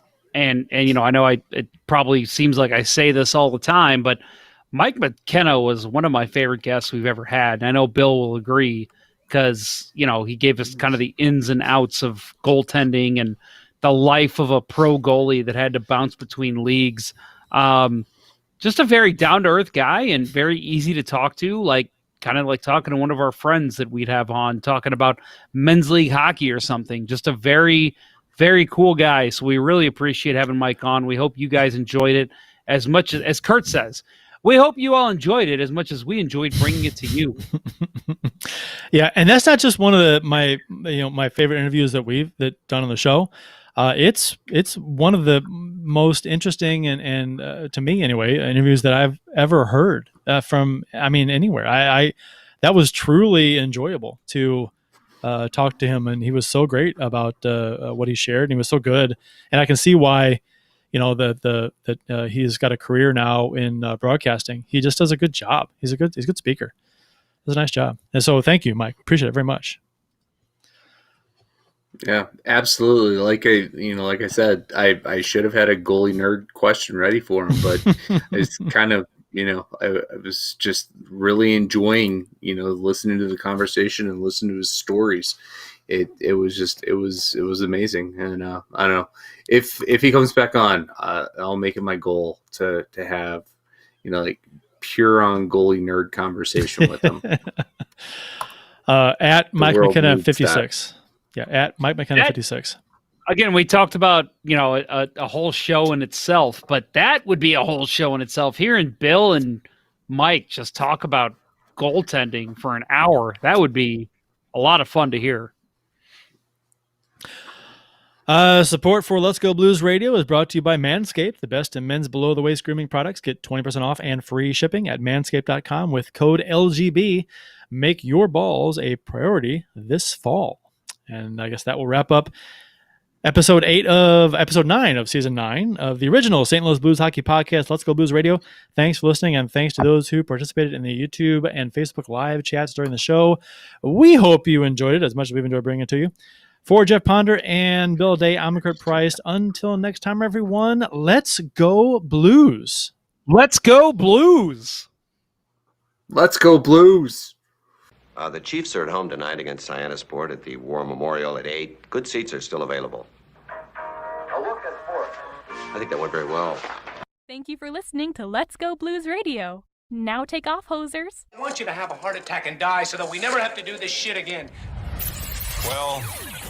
I know it probably seems like I say this all the time, but Mike McKenna was one of my favorite guests we've ever had. And I know Bill will agree because, he gave us kind of the ins and outs of goaltending and the life of a pro goalie that had to bounce between leagues. Just a very down-to-earth guy and very easy to talk to, kind of like talking to one of our friends that we'd have on, talking about men's league hockey or something. Just a very, very cool guy. So we really appreciate having Mike on. We hope you guys enjoyed it as much as Kurt says. We hope you all enjoyed it as much as we enjoyed bringing it to you. Yeah, and that's not just one of my favorite interviews that done on the show. It's one of the most interesting and to me anyway, interviews that I've ever heard from anywhere. I that was truly enjoyable to talk to him, and he was so great about what he shared, and he was so good, and I can see why that he's got a career now in broadcasting. He just does a good job. He's a good speaker. Does a nice job, and so thank you, Mike. Appreciate it very much. Yeah, absolutely. Like I said, I should have had a goalie nerd question ready for him, but it's kind of, I was just really enjoying, listening to the conversation and listening to his stories. It was amazing. And I don't know if he comes back on, I'll make it my goal to have, pure on goalie nerd conversation with him. At Mike McKenna 56. Yeah, at Mike McKenna 56. Again, we talked about, a whole show in itself, but that would be a whole show in itself. Hearing Bill and Mike just talk about goaltending for an hour, that would be a lot of fun to hear. Support for Let's Go Blues Radio is brought to you by Manscaped, the best in men's below-the-waist grooming products. Get 20% off and free shipping at manscaped.com with code LGB. Make your balls a priority this fall. And I guess that will wrap up episode 9 of season 9 of the original St. Louis Blues Hockey Podcast, Let's Go Blues Radio. Thanks for listening, and thanks to those who participated in the YouTube and Facebook live chats during the show. We hope you enjoyed it as much as we've enjoyed bringing it to you. For Jeff Ponder and Bill Day, I'm Kurt Price. Until next time, everyone, let's go Blues. Let's go Blues. Let's go Blues. The Chiefs are at home tonight against Cyanosport at the War Memorial at 8. Good seats are still available. A look at sports. I think that went very well. Thank you for listening to Let's Go Blues Radio. Now take off, hosers. I want you to have a heart attack and die so that we never have to do this shit again. Well,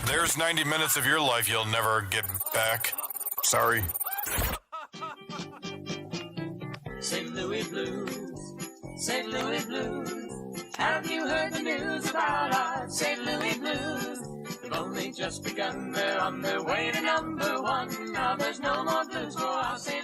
there's 90 minutes of your life you'll never get back. Sorry. St. Louis Blues, St. Louis Blues. Have you heard the news about our St. Louis Blues? They've only just begun, they're on their way to number 1. Now there's no more blues for our St.